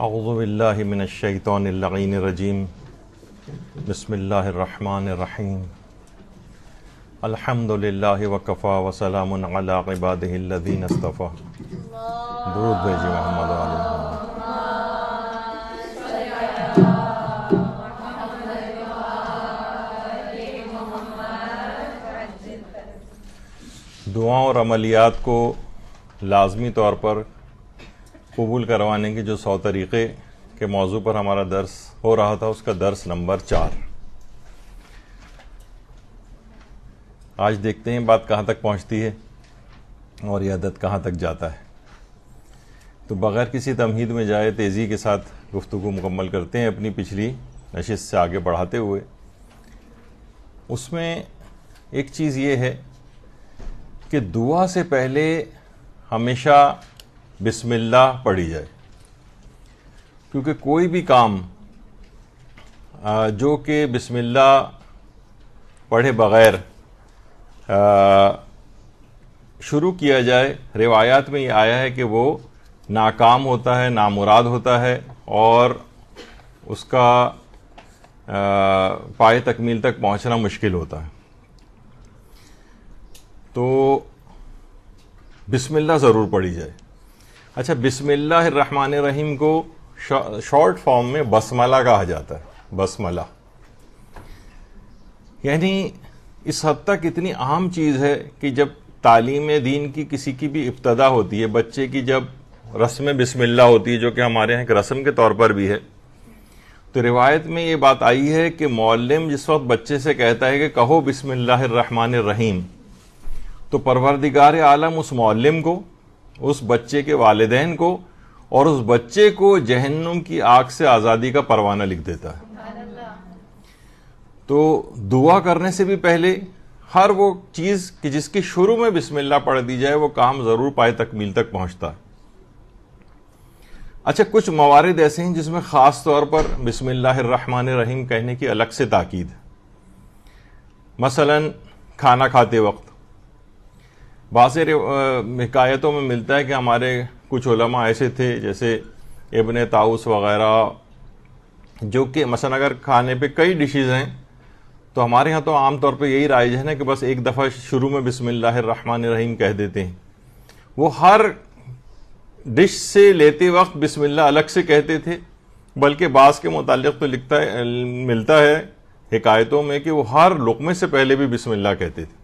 اعوذ باللہ من الشیطان اللعین الرجیم بسم اللہ الرحمن الرحیم الحمد للہ وکفا وسلام علی عبادہ الذین اصطفیٰ. درود بھیجی محمد و آل محمد. دعاؤں اور عملیات کو لازمی طور پر قبول کروانے کے جو 100 طریقے کے موضوع پر ہمارا درس ہو رہا تھا، اس کا درس نمبر 4. آج دیکھتے ہیں بات کہاں تک پہنچتی ہے اور یہ عدد کہاں تک جاتا ہے. تو بغیر کسی تمہید میں جائے تیزی کے ساتھ گفتگو مکمل کرتے ہیں اپنی پچھلی نشست سے آگے بڑھاتے ہوئے. اس میں ایک چیز یہ ہے کہ دعا سے پہلے ہمیشہ بسم اللہ پڑھی جائے، کیونکہ کوئی بھی کام جو کہ بسم اللہ پڑھے بغیر شروع کیا جائے، روایات میں یہ آیا ہے کہ وہ ناکام ہوتا ہے، نامراد ہوتا ہے اور اس کا پائے تکمیل تک پہنچنا مشکل ہوتا ہے. تو بسم اللہ ضرور پڑھی جائے. اچھا، بسم اللہ الرحمن الرحیم کو شارٹ فارم میں بسملہ کہا جاتا ہے. بسملہ یعنی اس حد تک اتنی عام چیز ہے کہ جب تعلیم دین کی کسی کی بھی ابتدا ہوتی ہے، بچے کی جب رسم بسم اللہ ہوتی ہے، جو کہ ہمارے یہاں ایک رسم کے طور پر بھی ہے، تو روایت میں یہ بات آئی ہے کہ معلم جس وقت بچے سے کہتا ہے کہ کہو بسم اللہ الرحمن الرحیم، تو پروردگار عالم اس معلم کو، اس بچے کے والدین کو اور اس بچے کو جہنم کی آگ سے آزادی کا پروانہ لکھ دیتا ہے. تو دعا کرنے سے بھی پہلے ہر وہ چیز کہ جس کی شروع میں بسم اللہ پڑھ دی جائے، وہ کام ضرور پائے تکمیل تک پہنچتا ہے. اچھا، کچھ موارد ایسے ہیں جس میں خاص طور پر بسم اللہ الرحمن الرحیم کہنے کی الگ سے تاکید ہے. مثلا کھانا کھاتے وقت بعض حکایتوں میں ملتا ہے کہ ہمارے کچھ علماء ایسے تھے جیسے ابن طاؤس وغیرہ، جو کہ مثلا اگر کھانے پہ کئی ڈشز ہیں تو ہمارے ہاں تو عام طور پہ یہی رائج ہے نا کہ بس ایک دفعہ شروع میں بسم اللہ الرحمن الرحیم کہہ دیتے ہیں. وہ ہر ڈش سے لیتے وقت بسم اللہ الگ سے کہتے تھے، بلکہ بعض کے متعلق تو ملتا ہے حکایتوں میں کہ وہ ہر لقمے سے پہلے بھی بسم اللہ کہتے تھے.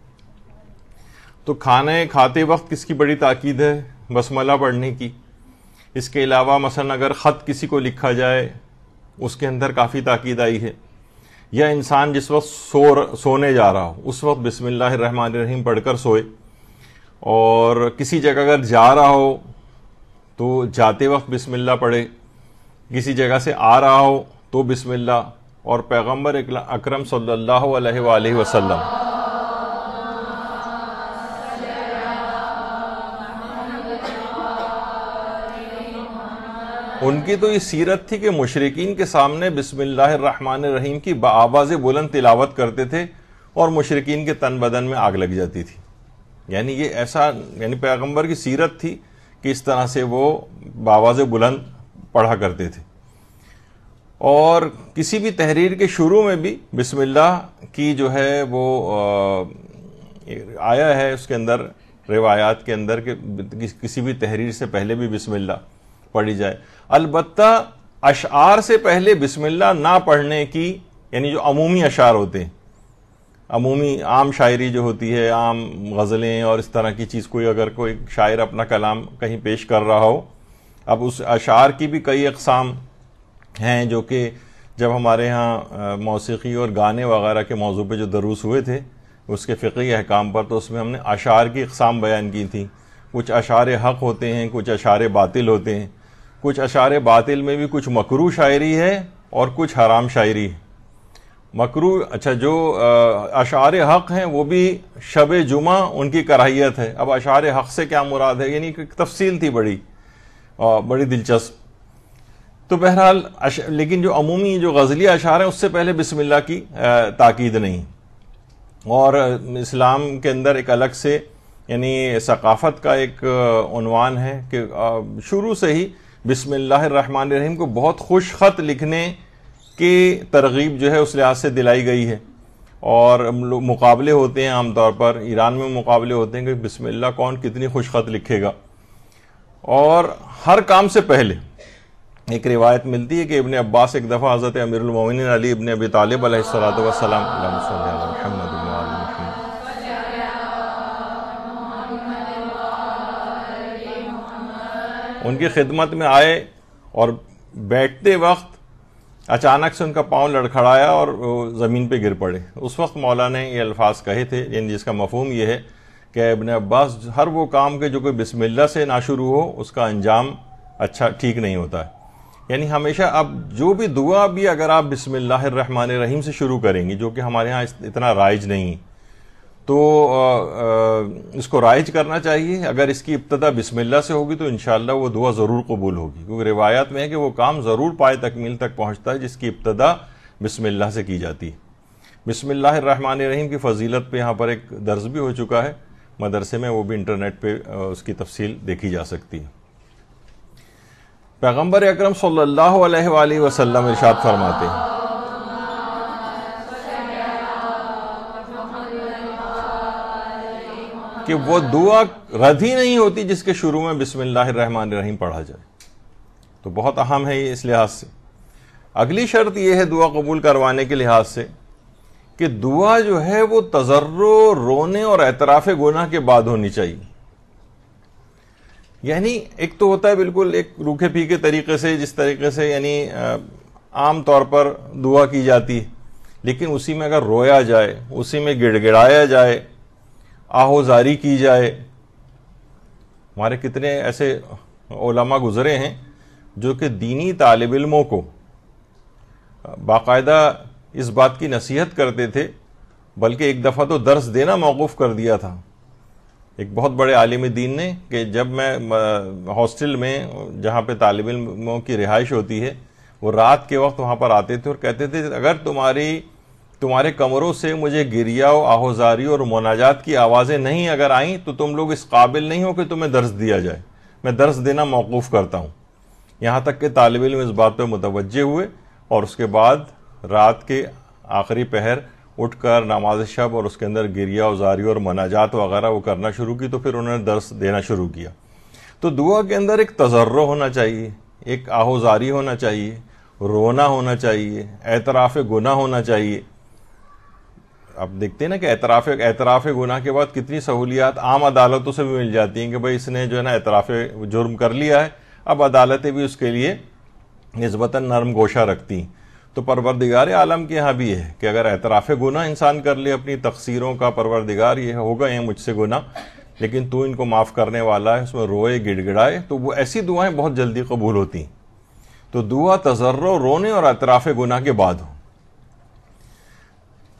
تو کھانے کھاتے وقت کس کی بڑی تاکید ہے؟ بسملہ پڑھنے کی. اس کے علاوہ مثلا اگر خط کسی کو لکھا جائے، اس کے اندر کافی تاکید آئی ہے. یا انسان جس وقت سونے جا رہا ہو اس وقت بسم اللہ الرحمن الرحیم پڑھ کر سوئے. اور کسی جگہ اگر جا رہا ہو تو جاتے وقت بسم اللہ پڑھے، کسی جگہ سے آ رہا ہو تو بسم اللہ. اور پیغمبر اکرم صلی اللہ علیہ وآلہ وسلم ان کی تو یہ سیرت تھی کہ مشرکین کے سامنے بسم اللہ الرحمن الرحیم کی بآواز بلند تلاوت کرتے تھے اور مشرکین کے تن بدن میں آگ لگ جاتی تھی. یعنی یہ ایسا پیغمبر کی سیرت تھی کہ اس طرح سے وہ بآواز بلند پڑھا کرتے تھے. اور کسی بھی تحریر کے شروع میں بھی بسم اللہ کی جو ہے وہ آیا ہے اس کے اندر، روایات کے اندر، کہ کسی بھی تحریر سے پہلے بھی بسم اللہ پڑھی جائے. البتہ اشعار سے پہلے بسم اللہ نہ پڑھنے کی، یعنی جو عمومی اشعار ہوتے ہیں، عمومی عام شاعری جو ہوتی ہے، عام غزلیں اور اس طرح کی چیز، اگر کوئی شاعر اپنا کلام کہیں پیش کر رہا ہو. اب اس اشعار کی بھی کئی اقسام ہیں، جو کہ جب ہمارے ہاں موسیقی اور گانے وغیرہ کے موضوع پہ جو دروس ہوئے تھے اس کے فقہی احکام پر، تو اس میں ہم نے اشعار کی اقسام بیان کی تھی. کچھ اشعار حق ہوتے ہیں، کچھ اشعار باطل ہوتے ہیں. کچھ اشعار باطل میں بھی کچھ مکروہ شاعری ہے اور کچھ حرام شاعری ہے. مکروہ، اچھا، جو اشعار حق ہیں وہ بھی شب جمعہ ان کی کراہیت ہے. اب اشعار حق سے کیا مراد ہے، یعنی کہ تفصیل تھی بڑی دلچسپ. تو بہرحال لیکن جو عمومی جو غزلی اشعار ہیں اس سے پہلے بسم اللہ کی تاکید نہیں. اور اسلام کے اندر ایک الگ سے یعنی ثقافت کا ایک عنوان ہے کہ شروع سے ہی بسم اللہ الرحمن الرحیم کو بہت خوش خط لکھنے کی ترغیب جو ہے اس لحاظ سے دلائی گئی ہے، اور مقابلے ہوتے ہیں عام طور پر، ایران میں مقابلے ہوتے ہیں کہ بسم اللہ کون کتنی خوش خط لکھے گا، اور ہر کام سے پہلے ایک روایت ملتی ہے کہ ابن عباس ایک دفعہ حضرت امیر المومنین علی ابن ابی طالب علیہ الصلوۃ والسلام اللہم صلی علی محمد وعلی محمد ان کی خدمت میں آئے، اور بیٹھتے وقت اچانک سے ان کا پاؤں لڑکھڑایا اور زمین پہ گر پڑے۔ اس وقت مولا نے یہ الفاظ کہے تھے، یعنی جس کا مفہوم یہ ہے کہ ابن عباس ہر وہ کام کے جو کوئی بسم اللہ سے نہ شروع ہو اس کا انجام اچھا ٹھیک نہیں ہوتا ہے۔ یعنی ہمیشہ اب جو بھی دعا بھی اگر آپ بسم اللہ الرحمن الرحیم سے شروع کریں گی، جو کہ ہمارے ہاں اتنا رائج نہیں، تو اس کو رائج کرنا چاہیے۔ اگر اس کی ابتدا بسم اللہ سے ہوگی تو انشاءاللہ وہ دعا ضرور قبول ہوگی، کیونکہ روایات میں ہے کہ وہ کام ضرور پائے تکمیل تک پہنچتا ہے جس کی ابتدا بسم اللہ سے کی جاتی ہے۔ بسم اللہ الرحمن الرحیم کی فضیلت پہ یہاں پر ایک درس بھی ہو چکا ہے مدرسے میں، وہ بھی انٹرنیٹ پہ اس کی تفصیل دیکھی جا سکتی ہے۔ پیغمبر اکرم صلی اللہ علیہ وآلہ وسلم ارشاد فرماتے ہیں کہ وہ دعا رد ہی نہیں ہوتی جس کے شروع میں بسم اللہ الرحمن الرحیم پڑھا جائے، تو بہت اہم ہے یہ اس لحاظ سے۔ اگلی شرط یہ ہے دعا قبول کروانے کے لحاظ سے کہ دعا جو ہے وہ تضرع، رونے اور اعتراف گناہ کے بعد ہونی چاہیے۔ یعنی ایک تو ہوتا ہے بالکل ایک روکھے پھیکے طریقے سے، جس طریقے سے یعنی عام طور پر دعا کی جاتی ہے، لیکن اسی میں اگر رویا جائے، اسی میں گڑ گڑایا جائے، آہوزاری کی جائے۔ ہمارے کتنے ایسے علماء گزرے ہیں جو کہ دینی طالب علموں کو باقاعدہ اس بات کی نصیحت کرتے تھے، بلکہ ایک دفعہ تو درس دینا موقوف کر دیا تھا ایک بہت بڑے عالم دین نے، کہ جب میں ہاسٹل میں جہاں پہ طالب علموں کی رہائش ہوتی ہے، وہ رات کے وقت وہاں پر آتے تھے اور کہتے تھے اگر تمہارے کمروں سے مجھے گریا و آہوزاری اور مناجات کی آوازیں نہیں اگر آئیں تو تم لوگ اس قابل نہیں ہو کہ تمہیں درس دیا جائے، میں درس دینا موقوف کرتا ہوں۔ یہاں تک کہ طالب علم اس بات پہ متوجہ ہوئے، اور اس کے بعد رات کے آخری پہر اٹھ کر نماز شب اور اس کے اندر گریہ وزاری اور مناجات وغیرہ وہ کرنا شروع کی، تو پھر انہوں نے درس دینا شروع کیا۔ تو دعا کے اندر ایک تضرع ہونا چاہیے، ایک آہوزاری ہونا چاہیے، رونا ہونا چاہیے، اعتراف گناہ ہونا چاہیے۔ اب دیکھتے ہیں نا کہ اعتراف گناہ کے بعد کتنی سہولیات عام عدالتوں سے بھی مل جاتی ہیں کہ بھئی اس نے جو ہے نا اعتراف جرم کر لیا ہے، اب عدالتیں بھی اس کے لیے نسبتاً نرم گوشہ رکھتی ہیں۔ تو پروردگار عالم کے یہاں بھی ہے کہ اگر اعتراف گناہ انسان کر لے اپنی تقصیروں کا، پروردگار یہ ہوگا یہ مجھ سے گناہ، لیکن تو ان کو معاف کرنے والا ہے، اس میں روئے گڑ گڑائے، تو وہ ایسی دعائیں بہت جلدی قبول ہوتی ہیں۔ تو دعا تضرع، رونے اور اعتراف گناہ کے بعد ہو۔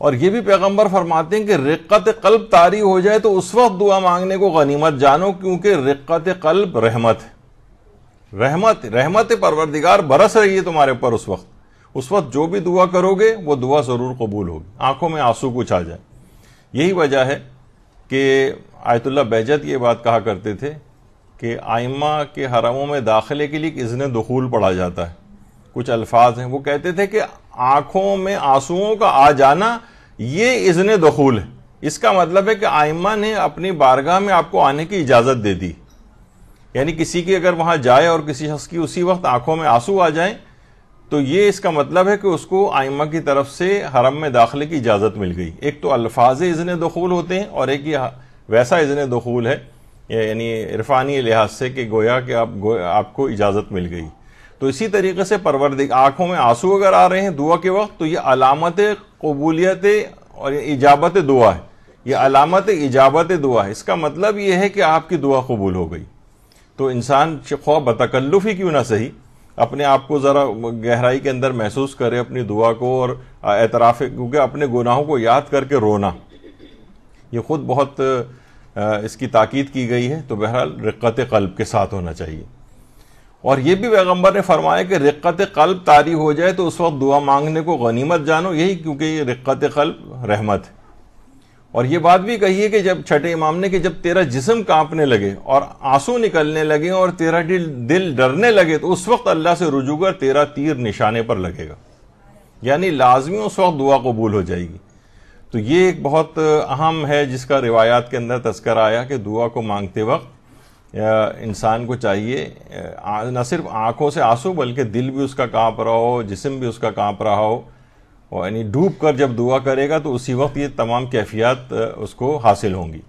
اور یہ بھی پیغمبر فرماتے ہیں کہ رقت قلب طاری ہو جائے تو اس وقت دعا مانگنے کو غنیمت جانو، کیونکہ رقت قلب رحمت ہے، رحمت پروردگار برس رہی ہے تمہارے اوپر اس وقت جو بھی دعا کرو گے وہ دعا ضرور قبول ہوگی، آنکھوں میں آنسو کچھ آ جائے۔ یہی وجہ ہے کہ آیت اللہ بہجت یہ بات کہا کرتے تھے کہ ائمہ کے حرموں میں داخلے کے لیے اذن دخول پڑھا جاتا ہے۔ کچھ الفاظ ہیں، وہ کہتے تھے کہ آنکھوں میں آنسوؤں کا آ جانا یہ اذن دخول ہے، اس کا مطلب ہے کہ ائمہ نے اپنی بارگاہ میں آپ کو آنے کی اجازت دے دی۔ یعنی کسی کی اگر وہاں جائے اور کسی شخص کی اسی وقت آنکھوں میں آنسو آ جائیں تو یہ اس کا مطلب ہے کہ اس کو ائمہ کی طرف سے حرم میں داخلے کی اجازت مل گئی۔ ایک تو الفاظ اذن دخول ہوتے ہیں، اور ایک یہ ویسا اذن دخول ہے یعنی عرفانی لحاظ سے کہ گویا کہ آپ کو اجازت مل گئی۔ تو اسی طریقے سے آنکھوں میں آنسو اگر آ رہے ہیں دعا کے وقت تو یہ علامت قبولیت اور اجابت دعا ہے، یہ علامت اجابت دعا ہے۔ اس کا مطلب یہ ہے کہ آپ کی دعا قبول ہو گئی۔ تو انسان خواہ بتکلف ہی کیوں نہ صحیح اپنے آپ کو ذرا گہرائی کے اندر محسوس کرے اپنی دعا کو، اور اعتراف، کیونکہ اپنے گناہوں کو یاد کر کے رونا یہ خود بہت اس کی تاکید کی گئی ہے۔ تو بہرحال رقت قلب کے ساتھ ہونا چاہیے۔ اور یہ بھی پیغمبر نے فرمایا کہ رقت قلب طاری ہو جائے تو اس وقت دعا مانگنے کو غنیمت جانو، یہی کیونکہ یہ رقت قلب رحمت ہے۔ اور یہ بات بھی کہی ہے کہ جب چھٹے امام نے کہ جب تیرا جسم کانپنے لگے اور آنسو نکلنے لگے اور تیرا دل ڈرنے لگے تو اس وقت اللہ سے رجوع کر، تیرا تیر نشانے پر لگے گا، یعنی لازمی اس وقت دعا قبول ہو جائے گی۔ تو یہ ایک بہت اہم ہے جس کا روایات کے اندر تذکرہ آیا کہ دعا کو مانگتے وقت انسان کو چاہیے نہ صرف آنکھوں سے آنسو بلکہ دل بھی اس کا کانپ رہا ہو، جسم بھی اس کا کانپ رہا ہو، اور یعنی ڈوب کر جب دعا کرے گا تو اسی وقت یہ تمام کیفیات اس کو حاصل ہوں گی۔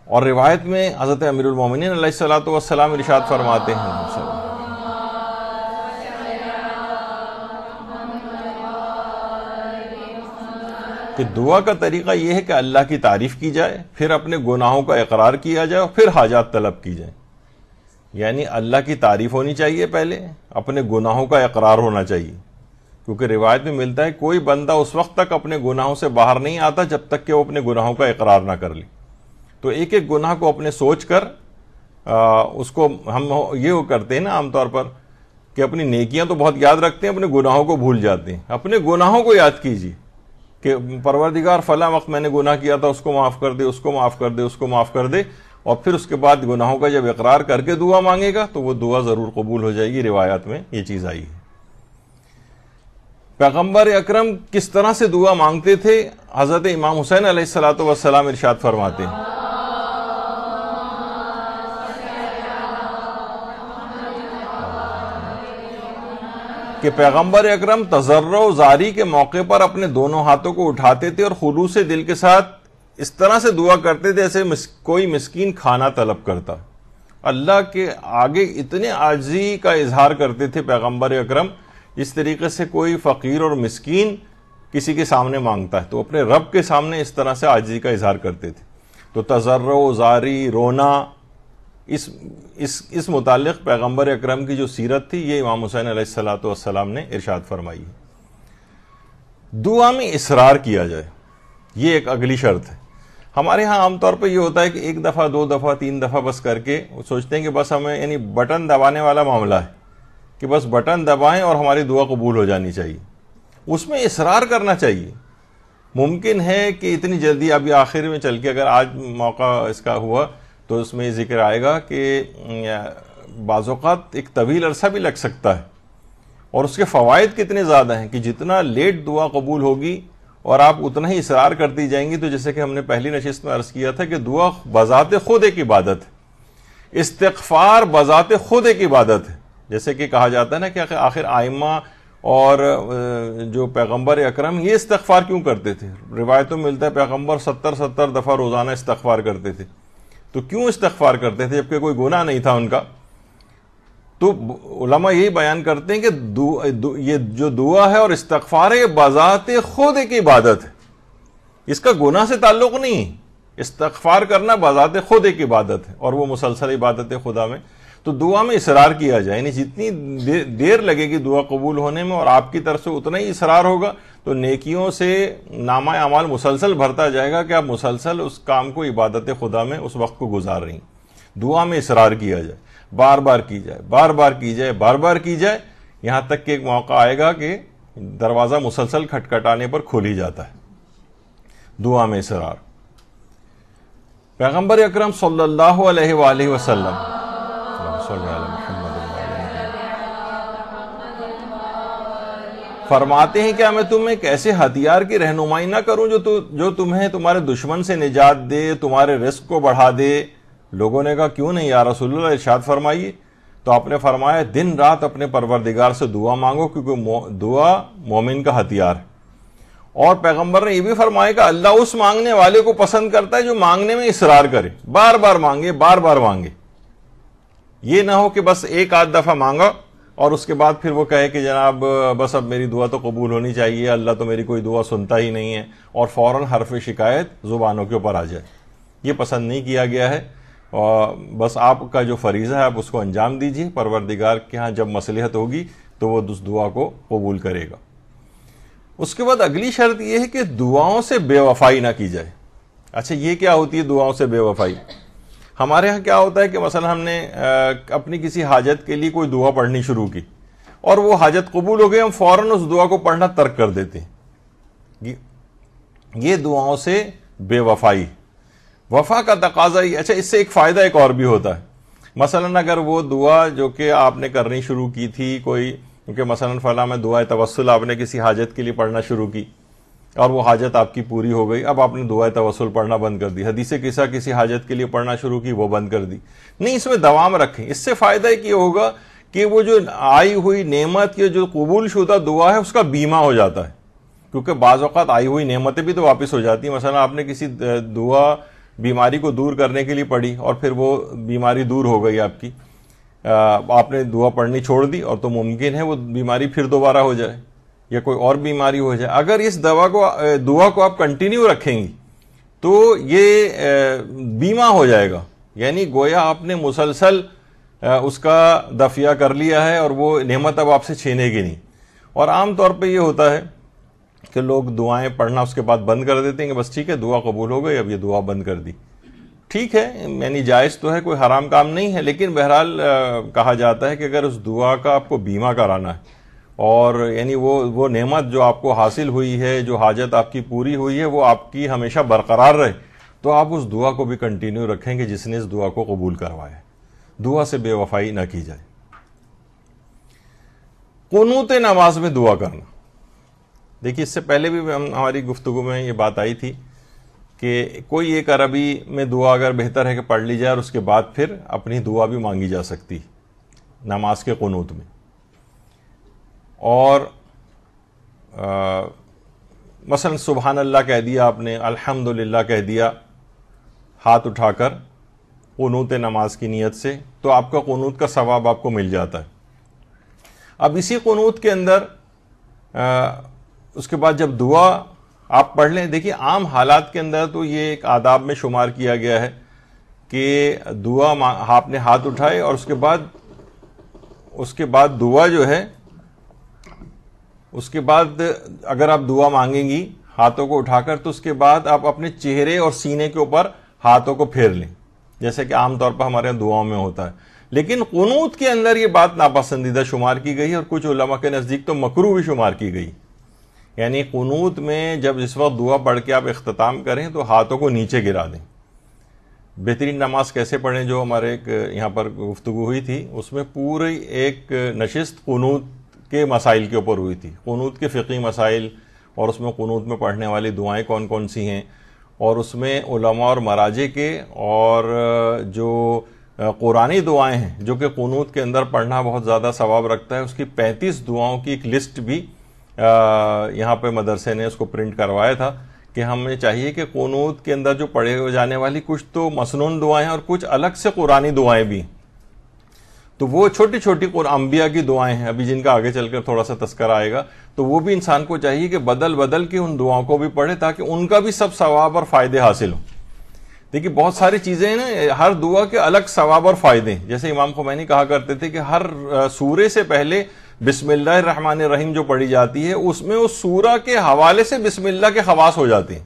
اور روایت میں حضرت امیر المومنین علیہ الصلوۃ والسلام ارشاد فرماتے ہیں کہ دعا کا طریقہ یہ ہے کہ اللہ کی تعریف کی جائے، پھر اپنے گناہوں کا اقرار کیا جائے اور پھر حاجات طلب کی جائے۔ یعنی اللہ کی تعریف ہونی چاہیے، پہلے اپنے گناہوں کا اقرار ہونا چاہیے، کیونکہ روایت میں ملتا ہے کوئی بندہ اس وقت تک اپنے گناہوں سے باہر نہیں آتا جب تک کہ وہ اپنے گناہوں کا اقرار نہ کر لے۔ تو ایک ایک گناہ کو اپنے سوچ کر اس کو ہم یہ کرتے ہیں نا عام طور پر کہ اپنی نیکیاں تو بہت یاد رکھتے ہیں، اپنے گناہوں کو بھول جاتے ہیں۔ اپنے گناہوں کو یاد کیجیے کہ پروردگار فلاں وقت میں نے گناہ کیا تھا، اس کو معاف کر دے، اس کو معاف کر دے، اس کو معاف کر دے، اور پھر اس کے بعد گناہوں کا جب اقرار کر کے دعا مانگے گا تو وہ دعا ضرور قبول ہو جائے گی۔ روایات میں یہ چیز آئی ہے۔ پیغمبر اکرم کس طرح سے دعا مانگتے تھے؟ حضرت امام حسین علیہ الصلوۃ والسلام ارشاد فرماتے ہیں کہ پیغمبر اکرم تضرع و زاری کے موقع پر اپنے دونوں ہاتھوں کو اٹھاتے تھے اور خلوص دل کے ساتھ اس طرح سے دعا کرتے تھے جیسے کوئی مسکین کھانا طلب کرتا۔ اللہ کے آگے اتنے عاجزی کا اظہار کرتے تھے پیغمبر اکرم، اس طریقے سے کوئی فقیر اور مسکین کسی کے سامنے مانگتا ہے تو اپنے رب کے سامنے اس طرح سے عاجزی کا اظہار کرتے تھے۔ تو تضرع و زاری، رونا، اس متعلق پیغمبر اکرم کی جو سیرت تھی یہ امام حسین علیہ الصلوۃ والسلام نے ارشاد فرمائی ہے۔ دعا میں اصرار کیا جائے، یہ ایک اگلی شرط ہے۔ ہمارے ہاں عام طور پہ یہ ہوتا ہے کہ ایک دفعہ، دو دفعہ، تین دفعہ بس کر کے سوچتے ہیں کہ بس ہمیں یعنی بٹن دبانے والا معاملہ ہے کہ بس بٹن دبائیں اور ہماری دعا قبول ہو جانی چاہیے۔ اس میں اصرار کرنا چاہیے۔ ممکن ہے کہ اتنی جلدی ابھی آخر میں چل کے اگر آج موقع اس کا ہوا تو اس میں یہ ذکر آئے گا کہ بعض اوقات ایک طویل عرصہ بھی لگ سکتا ہے، اور اس کے فوائد کتنے زیادہ ہیں کہ جتنا لیٹ دعا قبول ہوگی اور آپ اتنا ہی اصرار کرتی جائیں گی، تو جیسے کہ ہم نے پہلی نشست میں عرض کیا تھا کہ دعا بذات خود ایک عبادت ہے، استغفار بذات خود ایک عبادت ہے۔ جیسے کہ کہا جاتا ہے نا کہ آخر آئمہ اور جو پیغمبر اکرم یہ استغفار کیوں کرتے تھے؟ روایتوں میں ملتا ہے پیغمبر 70 دفعہ روزانہ استغفار کرتے تھے۔ تو کیوں استغفار کرتے تھے جبکہ کوئی گناہ نہیں تھا ان کا؟ تو علماء یہی بیان کرتے ہیں کہ یہ جو دعا ہے اور استغفار ہے یہ بذات خود ایک عبادت ہے، اس کا گناہ سے تعلق نہیں ہے۔ استغفار کرنا بذات خود ایک عبادت ہے اور وہ مسلسل عبادت ہے خدا میں۔ تو دعا میں اصرار کیا جائے، یعنی جتنی دیر لگے گی دعا قبول ہونے میں اور آپ کی طرف سے اتنا ہی اصرار ہوگا تو نیکیوں سے نامہ اعمال مسلسل بھرتا جائے گا کہ آپ مسلسل اس کام کو عبادت خدا میں اس وقت کو گزار رہی ہیں۔ دعا میں اصرار کیا جائے، بار بار کی جائے، بار بار کی جائے، بار بار کی جائے، یہاں تک کہ ایک موقع آئے گا کہ دروازہ مسلسل کھٹکھٹانے پر کھول ہی جاتا ہے۔ دعا میں اصرار۔ پیغمبر اکرم صلی اللہ علیہ وآلہ وسلم فرماتے ہیں کیا میں تمہیں ایک ایسے ہتھیار کی رہنمائی نہ کروں جو تمہیں تمہارے دشمن سے نجات دے، تمہارے رزق کو بڑھا دے؟ لوگوں نے کہا کیوں نہیں یا رسول اللہ، ارشاد فرمائیے۔ تو آپ نے فرمایا دن رات اپنے پروردگار سے دعا مانگو کیونکہ دعا مومن کا ہتھیار ہے۔ اور پیغمبر نے یہ بھی فرمایا کہ اللہ اس مانگنے والے کو پسند کرتا ہے جو مانگنے میں اصرار کرے، بار بار مانگے، بار بار مانگے۔ یہ نہ ہو کہ بس ایک آدھ دفعہ مانگا اور اس کے بعد پھر وہ کہے کہ جناب بس اب میری دعا تو قبول ہونی چاہیے، اللہ تو میری کوئی دعا سنتا ہی نہیں ہے، اور فوراً حرف شکایت زبانوں کے اوپر آ جائے۔ یہ پسند نہیں کیا گیا ہے، اور بس آپ کا جو فریضہ ہے آپ اس کو انجام دیجیے، پروردگار کے ہاں جب مصلحت ہوگی تو وہ اس دعا کو قبول کرے گا۔ اس کے بعد اگلی شرط یہ ہے کہ دعاؤں سے بے وفائی نہ کی جائے۔ اچھا یہ کیا ہوتی ہے دعاؤں سے بے وفائی؟ ہمارے ہاں کیا ہوتا ہے کہ مثلا ہم نے اپنی کسی حاجت کے لیے کوئی دعا پڑھنی شروع کی اور وہ حاجت قبول ہو گئی، ہم فوراً اس دعا کو پڑھنا ترک کر دیتے ہیں۔ یہ دعاؤں سے بے وفائی. وفا کا تقاضا ہی. اچھا، اس سے ایک فائدہ ایک اور بھی ہوتا ہے. مثلاً اگر وہ دعا جو کہ آپ نے کرنی شروع کی تھی کوئی، کیونکہ مثلاً فلاں میں دعائے توسل آپ نے کسی حاجت کے لیے پڑھنا شروع کی اور وہ حاجت آپ کی پوری ہو گئی، اب آپ نے دعائے توسل پڑھنا بند کر دی. حدیث قصہ کسی حاجت کے لیے پڑھنا شروع کی، وہ بند کر دی. نہیں، اس میں دوام رکھیں. اس سے فائدہ یہ ہوگا کہ وہ جو آئی ہوئی نعمت کی جو قبول شدہ دعا ہے اس کا بیمہ ہو جاتا ہے. کیونکہ بعض اوقات آئی ہوئی نعمتیں بھی تو واپس ہو جاتی ہیں. مثلا آپ نے کسی دعا بیماری کو دور کرنے کے لیے پڑھی اور پھر وہ بیماری دور ہو گئی آپ کی، آپ نے دعا پڑھنی چھوڑ دی، اور تو ممکن ہے وہ بیماری پھر دوبارہ ہو جائے یا کوئی اور بیماری ہو جائے. اگر اس دعا کو آپ کنٹینیو رکھیں گی تو یہ بیمہ ہو جائے گا. یعنی گویا آپ نے مسلسل اس کا دفیہ کر لیا ہے اور وہ نعمت اب آپ سے چھینے گی نہیں. اور عام طور پہ یہ ہوتا ہے کہ لوگ دعائیں پڑھنا اس کے بعد بند کر دیتے ہیں کہ بس ٹھیک ہے دعا قبول ہو گئی، اب یہ دعا بند کر دی. ٹھیک ہے، یعنی جائز تو ہے، کوئی حرام کام نہیں ہے، لیکن بہرحال کہا جاتا ہے کہ اگر اس دعا کا آپ کو بیمہ کرانا ہے اور یعنی وہ نعمت جو آپ کو حاصل ہوئی ہے، جو حاجت آپ کی پوری ہوئی ہے، وہ آپ کی ہمیشہ برقرار رہے، تو آپ اس دعا کو بھی کنٹینیو رکھیں کہ جس نے اس دعا کو قبول کروایا ہے. دعا سے بے وفائی نہ کی جائے. قنوت نماز میں دعا کرنا. دیکھیے، اس سے پہلے بھی ہماری گفتگو میں یہ بات آئی تھی کہ کوئی ایک عربی میں دعا اگر بہتر ہے کہ پڑھ لی جائے اور اس کے بعد پھر اپنی دعا بھی مانگی جا سکتی نماز کے قنوت میں. اور مثلا سبحان اللہ کہہ دیا آپ نے، الحمدللہ کہہ دیا ہاتھ اٹھا کر قنوت نماز کی نیت سے، تو آپ کا قنوت کا ثواب آپ کو مل جاتا ہے. اب اسی قنوت کے اندر اس کے بعد جب دعا آپ پڑھ لیں، دیکھیے عام حالات کے اندر تو یہ ایک آداب میں شمار کیا گیا ہے کہ دعا آپ نے ہاتھ اٹھائے اور اس کے بعد دعا جو ہے، اس کے بعد اگر آپ دعا مانگیں گی ہاتھوں کو اٹھا کر، تو اس کے بعد آپ اپنے چہرے اور سینے کے اوپر ہاتھوں کو پھیر لیں، جیسے کہ عام طور پر ہمارے دعاؤں میں ہوتا ہے. لیکن قنوت کے اندر یہ بات ناپسندیدہ شمار کی گئی اور کچھ علماء کے نزدیک تو مکروہ بھی شمار کی گئی. یعنی قنوت میں جب اس وقت دعا پڑھ کے آپ اختتام کریں تو ہاتھوں کو نیچے گرا دیں. بہترین نماز کیسے پڑھیں، جو ہمارے ایک یہاں پر گفتگو ہوئی تھی، اس میں پوری ایک نشست قنوت کے مسائل کے اوپر ہوئی تھی. قنوت کے فقہی مسائل، اور اس میں قنوت میں پڑھنے والی دعائیں کون کون سی ہیں، اور اس میں علماء اور مراجع کے اور جو قرآنی دعائیں ہیں جو کہ قنوت کے اندر پڑھنا بہت زیادہ ثواب رکھتا ہے، اس کی 35 دعاؤں کی ایک لسٹ بھی یہاں پہ مدرسے نے اس کو پرنٹ کروایا تھا کہ ہمیں چاہیے کہ قنوت کے اندر جو پڑھے جانے والی کچھ تو مسنون دعائیں ہیں اور کچھ الگ سے قرآنی دعائیں بھی ہیں. تو وہ چھوٹی چھوٹی انبیاء کی دعائیں ہیں ابھی جن کا آگے چل کر تھوڑا سا تذکرہ آئے گا، تو وہ بھی انسان کو چاہیے کہ بدل کے ان دعاؤں کو بھی پڑھے تاکہ ان کا بھی سب ثواب اور فائدے حاصل ہوں. دیکھیے بہت ساری چیزیں ہیں نا، ہر دعا کے الگ ثواب اور فائدے ہیں. جیسے امام خمینی کہا کرتے تھے کہ ہر سورے سے پہلے بسم اللہ الرحمن الرحیم جو پڑھی جاتی ہے، اس میں اس سورہ کے حوالے سے بسم اللہ کے خواص ہو جاتے ہیں.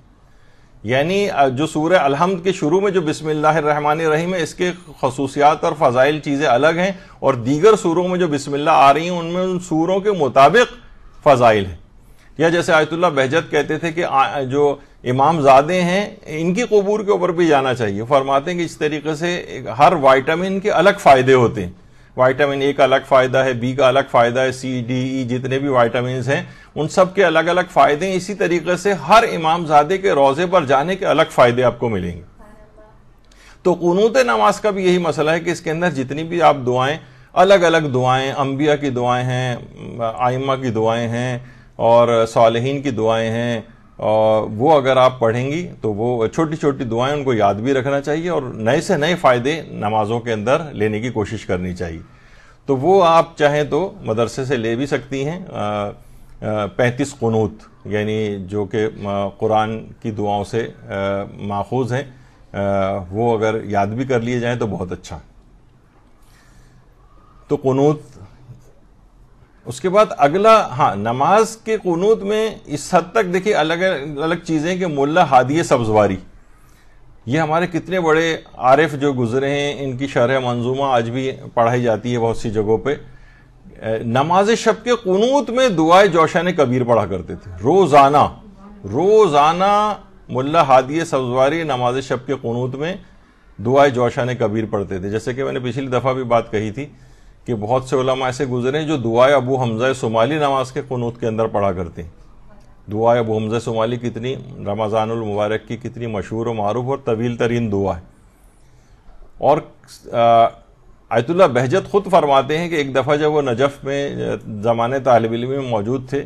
یعنی جو سورہ الحمد کے شروع میں جو بسم اللہ الرحمن الرحیم ہے، اس کے خصوصیات اور فضائل چیزیں الگ ہیں، اور دیگر سوروں میں جو بسم اللہ آ رہی ہیں ان میں ان سوروں کے مطابق فضائل ہیں. یا جیسے آیت اللہ بہجت کہتے تھے کہ جو امام زادے ہیں ان کی قبور کے اوپر بھی جانا چاہیے. فرماتے ہیں کہ اس طریقے سے ہر وائٹامن کے الگ فائدے ہوتے ہیں. وائٹامن اے کا الگ فائدہ ہے، بی کا الگ فائدہ ہے، سی ڈی ای جتنے بھی وائٹامنز ہیں ان سب کے الگ الگ فائدے ہیں. اسی طریقے سے ہر امام زادے کے روضے پر جانے کے الگ فائدے آپ کو ملیں گے. تو قنوت نماز کا بھی یہی مسئلہ ہے کہ اس کے اندر جتنی بھی آپ دعائیں، الگ الگ دعائیں، انبیاء کی دعائیں ہیں، ائمہ کی دعائیں ہیں اور صالحین کی دعائیں ہیں، اور وہ اگر آپ پڑھیں گی تو وہ چھوٹی چھوٹی دعائیں ان کو یاد بھی رکھنا چاہیے اور نئے سے نئے فائدے نمازوں کے اندر لینے کی کوشش کرنی چاہیے. تو وہ آپ چاہیں تو مدرسے سے لے بھی سکتی ہیں 35 قنوت، یعنی جو کہ قرآن کی دعاؤں سے ماخوذ ہیں، وہ اگر یاد بھی کر لیے جائیں تو بہت اچھا. تو قنوت. اس کے بعد اگلا، نماز کے قنوت میں اس حد تک دیکھیے الگ الگ چیزیں کہ ملا ہادی سبزواری، یہ ہمارے کتنے بڑے عارف جو گزرے ہیں، ان کی شرح منظومہ آج بھی پڑھائی جاتی ہے بہت سی جگہوں پہ. نماز شب کے قنوت میں دعائے جوشن کبیر پڑھا کرتے تھے روزانہ. روزانہ ملا ہادی سبزواری نماز شب کے قنوت میں دعائے جوشان کبیر پڑھتے تھے. جیسے کہ میں نے پچھلی دفعہ بھی بات کہی تھی کہ بہت سے علماء ایسے گزرے ہیں جو دعائے ابو حمزہ سمالی نماز کے قنوت کے اندر پڑھا کرتے ہیں. دعائے ابو حمزہ سمالی کتنی رمضان المبارک کی کتنی مشہور و معروف اور طویل ترین دعا ہے. اور آیت اللہ بہجت خود فرماتے ہیں کہ ایک دفعہ جب وہ نجف میں زمانے طالب علم میں موجود تھے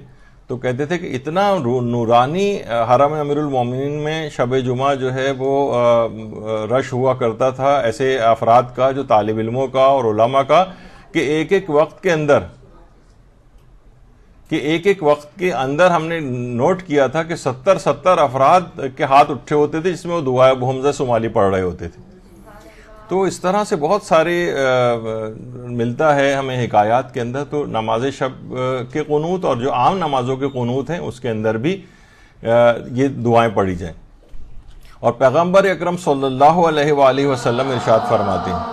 تو کہتے تھے کہ اتنا نورانی حرم امیر المومنین میں شب جمعہ جو ہے وہ رش ہوا کرتا تھا ایسے افراد کا جو طالب علموں کا اور علماء کا کہ ایک ایک وقت کے اندر ہم نے نوٹ کیا تھا کہ 70 افراد کے ہاتھ اٹھے ہوتے تھے جس میں وہ دعائے ابو حمزہ سمالی پڑھ رہے ہوتے تھے. تو اس طرح سے بہت سارے ملتا ہے ہمیں حکایات کے اندر. تو نماز شب کے قنوت اور جو عام نمازوں کے قنوت ہیں اس کے اندر بھی یہ دعائیں پڑھی جائیں. اور پیغمبر اکرم صلی اللہ علیہ وآلہ وسلم ارشاد فرماتے ہیں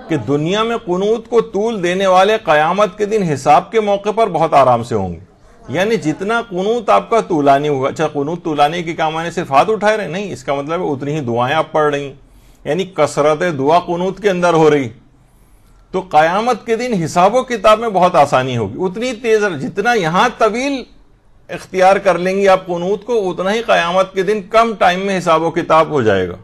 کہ دنیا میں قنوت کو طول دینے والے قیامت کے دن حساب کے موقع پر بہت آرام سے ہوں گے. یعنی جتنا قنوت آپ کا طولانی ہوگا. اچھا قنوت طولانی کی کیا معنی صرف ہاتھ اٹھائے رہے؟ نہیں، اس کا مطلب ہے اتنی ہی دعائیں آپ پڑھ رہی ہیں، یعنی کثرت دعا قنوت کے اندر ہو رہی. تو قیامت کے دن حساب و کتاب میں بہت آسانی ہوگی. اتنی تیز جتنا یہاں طویل اختیار کر لیں گی آپ قنوت کو اتنا ہی قیامت کے دن کم ٹائم میں حساب و کتاب ہو جائے گا.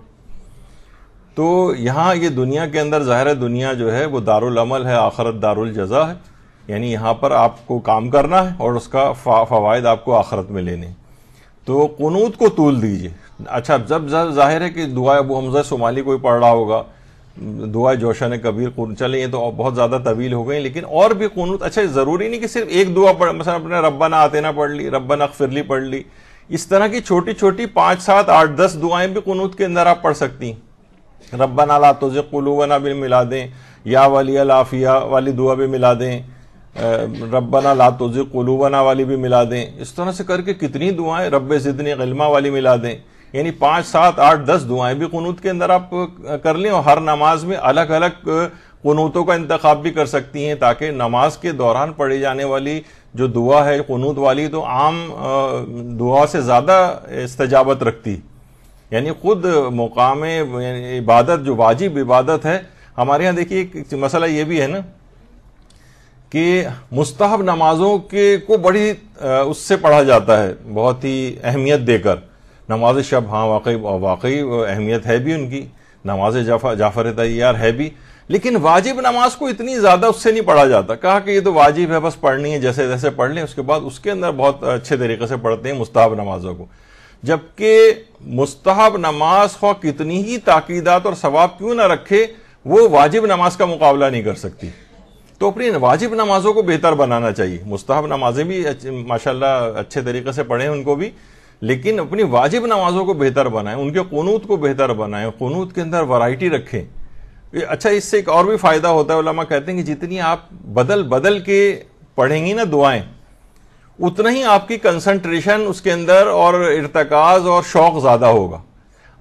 تو یہاں یہ دنیا کے اندر ظاہر دنیا جو ہے وہ دارالعمل ہے، آخرت دارالجزا ہے. یعنی یہاں پر آپ کو کام کرنا ہے اور اس کا فوائد آپ کو آخرت میں لینے. تو قنوت کو طول دیجئے. اچھا جب ظاہر ہے کہ دعائے ابو حمزہ سمالی کوئی پڑھ رہا ہوگا، دعائے جوشان کبیر چلیں یہ تو بہت زیادہ طویل ہو گئی، لیکن اور بھی قنوت. اچھا ضروری نہیں کہ صرف ایک دعا پڑھ، مثلا اپنے ربنا آتینا پڑھ لی، ربنا اغفر لی پڑھ لی. اس طرح کی چھوٹی چھوٹی 5 7 8 10 دعائیں بھی قنوت کے اندر آپ پڑھ سکتی ہیں. ربنا لا تزغ قلوبنا بھی ملا دیں، یا ولی العافیہ والی دعا بھی ملا دیں، ربنا لا تزغ قلوبنا والی بھی ملا دیں. اس طرح سے کر کے کتنی دعائیں، رب زدنی علما والی ملا دیں. یعنی 5 7 8 10 دعائیں بھی قنوت کے اندر آپ کر لیں. اور ہر نماز میں الگ الگ قنوتوں کا انتخاب بھی کر سکتی ہیں تاکہ نماز کے دوران پڑھی جانے والی جو دعا ہے قنوت والی تو عام دعا سے زیادہ استجابت رکھتی. یعنی خود مقام عبادت جو واجب عبادت ہے ہمارے یہاں دیکھیے مسئلہ یہ بھی ہے نا کہ مستحب نمازوں کو بڑی اس سے پڑھا جاتا ہے بہت ہی اہمیت دے کر. نماز شب ہاں واقعی اہمیت ہے بھی ان کی، نماز جعفر طیار ہے بھی، لیکن واجب نماز کو اتنی زیادہ اس سے نہیں پڑھا جاتا. کہا کہ یہ تو واجب ہے بس پڑھنی ہے، جیسے جیسے پڑھ لیں. اس کے بعد اس کے اندر بہت اچھے طریقے سے پڑھتے ہیں مستحب نمازوں کو. جبکہ مستحب نماز خواہ کتنی ہی تاکیدات اور ثواب کیوں نہ رکھے وہ واجب نماز کا مقابلہ نہیں کر سکتی. تو اپنی واجب نمازوں کو بہتر بنانا چاہیے. مستحب نمازیں بھی ماشاءاللہ اچھے طریقے سے پڑھیں ان کو بھی، لیکن اپنی واجب نمازوں کو بہتر بنائیں، ان کے قنوت کو بہتر بنائیں، قنوت کے اندر ورائٹی رکھیں. اچھا اس سے ایک اور بھی فائدہ ہوتا ہے، علماء کہتے ہیں کہ جتنی آپ بدل کے پڑھیں گی نا دعائیں اتنا ہی آپ کی کنسنٹریشن اس کے اندر اور ارتکاز اور شوق زیادہ ہوگا.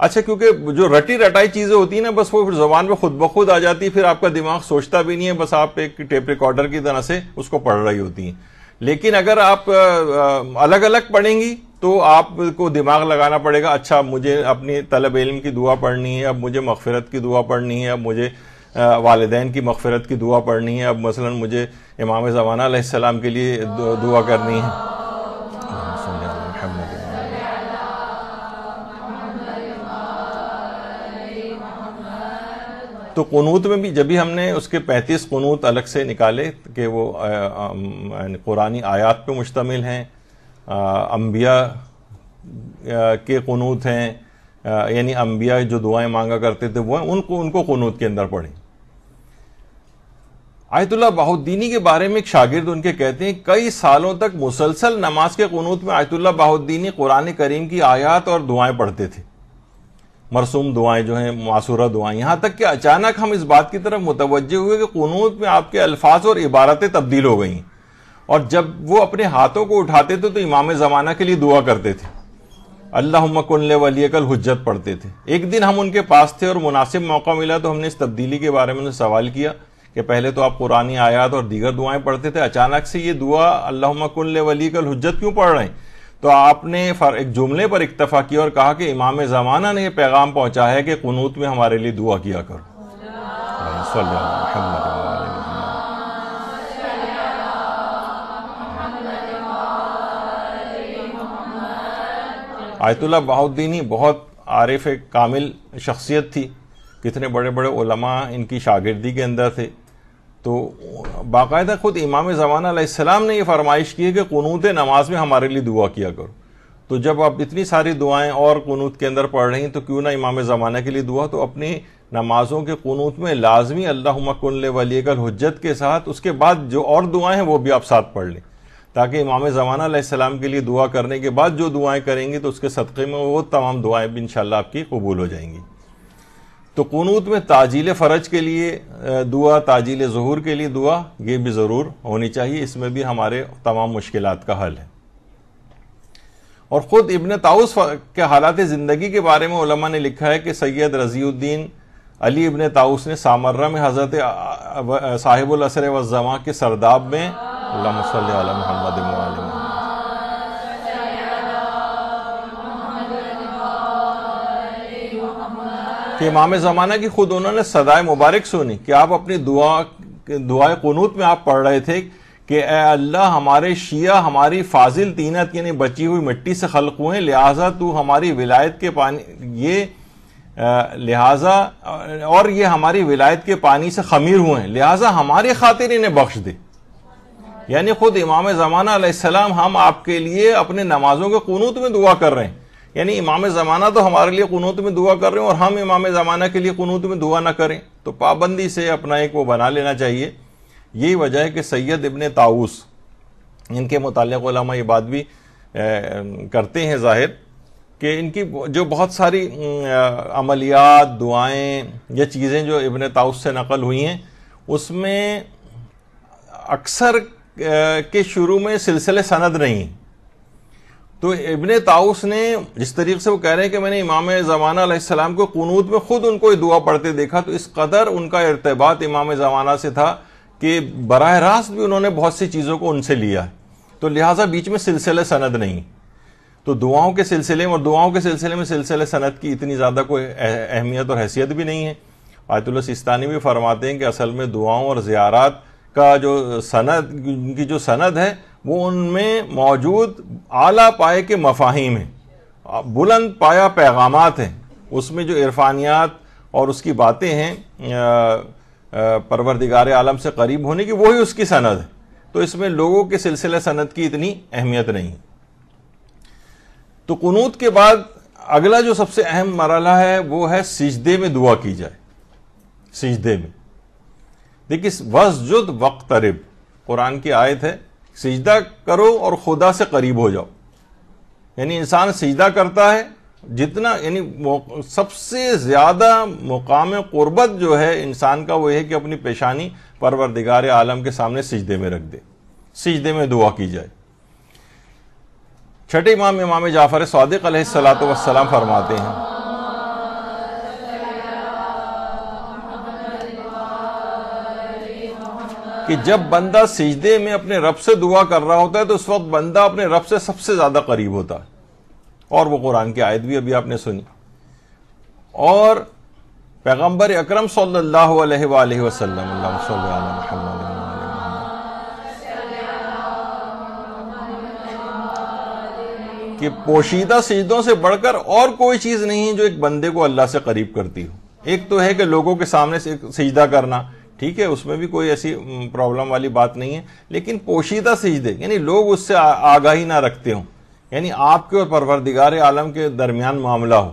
اچھا کیونکہ جو رٹی رٹائی چیزیں ہوتی ہیں نا بس وہ زبان پہ خود بخود آ جاتی ہے، پھر آپ کا دماغ سوچتا بھی نہیں ہے، بس آپ ایک ٹیپ ریکارڈر کی طرح سے اس کو پڑھ رہی ہوتی ہیں. لیکن اگر آپ الگ الگ پڑھیں گی تو آپ کو دماغ لگانا پڑے گا. اچھا مجھے اپنی طلب علم کی دعا پڑھنی ہے، اب مجھے مغفرت کی دعا پڑھنی ہے، اب مجھے والدین کی مغفرت کی دعا پڑھنی ہے، اب مثلا مجھے امام زمانہ علیہ السلام کے لیے دعا کرنی ہے. تو قنوت میں بھی جب بھی ہم نے اس کے 35 قنوت الگ سے نکالے کہ وہ قرآنی آیات پہ مشتمل ہیں، انبیاء کے قنوت ہیں، یعنی انبیاء جو دعائیں مانگا کرتے تھے وہ ان کو قنوت کے اندر پڑھیں. آیت اللہ بہاؤالدینی کے بارے میں ایک شاگرد ان کے کہتے ہیں کئی سالوں تک مسلسل نماز کے قنوت میں آیت اللہ بہاؤالدینی قرآن کریم کی آیات اور دعائیں پڑھتے تھے، مرسوم دعائیں جو ہیں، معصورہ دعائیں. یہاں تک کہ اچانک ہم اس بات کی طرف متوجہ ہوئے کہ قنوت میں آپ کے الفاظ اور عبارتیں تبدیل ہو گئیں، اور جب وہ اپنے ہاتھوں کو اٹھاتے تھے تو امام زمانہ کے لیے دعا کرتے تھے، اللہم کن لولیک الحجت پڑھتے تھے. ایک دن ہم ان کے پاس تھے اور مناسب موقع ملا تو ہم نے اس تبدیلی کے بارے میں سوال کیا کہ پہلے تو آپ قرآنی آیات اور دیگر دعائیں پڑھتے تھے، اچانک سے یہ دعا اللہم کن لولیک الحجت کیوں پڑھ رہے ہیں؟ تو آپ نے ایک جملے پر اکتفا کیا اور کہا کہ امام زمانہ نے یہ پیغام پہنچا ہے کہ قنوت میں ہمارے لیے دعا کیا کرو. صلی اللہ علیہ محمد. آیت اللہ بہاء الدینی بہت عارف کامل شخصیت تھی، کتنے بڑے بڑے علماء ان کی شاگردی کے اندر تھے. تو باقاعدہ خود امام زمانہ علیہ السلام نے یہ فرمائش کی ہے کہ قنوت نماز میں ہمارے لیے دعا کیا کرو. تو جب آپ اتنی ساری دعائیں اور قنوت کے اندر پڑھ رہی ہیں تو کیوں نہ امام زمانہ کے لیے دعا. تو اپنی نمازوں کے قنوت میں لازمی اللہم کن لولیک الحجت کے ساتھ اس کے بعد جو اور دعائیں ہیں وہ بھی آپ ساتھ پڑھ لیں، تاکہ امام زمانہ علیہ السلام کے لیے دعا کرنے کے بعد جو دعائیں کریں گی تو اس کے صدقے میں وہ تمام دعائیں بھی انشاءاللہ آپ کی قبول ہو جائیں گی. تو قنوت میں تعجیل فرج کے لیے دعا، تعجیل ظہور کے لیے دعا، یہ بھی ضرور ہونی چاہیے. اس میں بھی ہمارے تمام مشکلات کا حل ہے. اور خود ابن طاؤس کے حالات زندگی کے بارے میں علماء نے لکھا ہے کہ سید رضی الدین علی ابن طاؤس نے سامرہ میں حضرت صاحب العصر والزمان کے سرداب میں اللہم صلی علی محمد وعلی محمد کہ امام زمانہ کی خود انہوں نے صدائے مبارک سنی کہ آپ اپنی دعائے قنوت میں آپ پڑھ رہے تھے کہ اے اللہ ہمارے شیعہ ہماری فاضل طینت یعنی بچی ہوئی مٹی سے خلق ہوئے، لہٰذا تو ہماری ولایت کے پانی اور یہ ہماری ولایت کے پانی سے خمیر ہوئے ہیں، لہٰذا ہماری خاطر انہیں بخش دے. یعنی خود امام زمانہ علیہ السلام ہم آپ کے لیے اپنے نمازوں کے قنوت میں دعا کر رہے ہیں. یعنی امام زمانہ تو ہمارے لیے قنوت میں دعا کر رہے ہیں اور ہم امام زمانہ کے لیے قنوت میں دعا نہ کریں. تو پابندی سے اپنا ایک وہ بنا لینا چاہیے. یہی وجہ ہے کہ سید ابن طاؤس، ان کے متعلق علماء یہ بات بھی کرتے ہیں ظاہر کہ ان کی جو بہت ساری عملیات، دعائیں یا چیزیں جو ابن طاؤس سے نقل ہوئی ہیں اس میں اکثر کے شروع میں سلسلے سند نہیں. تو ابن طاؤس نے جس طریقے سے وہ کہہ رہے ہیں کہ میں نے امام زمانہ علیہ السلام کو قنوت میں خود ان کو یہ دعا پڑھتے دیکھا، تو اس قدر ان کا ارتباط امام زمانہ سے تھا کہ براہ راست بھی انہوں نے بہت سی چیزوں کو ان سے لیا ہے. تو لہٰذا بیچ میں سلسلے سند نہیں. تو دعاؤں کے سلسلے میں سلسلے سند کی اتنی زیادہ کوئی اہمیت اور حیثیت بھی نہیں ہے. آیت اللہ سیستانی بھی فرماتے ہیں کہ اصل میں دعاؤں اور زیارات کا جو سند، ان کی جو سند ہے وہ ان میں موجود اعلیٰ پائے کے مفاہیم ہیں، بلند پایا پیغامات ہیں. اس میں جو عرفانیات اور اس کی باتیں ہیں پروردگار عالم سے قریب ہونے کی، وہی اس کی سند ہے. تو اس میں لوگوں کے سلسلے سند کی اتنی اہمیت نہیں. تو قنوت کے بعد اگلا جو سب سے اہم مرحلہ ہے وہ ہے سجدے میں دعا کی جائے. سجدے میں دیکھیے واسجد واقترب قرآن کی آیت ہے، سجدہ کرو اور خدا سے قریب ہو جاؤ. یعنی انسان سجدہ کرتا ہے جتنا، یعنی سب سے زیادہ مقام قربت جو ہے انسان کا وہ ہے کہ اپنی پیشانی پروردگار عالم کے سامنے سجدے میں رکھ دے، سجدے میں دعا کی جائے. چھٹے امام جعفر صادق علیہ الصلوۃ والسلام فرماتے ہیں کہ جب بندہ سجدے میں اپنے رب سے دعا کر رہا ہوتا ہے تو اس وقت بندہ اپنے رب سے سب سے زیادہ قریب ہوتا ہے. اور وہ قرآن کی آیت بھی ابھی آپ نے سنی. اور پیغمبر اکرم صلی اللہ علیہ وآلہ وسلم اللہم صلی علی محمد کہ پوشیدہ سجدوں سے بڑھ کر اور کوئی چیز نہیں ہے جو ایک بندے کو اللہ سے قریب کرتی ہو. ایک تو ہے کہ لوگوں کے سامنے سے سجدہ کرنا، ٹھیک ہے، اس میں بھی کوئی ایسی پرابلم والی بات نہیں ہے، لیکن پوشیدہ سجدے یعنی لوگ اس سے آگاہی نہ رکھتے ہوں، یعنی آپ کے اور پروردگار عالم کے درمیان معاملہ ہو،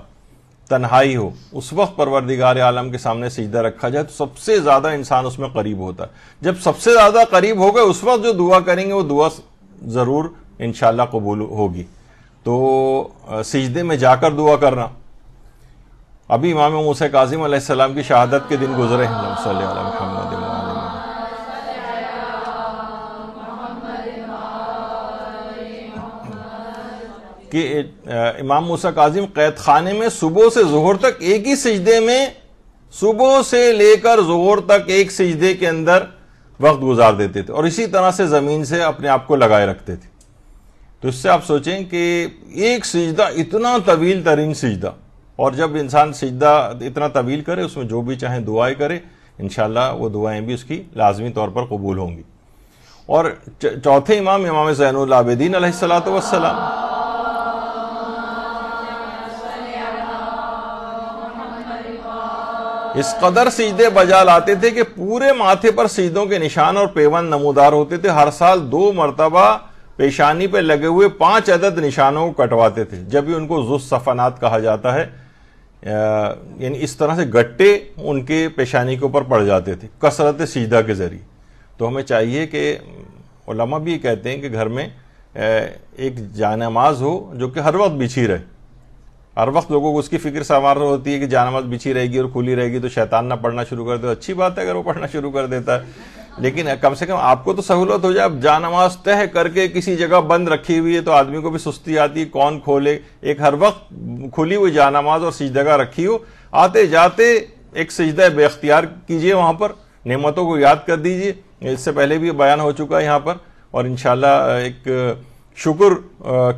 تنہائی ہو، اس وقت پروردگار عالم کے سامنے سجدہ رکھا جائے تو سب سے زیادہ انسان اس میں قریب ہوتا ہے. جب سب سے زیادہ قریب ہو گئے اس وقت جو دعا کریں گے وہ دعا ضرور انشاءاللہ قبول ہوگی. تو سجدے میں جا کر دعا کرنا. ابھی امام موسیٰ کاظم علیہ السلام کی شہادت کے دن گزرے ہیں، اللہم صلی علی محمد کہ امام موسیٰ کاظم قید خانے میں صبح سے ظہر تک ایک ہی سجدے میں صبح سے لے کر ظہر تک ایک سجدے کے اندر وقت گزار دیتے تھے اور اسی طرح سے زمین سے اپنے آپ کو لگائے رکھتے تھے. تو اس سے آپ سوچیں کہ ایک سجدہ اتنا طویل ترین سجدہ, اور جب انسان سجدہ اتنا طویل کرے اس میں جو بھی چاہیں دعائیں کرے, انشاءاللہ وہ دعائیں بھی اس کی لازمی طور پر قبول ہوں گی. اور چوتھے امام زین العابدین علیہ الصلوۃ والسلام, اس قدر سجدے بجا لاتے تھے کہ پورے ماتھے پر سجدوں کے نشان اور پیوند نمودار ہوتے تھے. ہر سال 2 مرتبہ پیشانی پہ لگے ہوئے 5 عدد نشانوں کو کٹواتے تھے, جب بھی ان کو ذو الصفنات کہا جاتا ہے. یعنی اس طرح سے گٹے ان کے پیشانی کے اوپر پڑ جاتے تھے کثرت سجدہ کے ذریعے. تو ہمیں چاہیے کہ علماء بھی کہتے ہیں کہ گھر میں ایک جانماز ہو جو کہ ہر وقت بچھی رہے. ہر وقت لوگوں کو اس کی فکر سوار ہوتی ہے کہ جانماز بچھی رہے گی اور کھلی رہے گی تو شیطان نہ پڑھنا شروع کر دے. اچھی بات ہے اگر وہ پڑھنا شروع کر دیتا ہے, لیکن کم سے کم آپ کو تو سہولت ہو جائے. اب جانماز تہ کر کے کسی جگہ بند رکھی ہوئی ہے تو آدمی کو بھی سستی آتی ہے, کون کھولے. ایک ہر وقت کھلی ہوئی جانماز اور سجدہ رکھی ہو, آتے جاتے ایک سجدہ بے اختیار کیجئے, وہاں پر نعمتوں کو یاد کر دیجئے. اس سے پہلے بھی بیان ہو چکا ہے یہاں پر, اور انشاءاللہ ایک شکر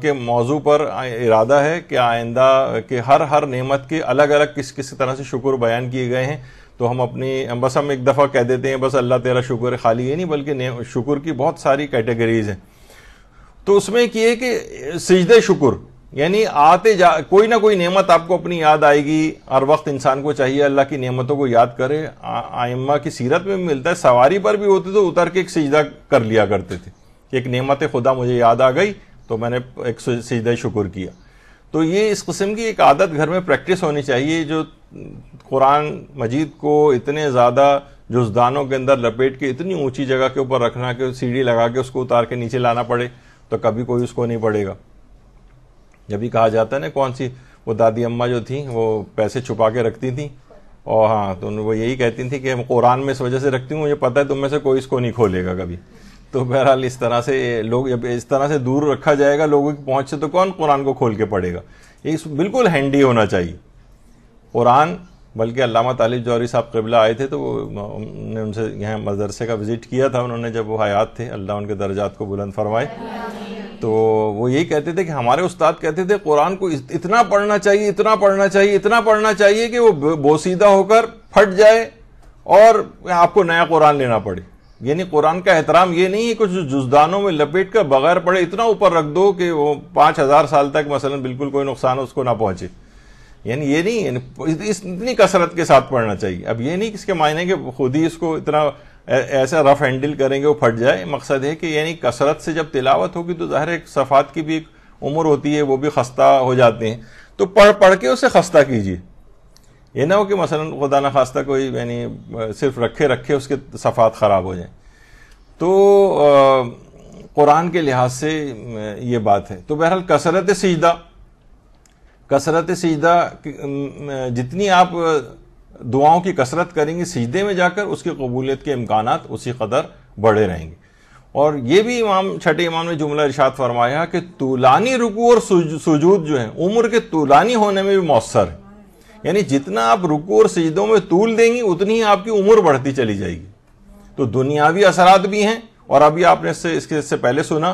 کے موضوع پر ارادہ ہے کہ آئندہ کہ ہر نعمت کے الگ الگ کس طرح سے شکر بیان کیے گئے ہیں. تو ہم ایک دفعہ کہہ دیتے ہیں بس اللہ تیرا شکر ہے, خالی یہ نہیں بلکہ شکر کی بہت ساری کیٹیگریز ہیں. تو اس میں ایک یہ کہ سجدہ شکر, یعنی کوئی نہ کوئی نعمت آپ کو اپنی یاد آئے گی. ہر وقت انسان کو چاہیے اللہ کی نعمتوں کو یاد کرے. ائمہ کی سیرت میں ملتا ہے سواری پر بھی ہوتے تو اتر کے ایک سجدہ کر لیا کرتے تھے کہ ایک نعمت خدا مجھے یاد آ گئی تو میں نے ایک سجدہ شکر کیا. تو یہ اس قسم کی ایک عادت گھر میں پریکٹس ہونی چاہیے. جو قرآن مجید کو اتنے زیادہ جزدانوں کے اندر لپیٹ کے اتنی اونچی جگہ کے اوپر رکھنا کہ سیڑھی لگا کے اس کو اتار کے نیچے لانا پڑے تو کبھی کوئی اس کو نہیں پڑے گا. جب بھی کہا جاتا ہے نا, کون سی وہ دادی اماں جو تھیں وہ پیسے چھپا کے رکھتی تھیں, اور ہاں تو وہ یہی کہتی تھیں کہ قرآن میں اس وجہ سے رکھتی ہوں مجھے پتہ ہے تم میں سے کوئی اس کو نہیں کھولے گا کبھی. تو بہرحال اس طرح سے لوگ جب اس طرح سے دور رکھا جائے گا لوگوں کی پہنچ سے تو کون قرآن کو کھول کے پڑھے گا. یہ بالکل ہینڈی ہونا چاہیے قرآن. بلکہ علامہ طالب جوہری صاحب قبلہ آئے تھے تو نے ان سے یہاں مدرسے کا وزٹ کیا تھا انہوں نے جب وہ حیات تھے, اللہ ان کے درجات کو بلند فرمائے. تو وہ یہی کہتے تھے کہ ہمارے استاد کہتے تھے قرآن کو اتنا پڑھنا چاہیے, اتنا پڑھنا چاہیے, اتنا پڑھنا چاہیے کہ وہ بوسیدہ ہو کر پھٹ جائے اور آپ کو نیا قرآن لینا پڑے. یعنی قرآن کا احترام یہ نہیں ہے کچھ جزدانوں میں لپیٹ کر بغیر پڑھے اتنا اوپر رکھ دو کہ وہ 5000 سال تک مثلا بالکل کوئی نقصان اس کو نہ پہنچے. یعنی یہ نہیں, اتنی کثرت کے ساتھ پڑھنا چاہیے. اب یہ نہیں کہ اس کے معنی کہ خود ہی اس کو اتنا ایسا رف ہینڈل کریں گے وہ پھٹ جائے. مقصد ہے کہ یعنی کثرت سے جب تلاوت ہوگی تو ظاہر ایک صفات کی بھی ایک عمر ہوتی ہے, وہ بھی خستہ ہو جاتے ہیں. تو پڑھ کے اسے خستہ کیجیے. یہ نہ ہو کہ مثلا خدا نہ خواستہ کوئی یعنی صرف رکھے اس کے صفات خراب ہو جائیں. تو قرآن کے لحاظ سے یہ بات ہے. تو بہرحال کثرت سجدہ جتنی آپ دعاؤں کی کثرت کریں گے سجدے میں جا کر اس کی قبولیت کے امکانات اسی قدر بڑھے رہیں گے. اور یہ بھی چھٹے امام نے جملہ ارشاد فرمایا کہ طولانی رکوع اور سجود جو ہیں عمر کے طولانی ہونے میں بھی مؤثر ہے. یعنی جتنا آپ رکوع اور سجدوں میں طول دیں گی اتنی ہی آپ کی عمر بڑھتی چلی جائے گی. تو دنیاوی اثرات بھی ہیں, اور ابھی آپ نے اس سے پہلے سنا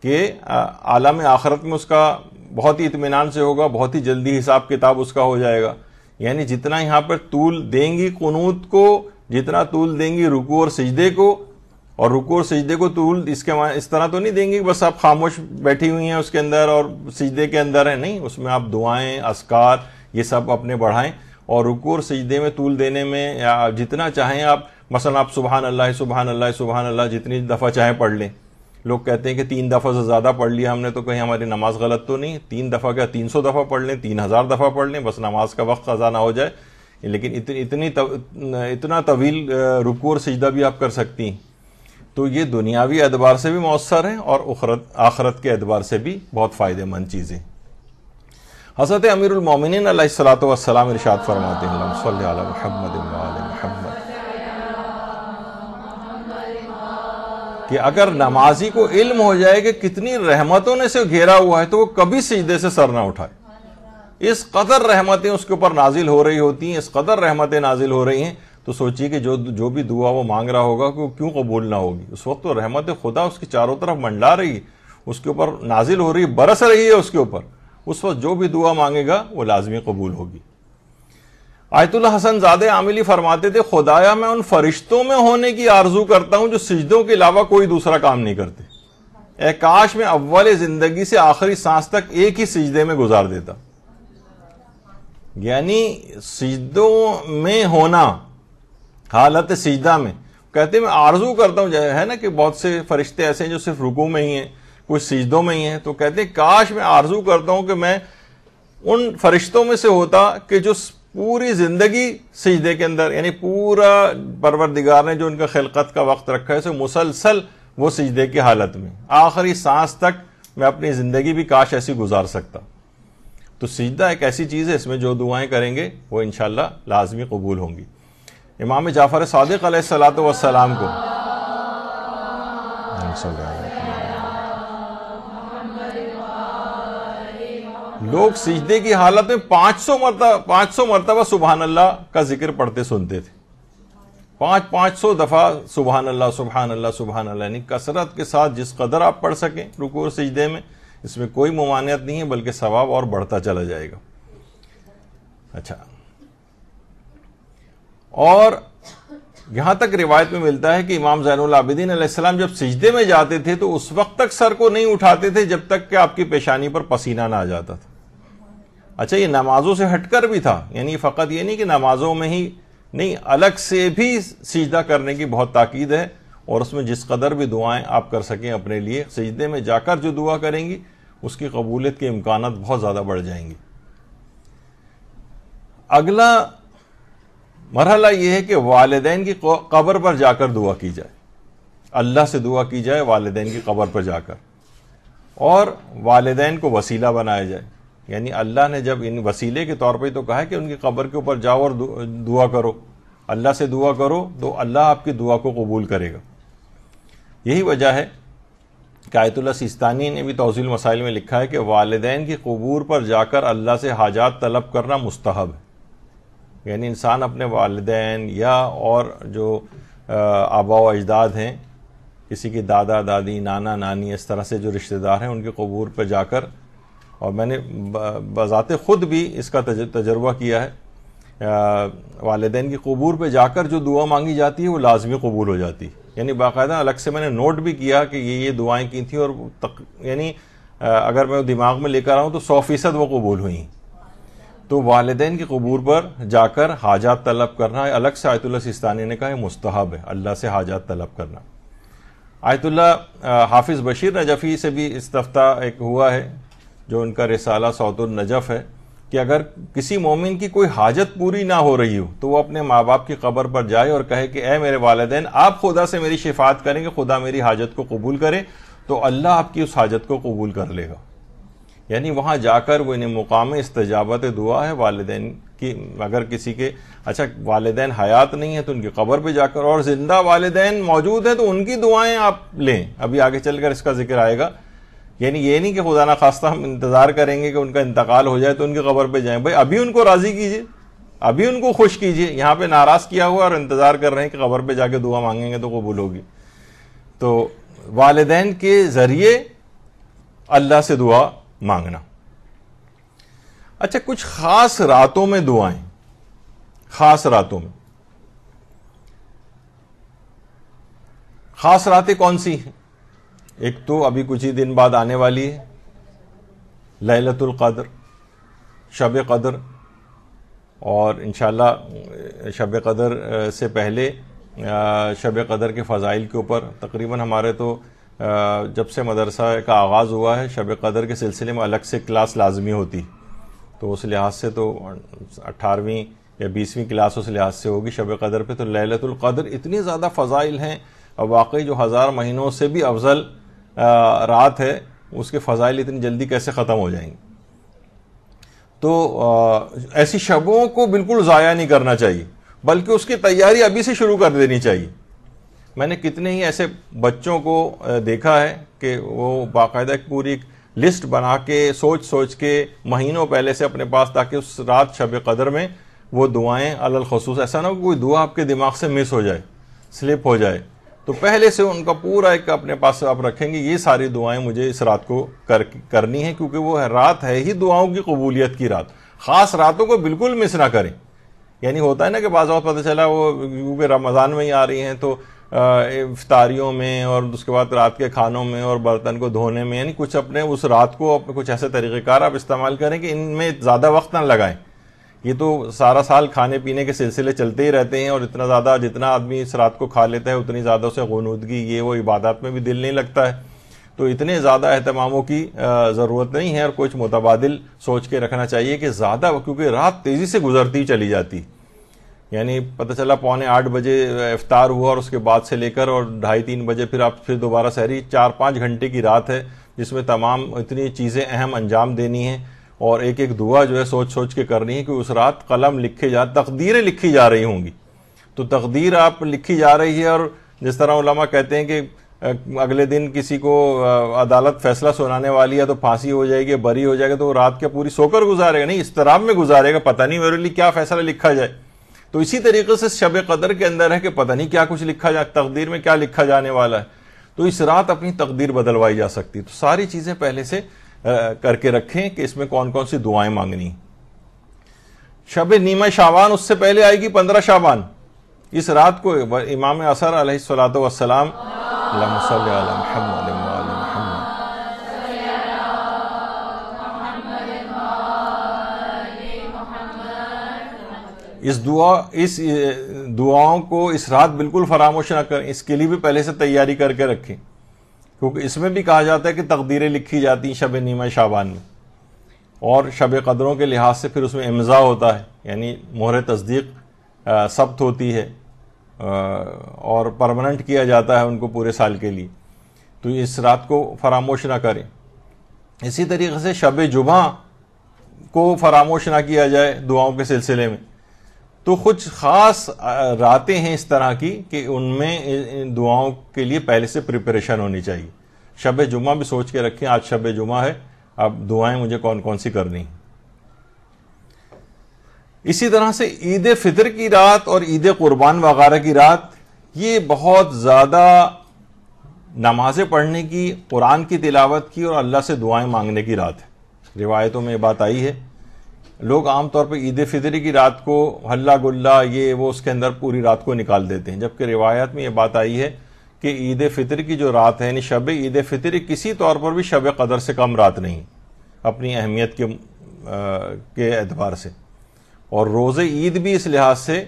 کہ عالم آخرت میں اس کا بہت ہی اطمینان سے ہوگا, بہت ہی جلدی حساب کتاب اس کا ہو جائے گا. یعنی جتنا یہاں پر طول دیں گی قنوت کو, جتنا طول دیں گی رکوع اور سجدے کو, اور رکوع اور سجدے کو طول اس طرح تو نہیں دیں گی بس آپ خاموش بیٹھی ہوئی ہیں اس کے اندر اور سجدے کے اندر ہیں, نہیں, اس میں آپ دعائیں اذکار یہ سب اپنے بڑھائیں. اور رکوع اور سجدے میں طول دینے میں جتنا چاہیں آپ, مثلا آپ سبحان اللہ سبحان اللہ سبحان اللہ جتنی دفعہ چاہیں پڑھ لیں. لوگ کہتے ہیں کہ 3 دفعہ سے زیادہ پڑھ لیا ہم نے تو کہیں ہماری نماز غلط تو نہیں. 3 دفعہ کیا 300 دفعہ پڑھ لیں, 3000 دفعہ پڑھ لیں, بس نماز کا وقت قضا نہ ہو جائے. لیکن اتنا طویل رکوع اور سجدہ بھی آپ کر سکتی ہیں. تو یہ دنیاوی اعتبار سے بھی مؤثر ہیں اور آخرت کے اعتبار سے بھی بہت فائدہ مند چیزیں. حضرت امیر المومنین علیہ الصلوۃ والسلام ارشاد فرماتے ہیں اللہم صلی علی محمد و آل محمد کہ اگر نمازی کو علم ہو جائے کہ کتنی رحمتوں نے اسے گھیرا ہوا ہے تو وہ کبھی سجدے سے سر نہ اٹھائے. اس قدر رحمتیں اس کے اوپر نازل ہو رہی ہوتی ہیں، اس قدر رحمتیں نازل ہو رہی ہیں، تو سوچیے کہ جو بھی دعا وہ مانگ رہا ہوگا کہ وہ کیوں قبول نہ ہوگی. اس وقت تو رحمت خدا اس کی چاروں طرف منڈلا رہی ہے، اس کے اوپر نازل ہو رہی ہے، برس رہی ہے اس کے اوپر. اس وقت جو بھی دعا مانگے گا وہ لازمی قبول ہوگی. آیت اللہ حسن زادہ عاملی فرماتے تھے، خدایا میں ان فرشتوں میں ہونے کی آرزو کرتا ہوں جو سجدوں کے علاوہ کوئی دوسرا کام نہیں کرتے. اے کاش میں اول زندگی سے آخری سانس تک ایک ہی سجدے میں گزار دیتا. یعنی سجدوں میں ہونا، حالت سجدہ میں. کہتے ہیں میں آرزو کرتا ہوں، ہے نا کہ بہت سے فرشتے ایسے ہیں جو صرف رکوع میں ہی ہیں، کچھ سجدوں میں ہی ہیں. تو کہتے ہیں کاش میں آرزو کرتا ہوں کہ میں ان فرشتوں میں سے ہوتا کہ جو پوری زندگی سجدے کے اندر، یعنی پورا پروردگار نے جو ان کا خلقت کا وقت رکھا ہے اسے مسلسل وہ سجدے کی حالت میں آخری سانس تک میں اپنی زندگی بھی کاش ایسی گزار سکتا. تو سجدہ ایک ایسی چیز ہے، اس میں جو دعائیں کریں گے وہ انشاءاللہ لازمی قبول ہوں گی. امام جعفر صادق علیہ الصلوۃ والسلام کو لوگ سجدے کی حالت میں 500 مرتبہ سبحان اللہ کا ذکر پڑھتے سنتے تھے. 500 دفعہ سبحان اللہ سبحان اللہ سبحان اللہ، یعنی کثرت کے ساتھ جس قدر آپ پڑھ سکیں رکوع اور سجدے میں، اس میں کوئی ممانعت نہیں ہے، بلکہ ثواب اور بڑھتا چلا جائے گا. اچھا، اور یہاں تک روایت میں ملتا ہے کہ امام زین العابدین علیہ السلام جب سجدے میں جاتے تھے تو اس وقت تک سر کو نہیں اٹھاتے تھے جب تک کہ آپ کی پیشانی پر پسینہ نہ آ جاتا تھا. اچھا، یہ نمازوں سے ہٹ کر بھی تھا، یعنی فقط یہ نہیں کہ نمازوں میں ہی نہیں، الگ سے بھی سجدہ کرنے کی بہت تاکید ہے، اور اس میں جس قدر بھی دعائیں آپ کر سکیں اپنے لیے، سجدے میں جا کر جو دعا کریں گی اس کی قبولیت کے امکانات بہت زیادہ بڑھ جائیں گے. اگلا مرحلہ یہ ہے کہ والدین کی قبر پر جا کر دعا کی جائے، اللہ سے دعا کی جائے والدین کی قبر پر جا کر، اور والدین کو وسیلہ بنایا جائے. یعنی اللہ نے جب ان وسیلے کے طور پہ تو کہا ہے کہ ان کی قبر کے اوپر جاؤ اور دعا کرو، اللہ سے دعا کرو تو اللہ آپ کی دعا کو قبول کرے گا. یہی وجہ ہے کہ آیت اللہ سیستانی نے بھی توضیح المسائل میں لکھا ہے کہ والدین کی قبور پر جا کر اللہ سے حاجات طلب کرنا مستحب ہے. یعنی انسان اپنے والدین یا اور جو آبا و اجداد ہیں، کسی کی دادا دادی نانا نانی اس طرح سے جو رشتہ دار ہیں، ان کی قبور پہ جا کر، اور میں نے بذات خود بھی اس کا تجربہ کیا ہے، والدین کی قبور پہ جا کر جو دعا مانگی جاتی ہے وہ لازمی قبول ہو جاتی ہے. یعنی باقاعدہ الگ سے میں نے نوٹ بھی کیا کہ یہ دعائیں کی تھیں، اور یعنی اگر میں دماغ میں لے کر آؤں تو 100% وہ قبول ہوئیں. تو والدین کی قبور پر جا کر حاجات طلب کرنا الگ سے آیت اللہ سیستانی نے کہا ہے مستحب ہے، اللہ سے حاجات طلب کرنا. آیت اللہ حافظ بشیر نجفی سے بھی استفتاء ایک ہوا ہے، جو ان کا رسالہ صوت النجف ہے، کہ اگر کسی مومن کی کوئی حاجت پوری نہ ہو رہی ہو تو وہ اپنے ماں باپ کی قبر پر جائے اور کہے کہ اے میرے والدین، آپ خدا سے میری شفاعت کریں گے، خدا میری حاجت کو قبول کرے، تو اللہ آپ کی اس حاجت کو قبول کر لے گا. یعنی وہاں جا کر وہ انہیں مقام استجابت دعا ہے والدین کی. اگر کسی کے والدین حیات نہیں ہیں تو ان کی قبر پہ جا کر، اور زندہ والدین موجود ہیں تو ان کی دعائیں آپ لیں. ابھی آگے چل کر اس کا ذکر آئے گا. یعنی یہ نہیں کہ خدا نہ خواستہ ہم انتظار کریں گے کہ ان کا انتقال ہو جائے تو ان کی قبر پہ جائیں. بھائی ابھی ان کو راضی کیجئے، ابھی ان کو خوش کیجئے. یہاں پہ ناراض کیا ہوا اور انتظار کر رہے ہیں کہ قبر پہ جا کے دعا مانگیں گے تو قبول ہوگی. تو والدین کے ذریعے اللہ سے دعا مانگنا. اچھا، کچھ خاص راتوں میں دعائیں، خاص راتوں میں. خاص راتیں کون سی ہیں؟ ایک تو ابھی کچھ ہی دن بعد آنے والی ہے لیلۃ القدر، شب قدر، اور انشاءاللہ شب قدر سے پہلے شب قدر کے فضائل کے اوپر تقریباً ہمارے تو جب سے مدرسہ کا آغاز ہوا ہے شب قدر کے سلسلے میں الگ سے کلاس لازمی ہوتی، تو اس لحاظ سے تو 18ویں یا 20ویں کلاس اس لحاظ سے ہوگی شب قدر پہ. تو لیلۃ القدر اتنی زیادہ فضائل ہیں، اور واقعی جو 1000 مہینوں سے بھی افضل رات ہے، اس کے فضائل اتنی جلدی کیسے ختم ہو جائیں گے. تو ایسی شبوں کو بالکل ضائع نہیں کرنا چاہیے، بلکہ اس کی تیاری ابھی سے شروع کر دینی چاہیے. میں نے کتنے ہی ایسے بچوں کو دیکھا ہے کہ وہ باقاعدہ ایک پوری لسٹ بنا کے سوچ کے مہینوں پہلے سے اپنے پاس، تاکہ اس رات شب قدر میں وہ دعائیں علی الخصوص، ایسا نہ ہو کہ کوئی دعا آپ کے دماغ سے مس ہو جائے، سلپ ہو جائے، تو پہلے سے ان کا پورا ایک اپنے پاس آپ رکھیں گے یہ ساری دعائیں مجھے اس رات کو کرنی ہیں، کیونکہ وہ رات ہے ہی دعاؤں کی قبولیت کی رات. خاص راتوں کو بالکل مس نہ کریں. یعنی ہوتا ہے نا کہ بعض اوقات پتہ چلا وہ کیونکہ رمضان میں ہی آ رہی ہیں تو افطاریوں میں اور اس کے بعد رات کے کھانوں میں اور برتن کو دھونے میں، یعنی کچھ اپنے اس رات کو کچھ ایسے طریقہ کار آپ استعمال کریں کہ ان میں زیادہ وقت نہ لگائیں. یہ تو سارا سال کھانے پینے کے سلسلے چلتے ہی رہتے ہیں، اور اتنا زیادہ جتنا آدمی اس رات کو کھا لیتا ہے اتنی زیادہ اسے غنودگی یہ وہ عبادات میں بھی دل نہیں لگتا ہے. تو اتنے زیادہ اہتماموں کی ضرورت نہیں ہے، اور کچھ متبادل سوچ کے رکھنا چاہیے کہ زیادہ، کیونکہ رات تیزی سے گزرتی چلی جاتی. یعنی پتہ چلا 7:45 بجے افطار ہوا اور اس کے بعد سے لے کر اور 2:30-3 بجے پھر دوبارہ سحری، 4-5 گھنٹے کی رات ہے جس میں تمام اتنی چیزیں اہم انجام دینی ہیں، اور ایک ایک دعا جو ہے سوچ کے کرنی ہے کہ اس رات قلم لکھے تقدیریں لکھی جا رہی ہوں گی. تو تقدیر آپ لکھی جا رہی ہے، اور جس طرح علماء کہتے ہیں کہ اگلے دن کسی کو عدالت فیصلہ سنانے والی ہے تو پھانسی ہو جائے گی، بری ہو جائے گا، تو وہ رات کیا پوری سو کر گزارے گا؟ نہیں، اضطراب میں گزارے گا، پتہ نہیں میرے لیے کیا فیصلہ لکھا جائے. تو اسی طریقے سے شب قدر کے اندر ہے کہ پتہ نہیں کیا کچھ لکھا جائے، تقدیر میں کیا لکھا جانے والا ہے. تو اس رات اپنی تقدیر بدلوائی جا سکتی. تو ساری چیزیں پہلے سے کر کے رکھیں کہ اس میں کون کون سی دعائیں مانگنی. شب نیمہ شعبان اس سے پہلے آئے گی 15 شعبان. اس رات کو امام اثر علیہ الصلوۃ والسلام، اللہم صلی علی محمد وآل محمد، اس دعاؤں کو اس رات بالکل فراموش نہ کریں. اس کے لیے بھی پہلے سے تیاری کر کے رکھیں، کیونکہ اس میں بھی کہا جاتا ہے کہ تقدیریں لکھی جاتی ہیں شب نیمہ شعبان میں، اور شب قدروں کے لحاظ سے پھر اس میں امضاء ہوتا ہے، یعنی مہر تصدیق ثبت ہوتی ہے اور پرماننٹ کیا جاتا ہے ان کو پورے سال کے لیے. تو اس رات کو فراموش نہ کریں. اسی طریقے سے شب جمعہ کو فراموش نہ کیا جائے دعاؤں کے سلسلے میں. تو کچھ خاص راتیں ہیں اس طرح کی کہ ان میں دعاؤں کے لیے پہلے سے پریپریشن ہونی چاہیے. شب جمعہ بھی سوچ کے رکھیں آج شب جمعہ ہے، اب دعائیں مجھے کون کون سی کرنی ہیں. اسی طرح سے عید فطر کی رات اور عید قربان وغیرہ کی رات، یہ بہت زیادہ نمازیں پڑھنے کی، قرآن کی تلاوت کی اور اللہ سے دعائیں مانگنے کی رات ہے. روایتوں میں یہ بات آئی ہے. لوگ عام طور پہ عید فطر کی رات کو ہلہ گلہ یہ وہ اس کے اندر پوری رات کو نکال دیتے ہیں، جبکہ روایات میں یہ بات آئی ہے کہ عید فطر کی جو رات ہے، یعنی شب عید فطر، کسی طور پر بھی شب قدر سے کم رات نہیں اپنی اہمیت کے اعتبار سے. اور روز عید بھی اس لحاظ سے،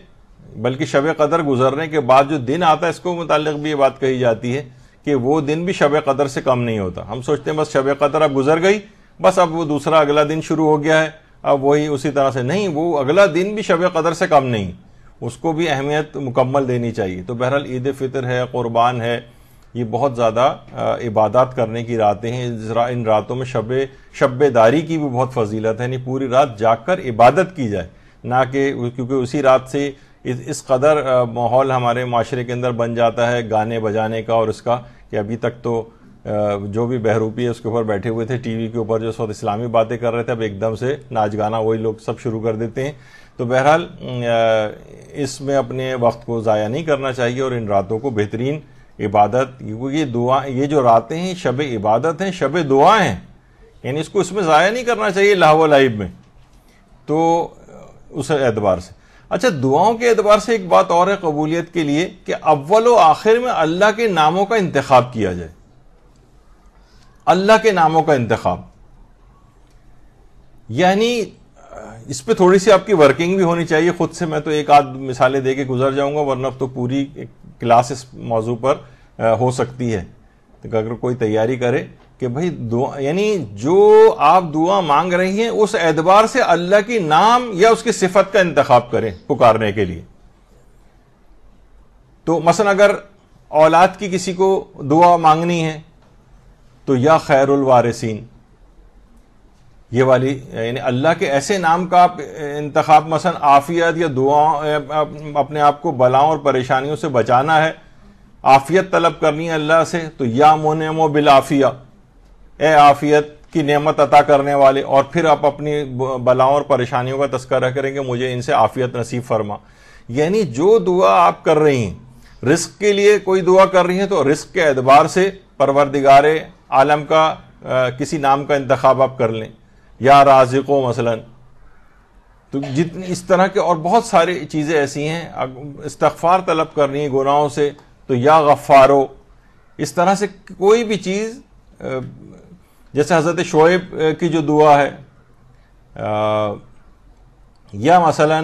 بلکہ شب قدر گزرنے کے بعد جو دن آتا ہے اس کو متعلق بھی یہ بات کہی جاتی ہے کہ وہ دن بھی شب قدر سے کم نہیں ہوتا. ہم سوچتے ہیں بس شب قدر اب گزر گئی، بس اب وہ دوسرا اگلا دن شروع ہو گیا ہے، اب وہی اسی طرح سے نہیں، وہ اگلا دن بھی شب قدر سے کم نہیں، اس کو بھی اہمیت مکمل دینی چاہیے. تو بہرحال عید فطر ہے، قربان ہے، یہ بہت زیادہ عبادات کرنے کی راتیں ہیں. ان راتوں میں شب داری کی بھی بہت فضیلت ہے، یعنی پوری رات جاگ کر عبادت کی جائے، نہ کہ کیونکہ اسی رات سے اس قدر ماحول ہمارے معاشرے کے اندر بن جاتا ہے گانے بجانے کا اور اس کا، کہ ابھی تک تو جو بھی بہروپی ہے اس کے اوپر بیٹھے ہوئے تھے ٹی وی کے اوپر جو سب اسلامی باتیں کر رہے تھے، اب ایک دم سے ناچ گانا وہی لوگ سب شروع کر دیتے ہیں. تو بہرحال اس میں اپنے وقت کو ضائع نہیں کرنا چاہیے، اور ان راتوں کو بہترین عبادت، یہ جو راتیں ہیں شب عبادت ہیں، شب دعا ہیں، یعنی اس میں ضائع نہیں کرنا چاہیے لہو و لعب میں. تو اس اعتبار سے اچھا، دعاؤں کے اعتبار سے ایک بات اور ہے قبولیت کے لیے کہ اول و آخر میں اللہ کے ناموں کا انتخاب کیا جائے. اللہ کے ناموں کا انتخاب، یعنی اس پہ تھوڑی سی آپ کی ورکنگ بھی ہونی چاہیے خود سے. میں تو ایک آدھ مثالیں دے کے گزر جاؤں گا، ورنہ تو پوری کلاس اس موضوع پر ہو سکتی ہے. تو اگر کوئی تیاری کرے کہ بھائی دعا، یعنی جو آپ دعا مانگ رہی ہیں اس اعتبار سے اللہ کی نام یا اس کی صفت کا انتخاب کریں پکارنے کے لیے. تو مثلا اگر اولاد کی کسی کو دعا مانگنی ہے تو یا خیر الوارثین، یہ والی، یعنی اللہ کے ایسے نام کا آپ انتخاب، مثلا عافیت یا دعا، اپنے آپ کو بلاؤں اور پریشانیوں سے بچانا ہے، عافیت طلب کرنی ہے اللہ سے، تو یا منعم بالعافیہ، اے عافیت کی نعمت عطا کرنے والے، اور پھر آپ اپنی بلاؤں اور پریشانیوں کا تذکرہ کریں کہ مجھے ان سے عافیت نصیب فرما. یعنی جو دعا آپ کر رہی ہیں، رزق کے لیے کوئی دعا کر رہی ہیں تو رزق کے اعتبار سے پروردگار عالم کا کسی نام کا انتخاب آپ کر لیں، یا رازقو مثلا. تو جتنی اس طرح کے اور بہت ساری چیزیں ایسی ہیں. استغفار طلب کر رہی ہیں گناہوں سے تو یا غفارو. اس طرح سے کوئی بھی چیز، جیسے حضرت شعیب کی جو دعا ہے، یا مثلا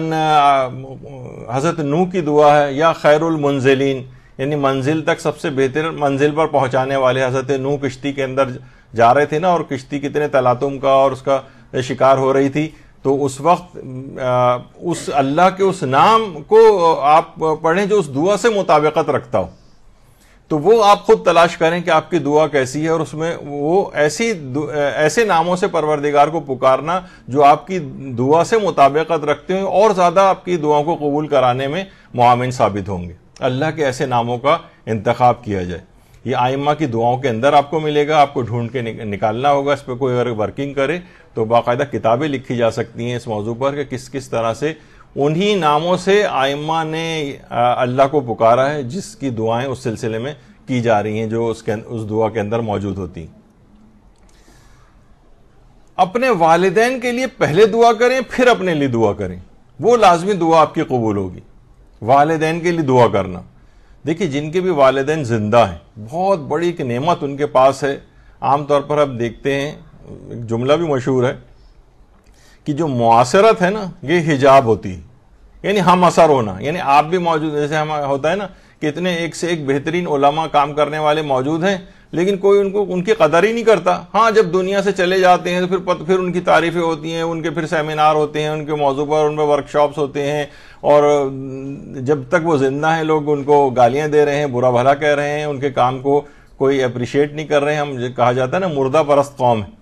حضرت نوح کی دعا ہے، یا خیر المنزلین، یعنی منزل تک سب سے بہتر منزل پر پہنچانے والے. حضرت نوح کشتی کے اندر جا رہے تھے نا، اور کشتی کتنے تلاطم کا اور اس کا شکار ہو رہی تھی، تو اس وقت اس اللہ کے اس نام کو آپ پڑھیں جو اس دعا سے مطابقت رکھتا ہو. تو وہ آپ خود تلاش کریں کہ آپ کی دعا کیسی ہے، اور اس میں وہ ایسے ناموں سے پروردگار کو پکارنا جو آپ کی دعا سے مطابقت رکھتے ہیں اور زیادہ آپ کی دعاؤں کو قبول کرانے میں معاون ثابت ہوں گے. اللہ کے ایسے ناموں کا انتخاب کیا جائے. یہ آئمہ کی دعاؤں کے اندر آپ کو ملے گا، آپ کو ڈھونڈ کے نکالنا ہوگا. اس پہ کوئی اگر ورکنگ کرے تو باقاعدہ کتابیں لکھی جا سکتی ہیں اس موضوع پر کہ کس کس طرح سے انہی ناموں سے آئمہ نے اللہ کو پکارا ہے، جس کی دعائیں اس سلسلے میں کی جا رہی ہیں جو اس دعا کے اندر موجود ہوتی ہیں. اپنے والدین کے لیے پہلے دعا کریں، پھر اپنے لیے دعا کریں، وہ لازمی دعا آپ کی قبول ہوگی. والدین کے لیے دعا کرنا، دیکھیے جن کے بھی والدین زندہ ہیں، بہت بڑی ایک نعمت ان کے پاس ہے. عام طور پر آپ دیکھتے ہیں، ایک جملہ بھی مشہور ہے کہ جو معاصرت ہے نا، یہ حجاب ہوتی ہے، یعنی ہم اثر ہونا. یعنی آپ بھی موجود، جیسے ہم ہوتا ہے نا کہ اتنے ایک سے ایک بہترین علماء کام کرنے والے موجود ہیں، لیکن کوئی ان کی قدر ہی نہیں کرتا. ہاں جب دنیا سے چلے جاتے ہیں تو پھر ان کی تعریفیں ہوتی ہیں، ان کے پھر سیمینار ہوتے ہیں ان کے موضوع پر، ان میں ورک شاپس ہوتے ہیں، اور جب تک وہ زندہ ہیں لوگ ان کو گالیاں دے رہے ہیں، برا بھلا کہہ رہے ہیں، ان کے کام کو کوئی اپریشیٹ نہیں کر رہے ہیں. ہم کہا جاتا ہے نا مردہ پرست قوم ہے،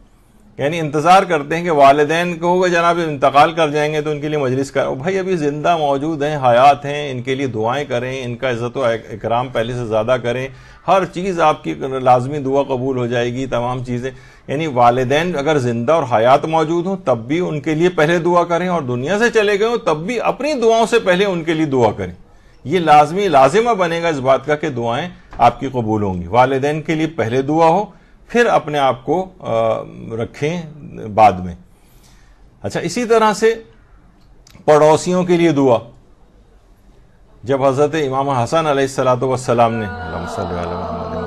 یعنی انتظار کرتے ہیں کہ والدین کو ہوگا جناب انتقال کر جائیں گے تو ان کے لیے مجلس کرو. بھائی ابھی زندہ موجود ہیں، حیات ہیں، ان کے لیے دعائیں کریں، ان کا عزت و اکرام پہلے سے زیادہ کریں. ہر چیز آپ کی لازمی دعا قبول ہو جائے گی، تمام چیزیں. یعنی والدین اگر زندہ اور حیات موجود ہوں تب بھی ان کے لیے پہلے دعا کریں، اور دنیا سے چلے گئے ہوں تب بھی اپنی دعاؤں سے پہلے ان کے لیے دعا کریں. یہ لازمہ بنے گا اس بات کا کہ دعائیں آپ کی قبول ہوں گی. والدین کے لیے پہلے دعا ہو، پھر اپنے آپ کو رکھیں بعد میں. اچھا، اسی طرح سے پڑوسیوں کے لیے دعا. جب حضرت امام حسن علیہ الصلوۃ والسلام نے اللہم صلی علی محمد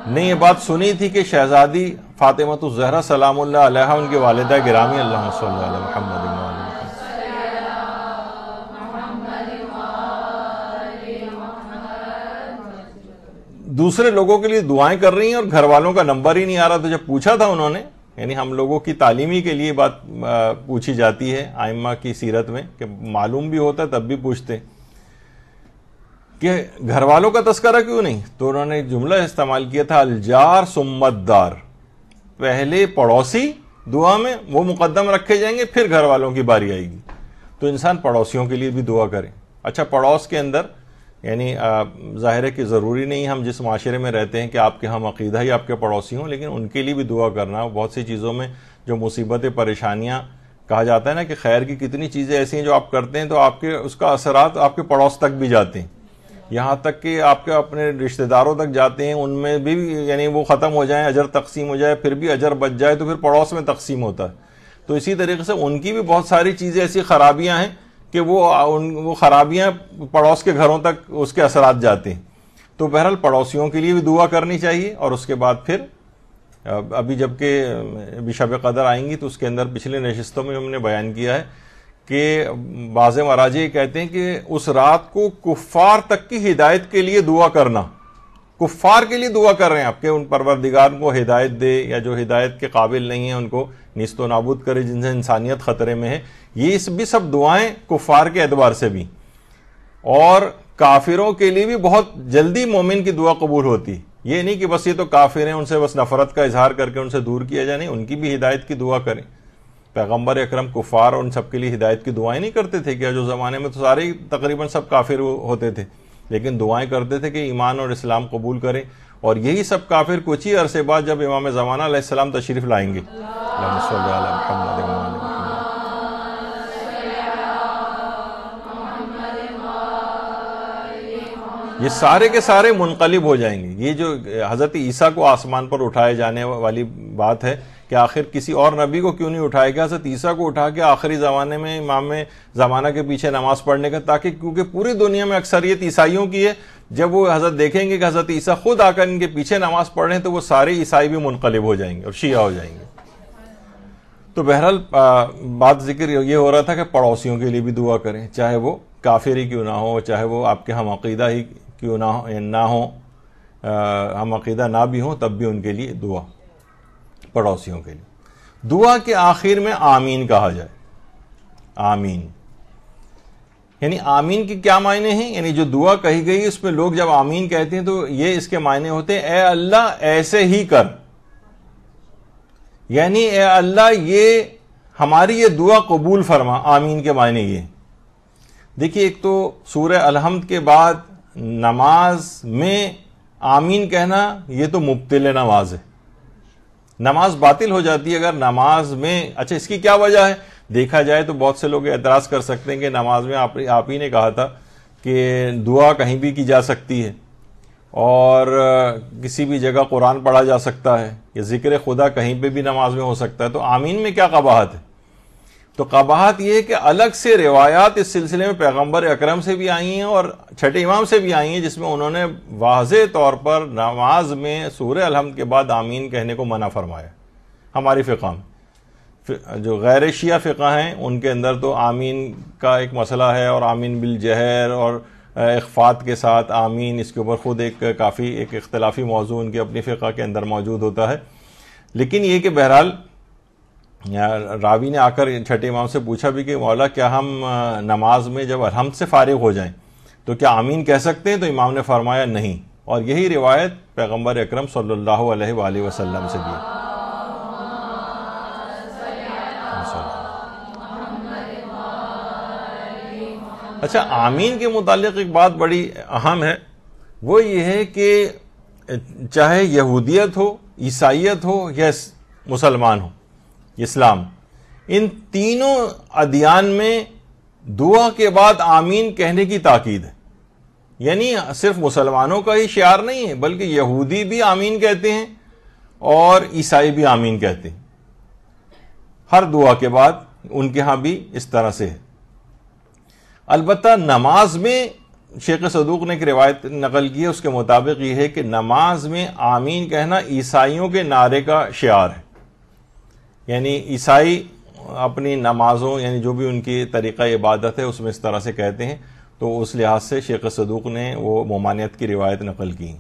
نے یہ بات سنی تھی کہ شہزادی فاطمہ الزہرا سلام اللہ علیہا، ان کے والدہ گرامی، اللہم صلی علی محمد دوسرے لوگوں کے لیے دعائیں کر رہی ہیں اور گھر والوں کا نمبر ہی نہیں آ رہا. تو جب پوچھا تھا انہوں نے، یعنی ہم لوگوں کی تعلیمی کے لیے بات پوچھی جاتی ہے آئمہ کی سیرت میں، کہ معلوم بھی ہوتا ہے تب بھی پوچھتے کہ گھر والوں کا تذکرہ کیوں نہیں. تو انہوں نے جملہ استعمال کیا تھا الجار ثم الدار. پہلے پڑوسی دعا میں وہ مقدم رکھے جائیں گے، پھر گھر والوں کی باری آئے گی. تو انسان پڑوسیوں کے لیے بھی دعا کرے. اچھا، پڑوس کے اندر یعنی ظاہر ہے کہ ضروری نہیں ہم جس معاشرے میں رہتے ہیں کہ آپ کے ہم عقیدہ ہی آپ کے پڑوسی ہوں، لیکن ان کے لیے بھی دعا کرنا. بہت سی چیزوں میں جو مصیبتیں، پریشانیاں، کہا جاتا ہے نا کہ خیر کی کتنی چیزیں ایسی ہیں جو آپ کرتے ہیں تو آپ کے اس کا اثرات آپ کے پڑوس تک بھی جاتے ہیں، یہاں تک کہ آپ کے اپنے رشتہ داروں تک جاتے ہیں. ان میں بھی یعنی وہ ختم ہو جائیں، اجر تقسیم ہو جائے، پھر بھی اجر بچ جائے تو پھر پڑوس میں تقسیم ہوتا ہے. تو اسی طریقے سے ان کی بھی بہت ساری چیزیں ایسی خرابیاں ہیں کہ وہ خرابیاں پڑوس کے گھروں تک اس کے اثرات جاتے ہیں. تو بہرحال پڑوسیوں کے لیے بھی دعا کرنی چاہیے. اور اس کے بعد پھر ابھی جبکہ شب قدر آئیں گی تو اس کے اندر پچھلے نشستوں میں ہم نے بیان کیا ہے کہ بعض مراجع یہ کہتے ہیں کہ اس رات کو کفار تک کی ہدایت کے لیے دعا کرنا. کفار کے لیے دعا کر رہے ہیں آپ کہ ان پروردگار کو ہدایت دے، یا جو ہدایت کے قابل نہیں ہیں ان کو نیست و نابود کرے، جن سے انسانیت خطرے میں ہے. یہ بھی سب دعائیں کفار کے اعتبار سے بھی. اور کافروں کے لیے بھی بہت جلدی مومن کی دعا قبول ہوتی. یہ نہیں کہ بس یہ تو کافر ہیں، ان سے بس نفرت کا اظہار کر کے ان سے دور کیا جائے، نہیں، ان کی بھی ہدایت کی دعا کریں. پیغمبر اکرم کفار اور ان سب کے لیے ہدایت کی دعائیں نہیں کرتے تھے کیا؟ جو زمانے میں تو سارے تقریباً سب کافر ہوتے تھے، لیکن دعائیں کرتے تھے کہ ایمان اور اسلام قبول کریں، اور یہی سب کافر کچھ ہی عرصے بعد جب امام زمانہ علیہ السلام تشریف لائیں گے، اللہم صلی علی محمد و آل محمد، یہ سارے کے سارے منقلب ہو جائیں گے۔ یہ جو حضرت عیسیٰ کو آسمان پر اٹھائے جانے والی بات ہے کہ آخر کسی اور نبی کو کیوں نہیں اٹھایا گیا، حضرت عیسیٰ کو اٹھا کے آخری زمانے میں امام زمانہ کے پیچھے نماز پڑھنے کا، تاکہ کیونکہ پوری دنیا میں اکثریت عیسائیوں کی ہے، جب وہ حضرت دیکھیں گے کہ حضرت عیسیٰ خود آ کر ان کے پیچھے نماز پڑھ رہے ہیں تو وہ سارے عیسائی بھی منقلب ہو جائیں گے اور شیعہ ہو جائیں گے۔ تو بہرحال بات ذکر یہ ہو رہا تھا کہ پڑوسیوں کے لیے بھی دعا کریں، چاہے وہ کافر ہی کیوں نہ ہو، چاہے وہ آپ کے ہم عقیدہ ہی کیوں نہ ہوں، ہم عقیدہ نہ بھی ہوں، تب بھی ان کے لیے دعا، پڑوسیوں کے لیے دعا کے آخر میں آمین کہا جائے۔ آمین یعنی آمین کے کیا معنی ہیں؟ یعنی جو دعا کہی گئی اس میں لوگ جب آمین کہتے ہیں تو یہ اس کے معنی ہوتے ہیں اے اللہ ایسے ہی کر، یعنی اے اللہ یہ ہماری یہ دعا قبول فرما۔ آمین کے معنی یہ دیکھیے، ایک تو سورہ الحمد کے بعد نماز میں آمین کہنا یہ تو مبطل نماز ہے، نماز باطل ہو جاتی ہے اگر نماز میں۔ اچھا اس کی کیا وجہ ہے؟ دیکھا جائے تو بہت سے لوگ اعتراض کر سکتے ہیں کہ نماز میں آپ ہی نے کہا تھا کہ دعا کہیں بھی کی جا سکتی ہے اور کسی بھی جگہ قرآن پڑھا جا سکتا ہے، یا ذکر خدا کہیں پہ بھی نماز میں ہو سکتا ہے، تو آمین میں کیا قباحت ہے؟ تو قباحت یہ ہے کہ الگ سے روایات اس سلسلے میں پیغمبر اکرم سے بھی آئی ہیں اور چھٹے امام سے بھی آئی ہیں، جس میں انہوں نے واضح طور پر نماز میں سورہ الحمد کے بعد آمین کہنے کو منع فرمایا۔ ہماری فقہ میں جو غیر شیعہ فقہ ہیں ان کے اندر تو آمین کا ایک مسئلہ ہے، اور آمین بالجہر اور اخفات کے ساتھ آمین، اس کے اوپر خود کافی ایک اختلافی موضوع ان کے اپنی فقہ کے اندر موجود ہوتا ہے۔ لیکن یہ کہ بہرحال راوی نے آ کر چھٹے امام سے پوچھا بھی کہ مولا کیا ہم نماز میں جب الحمد سے فارغ ہو جائیں تو کیا آمین کہہ سکتے ہیں؟ تو امام نے فرمایا نہیں، اور یہی روایت پیغمبر اکرم صلی اللہ علیہ وآلہ وسلم سے بھی ہے۔ اچھا آمین کے متعلق ایک بات بڑی اہم ہے، وہ یہ ہے کہ چاہے یہودیت ہو، عیسائیت ہو یا مسلمان ہو، اسلام، ان تینوں ادیان میں دعا کے بعد آمین کہنے کی تاکید ہے۔ یعنی صرف مسلمانوں کا ہی شعار نہیں ہے، بلکہ یہودی بھی آمین کہتے ہیں اور عیسائی بھی آمین کہتے ہیں، ہر دعا کے بعد ان کے ہاں بھی اس طرح سے ہے۔ البتہ نماز میں شیخ صدوق نے ایک روایت نقل کی ہے، اس کے مطابق یہ ہے کہ نماز میں آمین کہنا عیسائیوں کے نعرے کا شعار ہے، یعنی عیسائی اپنی نمازوں یعنی جو بھی ان کی طریقہ عبادت ہے اس میں اس طرح سے کہتے ہیں، تو اس لحاظ سے شیخ صدوق نے وہ ممانعت کی روایت نقل کی۔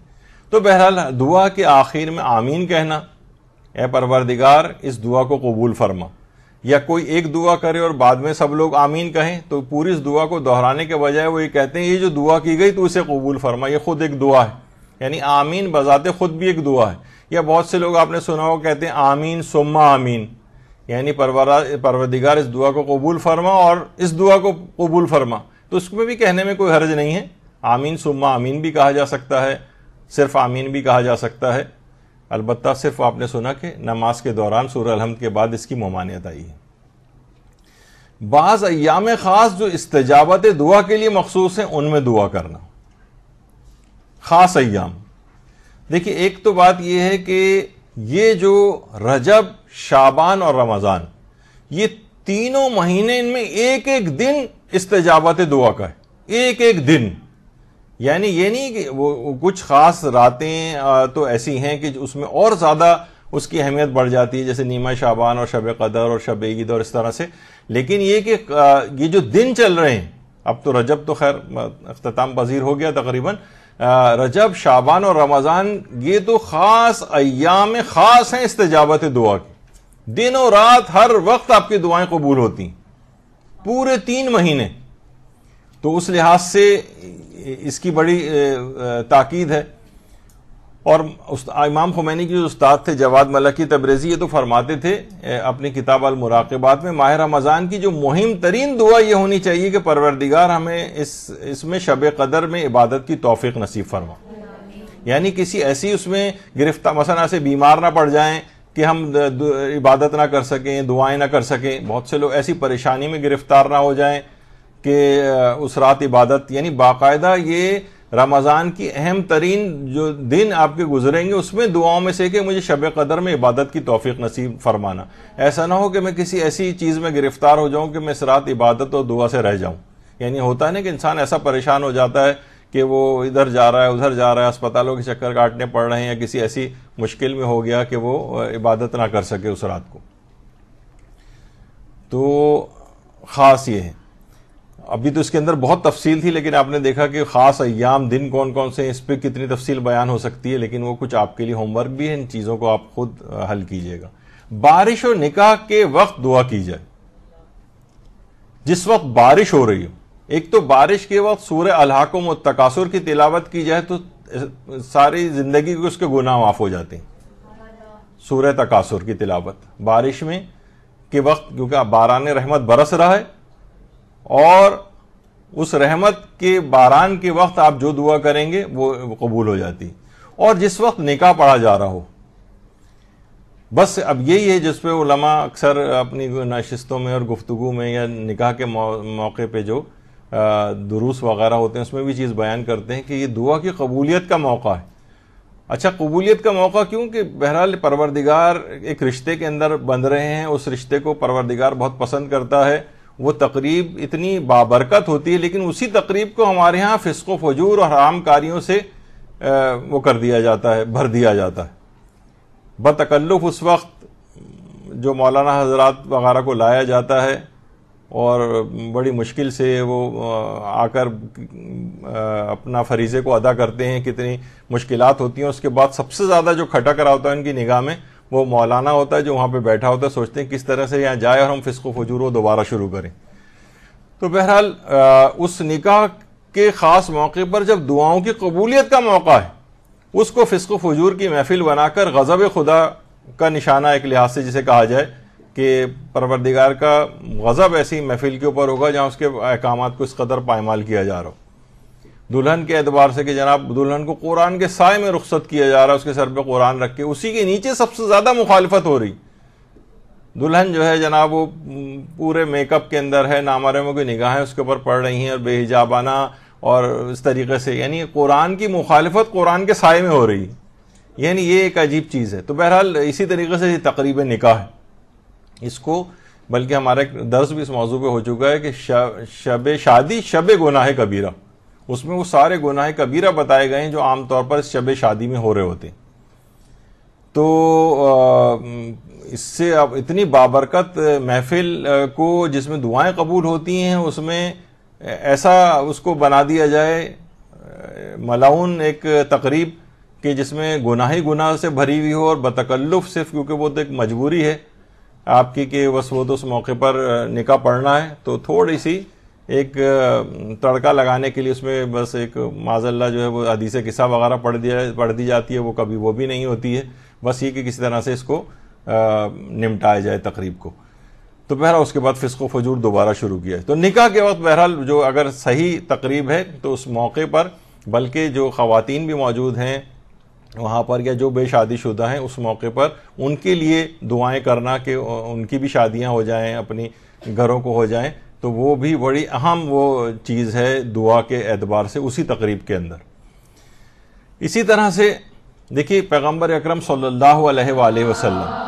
تو بہرحال دعا کے آخر میں آمین کہنا، اے پروردگار اس دعا کو قبول فرما، یا کوئی ایک دعا کرے اور بعد میں سب لوگ آمین کہیں تو پوری اس دعا کو دہرانے کے بجائے وہ یہ کہتے ہیں یہ جو دعا کی گئی تو اسے قبول فرما، یہ خود ایک دعا ہے، یعنی آمین بذات خود بھی ایک دعا ہے۔ یا بہت سے لوگ آپ نے سنا ہو کہتے ہیں آمین ثم آمین، یعنی پروردگار اس دعا کو قبول فرما اور اس دعا کو قبول فرما، تو اس میں بھی کہنے میں کوئی حرج نہیں ہے، آمین ثم آمین بھی کہا جا سکتا ہے، صرف آمین بھی کہا جا سکتا ہے۔ البتہ صرف آپ نے سنا کہ نماز کے دوران سورہ الحمد کے بعد اس کی ممانعت آئی ہے۔ بعض ایام خاص جو استجابت دعا کے لیے مخصوص ہیں ان میں دعا کرنا، خاص ایام۔ دیکھیے ایک تو بات یہ ہے کہ یہ جو رجب، شعبان اور رمضان، یہ تینوں مہینے ان میں ایک ایک دن استجابت دعا کا ہے، ایک ایک دن، یعنی یہ نہیں کہ وہ کچھ خاص راتیں تو ایسی ہیں کہ اس میں اور زیادہ اس کی اہمیت بڑھ جاتی ہے، جیسے نیمہ شعبان اور شب قدر اور شب عید اور اس طرح سے، لیکن یہ کہ یہ جو دن چل رہے ہیں، اب تو رجب تو خیر اختتام پذیر ہو گیا تقریباً، رجب، شعبان اور رمضان یہ تو خاص ایام خاص ہیں استجابت دعا کی، دن و رات ہر وقت آپ کی دعائیں قبول ہوتی ہیں، پورے 3 مہینے، تو اس لحاظ سے اس کی بڑی تاکید ہے۔ اور امام خمینی کے جو استاد تھے جواد ملکی تبریزی، یہ تو فرماتے تھے اپنی کتاب المراقبات میں، ماہ رمضان کی جو مہم ترین دعا یہ ہونی چاہیے کہ پروردگار ہمیں اس میں شب قدر میں عبادت کی توفیق نصیب فرما. یعنی کسی ایسی اس میں گرفتار، مثلا ایسے بیمار نہ پڑ جائیں کہ ہم عبادت نہ کر سکیں، دعائیں نہ کر سکیں. بہت سے لوگ ایسی پریشانی میں گرفتار نہ ہو جائیں کہ اس رات عبادت، یعنی باقاعدہ یہ رمضان کی اہم ترین جو دن آپ کے گزریں گے اس میں دعاؤں میں سے کہ مجھے شب قدر میں عبادت کی توفیق نصیب فرمانا. ایسا نہ ہو کہ میں کسی ایسی چیز میں گرفتار ہو جاؤں کہ میں اس رات عبادت اور دعا سے رہ جاؤں. یعنی ہوتا ہے نا کہ انسان ایسا پریشان ہو جاتا ہے کہ وہ ادھر جا رہا ہے ادھر جا رہا ہے، اسپتالوں کے چکر کاٹنے پڑ رہے ہیں، یا کسی ایسی مشکل میں ہو گیا کہ وہ عبادت نہ کر سکے اس رات کو. تو خاص یہ ہے. ابھی تو اس کے اندر بہت تفصیل تھی، لیکن آپ نے دیکھا کہ خاص ایام دن کون کون سے ہیں، اس پہ کتنی تفصیل بیان ہو سکتی ہے، لیکن وہ کچھ آپ کے لیے ہوم ورک بھی ہے، ان چیزوں کو آپ خود حل کیجئے گا. بارش اور نکاح کے وقت دعا کی جائے. جس وقت بارش ہو رہی ہو، ایک تو بارش کے وقت سورہ الہاکم والتکاثر کی تلاوت کی جائے تو ساری زندگی کے اس کے گناہ معاف ہو جاتے ہیں. سورہ تکاثر کی تلاوت بارش میں کے وقت، کیونکہ باران رحمت برس رہا ہے، اور اس رحمت کے باران کے وقت آپ جو دعا کریں گے وہ قبول ہو جاتی. اور جس وقت نکاح پڑھا جا رہا ہو، بس اب یہی ہے جس پہ علماء اکثر اپنی نشستوں میں اور گفتگو میں یا نکاح کے موقع پہ جو دروس وغیرہ ہوتے ہیں اس میں بھی چیز بیان کرتے ہیں کہ یہ دعا کی قبولیت کا موقع ہے. اچھا، قبولیت کا موقع کیوں؟ کہ بہرحال پروردگار ایک رشتے کے اندر بندھ رہے ہیں، اس رشتے کو پروردگار بہت پسند کرتا ہے. وہ تقریب اتنی بابرکت ہوتی ہے، لیکن اسی تقریب کو ہمارے ہاں فسق و فجور اور حرام کاریوں سے وہ کر دیا جاتا ہے، بھر دیا جاتا ہے. بتکلف اس وقت جو مولانا حضرات وغیرہ کو لایا جاتا ہے اور بڑی مشکل سے وہ آ کر اپنا فریضے کو ادا کرتے ہیں، کتنی مشکلات ہوتی ہیں. اس کے بعد سب سے زیادہ جو کھٹک رہا ہوتا ہے ان کی نگاہ میں وہ مولانا ہوتا ہے جو وہاں پہ بیٹھا ہوتا ہے، سوچتے ہیں کس طرح سے یہاں جائے اور ہم فسق و فجور کو دوبارہ شروع کریں. تو بہرحال اس نکاح کے خاص موقع پر جب دعاؤں کی قبولیت کا موقع ہے، اس کو فسق و فجور کی محفل بنا کر غضب خدا کا نشانہ ایک لحاظ سے جسے کہا جائے کہ پروردگار کا غضب ایسی محفل کے اوپر ہوگا جہاں اس کے احکامات کو اس قدر پائمال کیا جا رہا ہو. دلہن کے اعتبار سے کہ جناب دلہن کو قرآن کے سائے میں رخصت کیا جا رہا ہے، اس کے سر پہ قرآن رکھ کے، اسی کے نیچے سب سے زیادہ مخالفت ہو رہی. دلہن جو ہے جناب وہ پورے میک اپ کے اندر ہے، نامحرموں کی نگاہیں اس کے اوپر پڑ رہی ہیں اور بے حجابانہ اور اس طریقے سے، یعنی قرآن کی مخالفت قرآن کے سائے میں ہو رہی ہے. یعنی یہ ایک عجیب چیز ہے. تو بہرحال اسی طریقے سے یہ تقریب نکاح ہے. اس کو بلکہ ہمارا ایک درس بھی اس موضوع پہ ہو چکا ہے کہ شب شادی شب گناہ کبیرہ، اس میں وہ سارے گناہ کبیرہ بتائے گئے ہیں جو عام طور پر اس شب شادی میں ہو رہے ہوتے ہیں. تو اس سے اب اتنی بابرکت محفل کو جس میں دعائیں قبول ہوتی ہیں، اس میں ایسا اس کو بنا دیا جائے ملعون ایک تقریب کہ جس میں گناہ ہی گناہ سے بھری ہوئی ہو اور بتکلف، صرف کیونکہ وہ تو ایک مجبوری ہے آپ کی کہ بس وہ تو اس موقع پر نکاح پڑھنا ہے، تو تھوڑی سی ایک تڑکا لگانے کے لیے اس میں بس ایک معاذ اللہ جو ہے وہ حدیث قصہ وغیرہ پڑھ دی جاتی ہے. وہ کبھی وہ بھی نہیں ہوتی ہے، بس یہ کہ کسی طرح سے اس کو نمٹایا جائے تقریب کو. تو بہرحال اس کے بعد فسق و فجور دوبارہ شروع کیا ہے. تو نکاح کے وقت بہرحال جو اگر صحیح تقریب ہے تو اس موقع پر، بلکہ جو خواتین بھی موجود ہیں وہاں پر یا جو بے شادی شدہ ہیں اس موقع پر، ان کے لیے دعائیں کرنا کہ ان کی بھی شادیاں ہو جائیں، اپنی گھروں کو ہو جائیں، تو وہ بھی بڑی اہم وہ چیز ہے دعا کے اعتبار سے اسی تقریب کے اندر. اسی طرح سے دیکھیے پیغمبر اکرم صلی اللہ علیہ وآلہ وسلم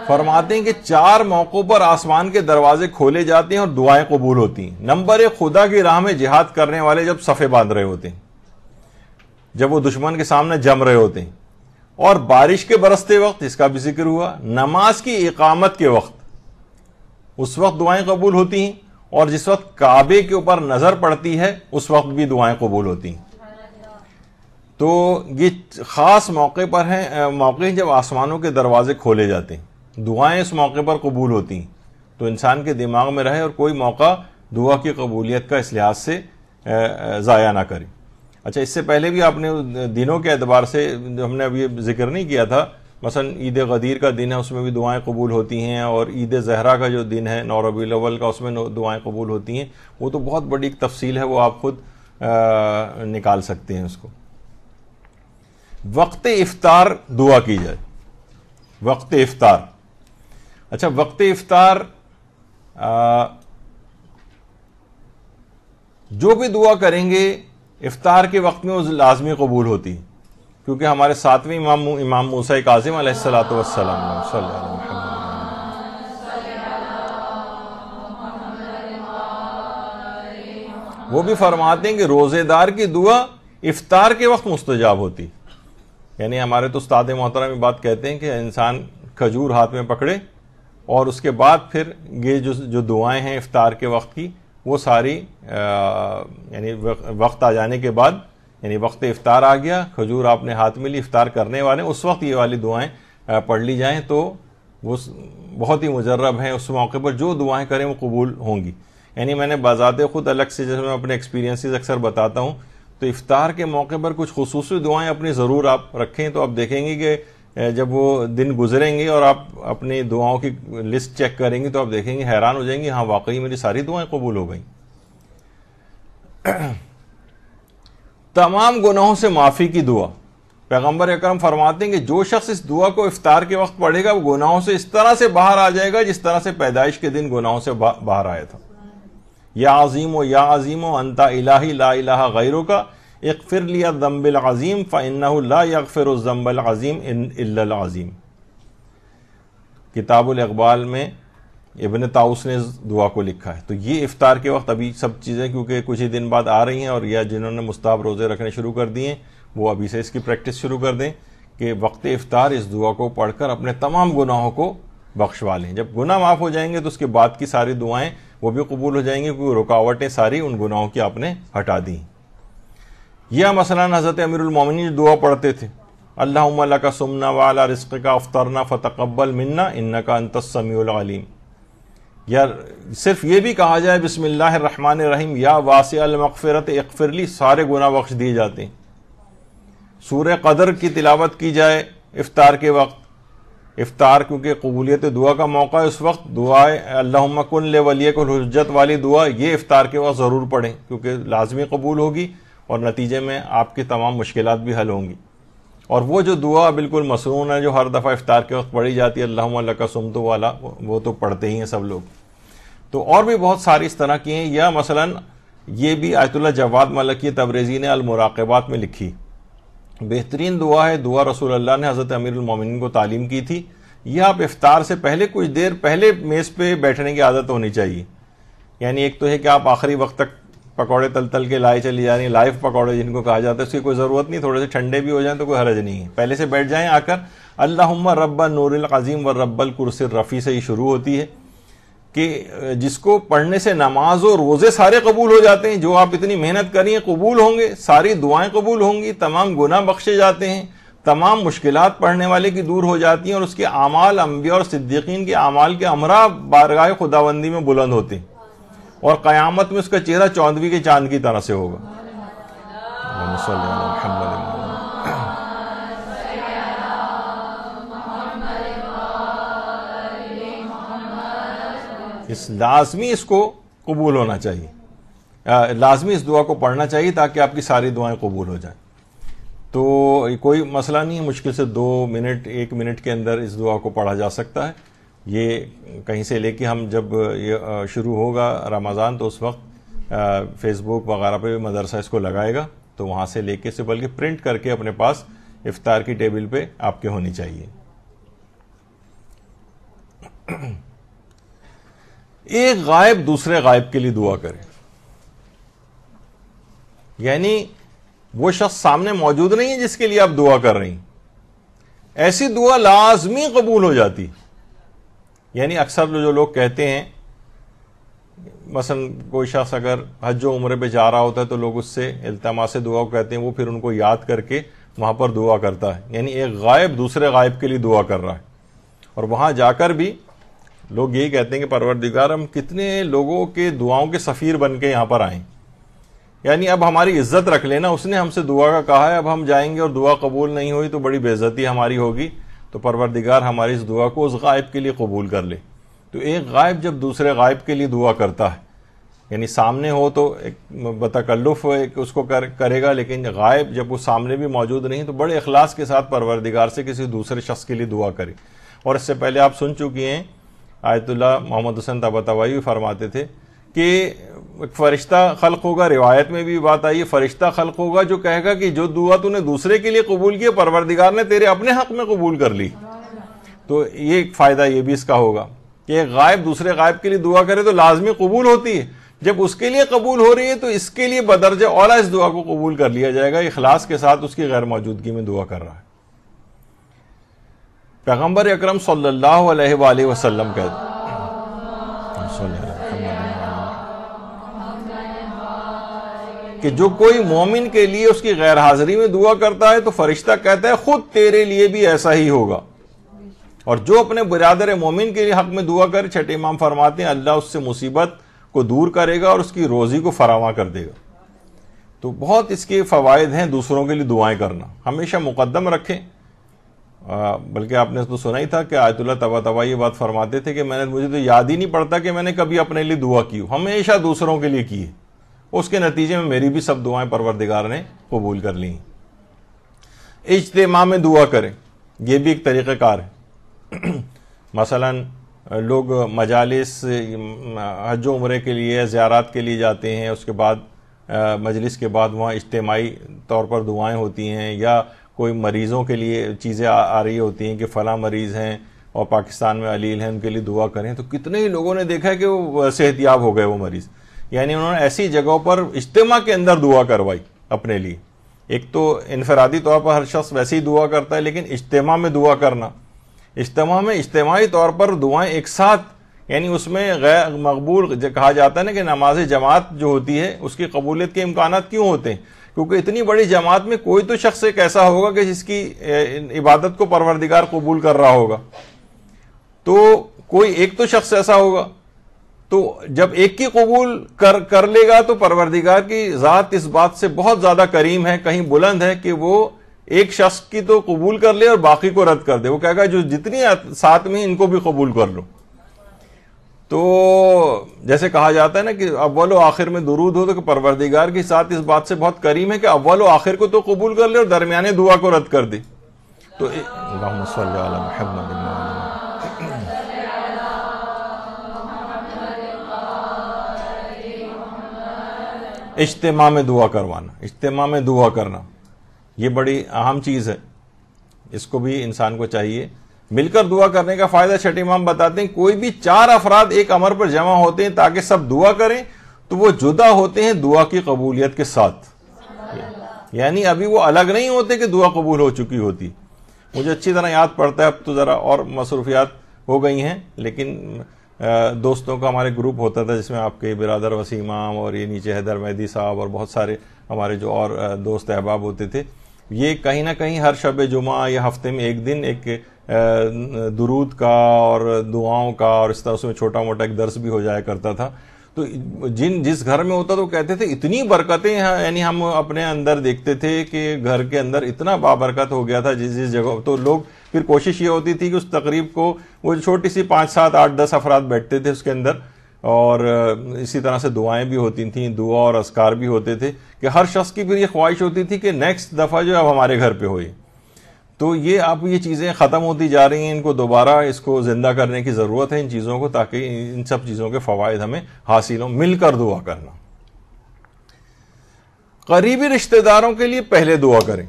فرماتے ہیں کہ 4 موقعوں پر آسمان کے دروازے کھولے جاتے ہیں اور دعائیں قبول ہوتی ہیں. نمبر 1، خدا کی راہ میں جہاد کرنے والے جب صفے باندھ رہے ہوتے ہیں، جب وہ دشمن کے سامنے جم رہے ہوتے ہیں، اور بارش کے برستے وقت، اس کا بھی ذکر ہوا، نماز کی اقامت کے وقت، اس وقت دعائیں قبول ہوتی ہیں، اور جس وقت کعبے کے اوپر نظر پڑتی ہے اس وقت بھی دعائیں قبول ہوتی ہیں. تو یہ خاص موقع پر ہیں، موقع جب آسمانوں کے دروازے کھولے جاتے ہیں، دعائیں اس موقع پر قبول ہوتی ہیں. تو انسان کے دماغ میں رہے اور کوئی موقع دعا کی قبولیت کا اس لحاظ سے ضائع نہ کریں. اچھا، اس سے پہلے بھی آپ نے دنوں کے اعتبار سے ہم نے ابھی ذکر نہیں کیا تھا، مثلا عید غدیر کا دن ہے، اس میں بھی دعائیں قبول ہوتی ہیں، اور عید زہرا کا جو دن ہے 9 ربیع الاول کا، اس میں دعائیں قبول ہوتی ہیں. وہ تو بہت بڑی ایک تفصیل ہے، وہ آپ خود نکال سکتے ہیں اس کو. وقت افطار دعا کی جائے. وقت افطار، اچھا وقت افطار جو بھی دعا کریں گے افطار کے وقت میں وہ لازمی قبول ہوتی ہے، کیونکہ ہمارے ساتویں امام موسیٰ کاظم علیہ الصلوۃ والسلام صلی اللہ علیہ وسلم وہ بھی فرماتے ہیں کہ روزے دار کی دعا افطار کے وقت مستجاب ہوتی. یعنی ہمارے تو استاد محترم یہ بات کہتے ہیں کہ انسان کھجور ہاتھ میں پکڑے اور اس کے بعد پھر یہ جو دعائیں ہیں افطار کے وقت کی، وہ ساری یعنی وقت آ جانے کے بعد، یعنی وقت افطار آ گیا، کھجور آپ نے ہاتھ میں لی، افطار کرنے والے اس وقت یہ والی دعائیں پڑھ لی جائیں تو وہ بہت ہی مجرب ہیں. اس موقع پر جو دعائیں کریں وہ قبول ہوں گی. یعنی میں نے بذات خود الگ سے جیسے میں اپنے ایکسپیرینسز اکثر بتاتا ہوں، تو افطار کے موقع پر کچھ خصوصی دعائیں اپنی ضرور آپ رکھیں، تو آپ دیکھیں گے کہ جب وہ دن گزریں گے اور آپ اپنی دعاؤں کی لسٹ چیک کریں گے تو آپ دیکھیں گے، حیران ہو جائیں گے، ہاں واقعی میری ساری دعائیں قبول ہو گئیں. تمام گناہوں سے معافی کی دعا. پیغمبر اکرم فرماتے ہیں کہ جو شخص اس دعا کو افطار کے وقت پڑھے گا وہ گناہوں سے اس طرح سے باہر آ جائے گا جس طرح سے پیدائش کے دن گناہوں سے باہر آیا تھا. یا عظیم و یا عظیم و انت الہی لا الہ غیرک اغفر لی الذنب العظیم فانہ لا یغفر الذنب العظیم الا العظیم. کتاب الاقبال میں ابن طاؤس نے اس دعا کو لکھا ہے. تو یہ افطار کے وقت ابھی سب چیزیں کیونکہ کچھ ہی دن بعد آ رہی ہیں، اور یا جنہوں نے مستحب روزے رکھنے شروع کر دیے وہ ابھی سے اس کی پریکٹس شروع کر دیں کہ وقت افطار اس دعا کو پڑھ کر اپنے تمام گناہوں کو بخشوا لیں. جب گناہ معاف ہو جائیں گے تو اس کے بعد کی ساری دعائیں وہ بھی قبول ہو جائیں گی، کیونکہ رکاوٹیں ساری ان گناہوں کی آپ نے ہٹا دی. یا مثلا حضرت امیر المومنین دعا پڑھتے تھے، اللہم لک صمنا وعلی رزقک افطرنا فتقبل منا انک انت السمیع العلیم. یا صرف یہ بھی کہا جائے بسم اللہ الرحمن الرحیم یا واسع المغفرت اغفر لی، سارے گناہ بخش دیے جاتے ہیں. سورہ قدر کی تلاوت کی جائے افطار کے وقت. افطار کیونکہ قبولیت دعا کا موقع ہے، اس وقت دعائے اللہم کن لولیک الحجت والی دعا یہ افطار کے وقت ضرور پڑھیں، کیونکہ لازمی قبول ہوگی اور نتیجے میں آپ کی تمام مشکلات بھی حل ہوں گی. اور وہ جو دعا بالکل مسنون ہے جو ہر دفعہ افطار کے وقت پڑھی جاتی ہے، اللہم لک صمت والا، وہ تو پڑھتے ہی ہیں سب لوگ. تو اور بھی بہت ساری اس طرح کی ہیں. یا مثلا یہ بھی آیت اللہ جواد ملکی تبریزی نے المراقبات میں لکھی، بہترین دعا ہے، دعا رسول اللہ نے حضرت امیر المومنین کو تعلیم کی تھی. یہ آپ افطار سے پہلے کچھ دیر پہلے میز پہ بیٹھنے کی عادت ہونی چاہیے. یعنی ایک تو ہے کہ آپ آخری وقت تک پکوڑے تل تل کے لائے چلی جا رہی ہیں، لائیو پکوڑے جن کو کہا جاتا ہے، اس کی کوئی ضرورت نہیں، تھوڑے سے ٹھنڈے بھی ہو جائیں تو کوئی حرج نہیں ہے. پہلے سے بیٹھ جائیں آ کر. اللہم رب النور العظیم و رب الکرسی الرفیع سے ہی شروع ہوتی ہے کہ جس کو پڑھنے سے نماز و روزے سارے قبول ہو جاتے ہیں. جو آپ اتنی محنت کری ہیں قبول ہوں گے، ساری دعائیں قبول ہوں گی، تمام گناہ بخشے جاتے ہیں، تمام مشکلات پڑھنے والے کی دور ہو جاتی ہیں، اور اس کے اعمال انبیاء اور صدیقین کے اعمال کے امراء بارگاہ خداوندی میں بلند ہوتے ہیں، اور قیامت میں اس کا چہرہ چوندویں کے چاند کی طرح سے ہوگا. اللہم صلی علی محمد. لازمی اس کو قبول ہونا چاہیے، لازمی اس دعا کو پڑھنا چاہیے تاکہ آپ کی ساری دعائیں قبول ہو جائیں. تو کوئی مسئلہ نہیں ہے، مشکل سے 2 منٹ 1 منٹ کے اندر اس دعا کو پڑھا جا سکتا ہے. یہ کہیں سے لے کے ہم جب یہ شروع ہوگا رمضان تو اس وقت فیس بک وغیرہ پہ بھی مدرسہ اس کو لگائے گا، تو وہاں سے لے کے سے بلکہ پرنٹ کر کے اپنے پاس افطار کی ٹیبل پہ آپ کے ہونی چاہیے. ایک غائب دوسرے غائب کے لیے دعا کرے. یعنی وہ شخص سامنے موجود نہیں ہے جس کے لیے آپ دعا کر رہی ہیں، ایسی دعا لازمی قبول ہو جاتی. یعنی اکثر جو لوگ کہتے ہیں، مثلا کوئی شخص اگر حج و عمرے پہ جا رہا ہوتا ہے تو لوگ اس سے التماس دعا کو کہتے ہیں، وہ پھر ان کو یاد کر کے وہاں پر دعا کرتا ہے. یعنی ایک غائب دوسرے غائب کے لیے دعا کر رہا ہے، اور وہاں جا کر بھی لوگ یہی کہتے ہیں کہ پروردگار ہم کتنے لوگوں کے دعاؤں کے سفیر بن کے یہاں پر آئیں، یعنی اب ہماری عزت رکھ لینا، اس نے ہم سے دعا کا کہا ہے، اب ہم جائیں گے اور دعا قبول نہیں ہوئی تو بڑی بے عزتی ہماری ہوگی، تو پروردگار ہماری اس دعا کو اس غائب کے لیے قبول کر لے۔ تو ایک غائب جب دوسرے غائب کے لیے دعا کرتا ہے، یعنی سامنے ہو تو ایک بتکلف ایک اس کو کرے گا، لیکن غائب جب وہ سامنے بھی موجود نہیں تو بڑے اخلاص کے ساتھ پروردگار سے کسی دوسرے شخص کے لیے دعا کرے۔ اور اس سے پہلے آپ سن چکی ہیں، آیت اللہ محمد حسین طباطبائی بھی فرماتے تھے کہ ایک فرشتہ خلق ہوگا، روایت میں بھی بات آئی ہے، فرشتہ خلق ہوگا جو کہے گا کہ جو دعا تو نے دوسرے کے لیے قبول کی پروردگار نے تیرے اپنے حق میں قبول کر لی۔ تو یہ ایک فائدہ یہ بھی اس کا ہوگا کہ ایک غائب دوسرے غائب کے لیے دعا کرے تو لازمی قبول ہوتی ہے، جب اس کے لیے قبول ہو رہی ہے تو اس کے لیے بدرجہ اولا اس دعا کو قبول کر لیا جائے گا، اخلاص کے ساتھ اس کی غیر موجودگی میں دعا کر رہا ہے۔ پیغمبر اکرم صلی اللہ علیہ وآلہ وسلم کہتے کہ جو کوئی مومن کے لیے اس کی غیر حاضری میں دعا کرتا ہے تو فرشتہ کہتا ہے خود تیرے لیے بھی ایسا ہی ہوگا، اور جو اپنے برادر مومن کے لیے حق میں دعا کرے، چھٹے امام فرماتے ہیں اللہ اس سے مصیبت کو دور کرے گا اور اس کی روزی کو فراواں کر دے گا۔ تو بہت اس کے فوائد ہیں دوسروں کے لیے دعائیں کرنا، ہمیشہ مقدم رکھیں۔ بلکہ آپ نے تو سنا ہی تھا کہ آیت اللہ طباطبائی یہ بات فرماتے تھے کہ مجھے تو یاد ہی نہیں پڑتا کہ میں نے کبھی اپنے لیے دعا کی ہو، ہمیشہ دوسروں کے لیے کی ہے، اس کے نتیجے میں میری بھی سب دعائیں پروردگار نے قبول کر لی۔ اجتماع میں دعا کریں، یہ بھی ایک طریقہ کار ہے۔ مثلاً لوگ مجالس حج و عمرے کے لیے زیارات کے لیے جاتے ہیں، اس کے بعد مجلس کے بعد وہاں اجتماعی طور پر دعائیں ہوتی ہیں، یا کوئی مریضوں کے لیے چیزیں آ رہی ہوتی ہیں کہ فلاں مریض ہیں اور پاکستان میں علیل ہیں، ان کے لیے دعا کریں، تو کتنے ہی لوگوں نے دیکھا ہے کہ وہ صحت یاب ہو گئے وہ مریض، یعنی انہوں نے ایسی جگہوں پر اجتماع کے اندر دعا کروائی اپنے لیے۔ ایک تو انفرادی طور پر ہر شخص ویسے ہی دعا کرتا ہے، لیکن اجتماع میں دعا کرنا، اجتماع میں اجتماعی طور پر دعائیں ایک ساتھ، یعنی اس میں غیر مقبول کہا جاتا ہے نا کہ نماز جماعت جو ہوتی ہے اس کی قبولیت کے امکانات کیوں ہوتے ہیں؟ کیونکہ اتنی بڑی جماعت میں کوئی تو شخص ایک ایسا ہوگا کہ جس کی عبادت کو پروردگار قبول کر رہا ہوگا، تو کوئی ایک تو شخص ایسا ہوگا، تو جب ایک کی قبول کر لے گا تو پروردگار کی ذات اس بات سے بہت زیادہ کریم ہے، کہیں بلند ہے کہ وہ ایک شخص کی تو قبول کر لے اور باقی کو رد کر دے، وہ کہے گا جو جتنی ساتھ میں ان کو بھی قبول کر لو۔ تو جیسے کہا جاتا ہے نا کہ اول و آخر میں درود ہو، تو کہ پروردگار کی ذات اس بات سے بہت کریم ہے کہ اول و آخر کو تو قبول کر لے اور درمیانے دعا کو رد کر دے۔ تو اللہم صلی علی محمد۔ اجتماع میں دعا کروانا، اجتماع میں دعا کرنا یہ بڑی اہم چیز ہے، اس کو بھی انسان کو چاہیے۔ مل کر دعا کرنے کا فائدہ چھٹے امام بتاتے ہیں، کوئی بھی 4 افراد ایک امر پر جمع ہوتے ہیں تاکہ سب دعا کریں تو وہ جدا ہوتے ہیں دعا کی قبولیت کے ساتھ، یعنی ابھی وہ الگ نہیں ہوتے کہ دعا قبول ہو چکی ہوتی۔ مجھے اچھی طرح یاد پڑتا ہے، اب تو ذرا اور مصروفیات ہو گئی ہیں، لیکن دوستوں کا ہمارے گروپ ہوتا تھا جس میں آپ کے برادر وسیم امام اور یہ نیچے حیدر مہدی صاحب اور بہت سارے ہمارے جو اور دوست احباب ہوتے تھے، یہ کہیں نہ کہیں ہر شب جمعہ یا ہفتے میں ایک دن ایک درود کا اور دعاؤں کا، اور اس طرح اس میں چھوٹا موٹا ایک درس بھی ہو جایا کرتا تھا۔ تو جس گھر میں ہوتا تو کہتے تھے اتنی برکتیں ہیں، یعنی ہم اپنے اندر دیکھتے تھے کہ گھر کے اندر اتنا بابرکت ہو گیا تھا جس جگہ، تو لوگ پھر کوشش یہ ہوتی تھی کہ اس تقریب کو وہ چھوٹی سی 5 7 8 10 افراد بیٹھتے تھے اس کے اندر، اور اسی طرح سے دعائیں بھی ہوتی تھیں، دعا اور اذکار بھی ہوتے تھے، کہ ہر شخص کی پھر یہ خواہش ہوتی تھی کہ نیکسٹ دفعہ جو اب ہمارے گھر پہ ہوئی۔ تو یہ اب یہ چیزیں ختم ہوتی جا رہی ہیں، ان کو دوبارہ اس کو زندہ کرنے کی ضرورت ہے ان چیزوں کو، تاکہ ان سب چیزوں کے فوائد ہمیں حاصل ہوں۔ مل کر دعا کرنا، قریبی رشتہ داروں کے لیے پہلے دعا کریں۔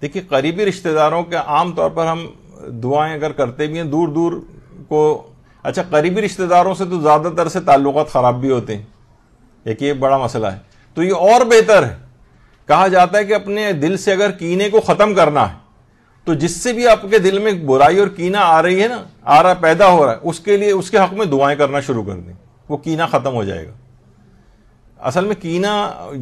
دیکھیے قریبی رشتہ داروں کے عام طور پر ہم دعائیں اگر کرتے بھی ہیں دور دور کو، اچھا قریبی رشتہ داروں سے تو زیادہ تر سے تعلقات خراب بھی ہوتے ہیں، ایک یہ بڑا مسئلہ ہے، تو یہ اور بہتر ہے۔ کہا جاتا ہے کہ اپنے دل سے اگر کینے کو ختم کرنا ہے تو جس سے بھی آپ کے دل میں برائی اور کینہ آ رہی ہے نا، پیدا ہو رہا ہے، اس کے لیے اس کے حق میں دعائیں کرنا شروع کر دیں، وہ کینہ ختم ہو جائے گا۔ اصل میں کینہ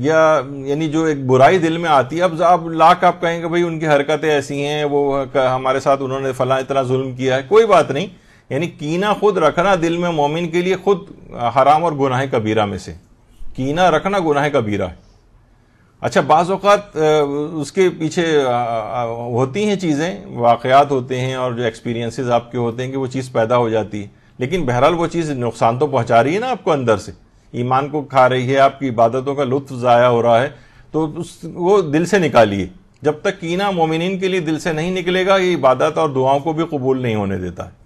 یعنی جو ایک برائی دل میں آتی ہے، اب لاکھ آپ کہیں کہ بھئی ان کی حرکتیں ایسی ہیں، وہ ہمارے ساتھ انہوں نے فلاں اتنا ظلم کیا ہے، کوئی بات نہیں، یعنی کینہ خود رکھنا دل میں مومن کے لیے خود حرام اور گناہ کبیرہ میں سے، کینہ رکھنا گناہ کبیرہ ہے۔ اچھا بعض اوقات اس کے پیچھے ہوتی ہیں چیزیں، واقعات ہوتے ہیں اور جو ایکسپیرینسز آپ کے ہوتے ہیں کہ وہ چیز پیدا ہو جاتی ہے، لیکن بہرحال وہ چیز نقصان تو پہنچا رہی ہے نا آپ کو، اندر سے ایمان کو کھا رہی ہے، آپ کی عبادتوں کا لطف ضائع ہو رہا ہے، تو وہ دل سے نکالیے۔ جب تک کینہ مومنین کے لیے دل سے نہیں نکلے گا یہ عبادت اور دعاؤں کو بھی قبول نہیں ہونے دیتا ہے۔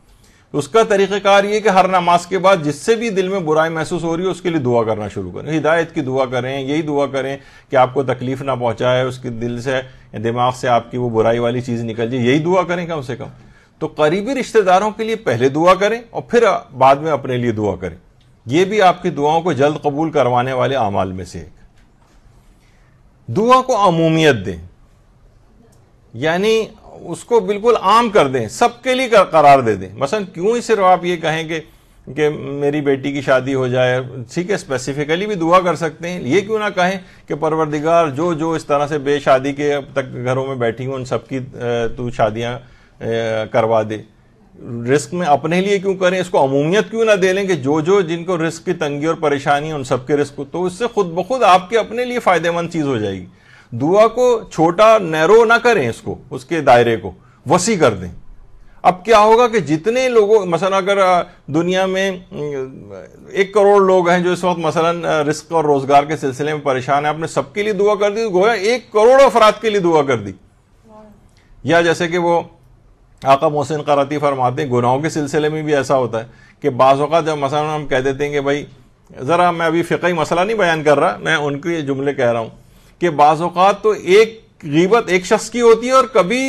اس کا طریقہ کار یہ کہ ہر نماز کے بعد جس سے بھی دل میں برائی محسوس ہو رہی ہے اس کے لیے دعا کرنا شروع کریں، ہدایت کی دعا کریں، یہی دعا کریں کہ آپ کو تکلیف نہ پہنچائے، اس کے دل سے دماغ سے آپ کی وہ برائی والی چیز نکل جائے، یہی دعا کریں کم سے کم۔ تو قریبی رشتہ داروں کے لیے پہلے دعا کریں اور پھر بعد میں اپنے لیے دعا کریں، یہ بھی آپ کی دعاؤں کو جلد قبول کروانے والے اعمال میں سے ایک۔ دعا کو عمومیت دیں، یعنی اس کو بالکل عام کر دیں، سب کے لیے قرار دے دیں۔ مثلا کیوں ہی صرف آپ یہ کہیں کہ میری بیٹی کی شادی ہو جائے، ٹھیک ہے اسپیسیفکلی بھی دعا کر سکتے ہیں، یہ کیوں نہ کہیں کہ پروردگار جو اس طرح سے بے شادی کے اب تک گھروں میں بیٹھی ہوں ان سب کی تو شادیاں کروا دے۔ رزق میں اپنے لیے کیوں کریں، اس کو عمومیت کیوں نہ دے لیں کہ جو جن کو رزق کی تنگی اور پریشانی ہے ان سب کے رزق، تو اس سے خود بخود آپ کے اپنے لیے فائدہ مند چیز ہو جائے گی۔ دعا کو چھوٹا نیرو نہ کریں، اس کو اس کے دائرے کو وسیع کر دیں۔ اب کیا ہوگا کہ جتنے لوگوں مثلا اگر دنیا میں 1 کروڑ لوگ ہیں جو اس وقت مثلا رزق اور روزگار کے سلسلے میں پریشان ہیں، آپ نے سب کے لیے دعا کر دی، گویا 1 کروڑ افراد کے لیے دعا کر دی۔ یا جیسے کہ وہ آقا محسن قراتی فرماتے ہیں گناہوں کے سلسلے میں بھی ایسا ہوتا ہے کہ بعض اوقات جب مثلا ہم کہہ دیتے ہیں کہ بھائی، ذرا میں ابھی فقہی مسئلہ نہیں بیان کر رہا، میں ان کے جملے کہہ رہا ہوں کہ بعض اوقات تو ایک غیبت ایک شخص کی ہوتی ہے اور کبھی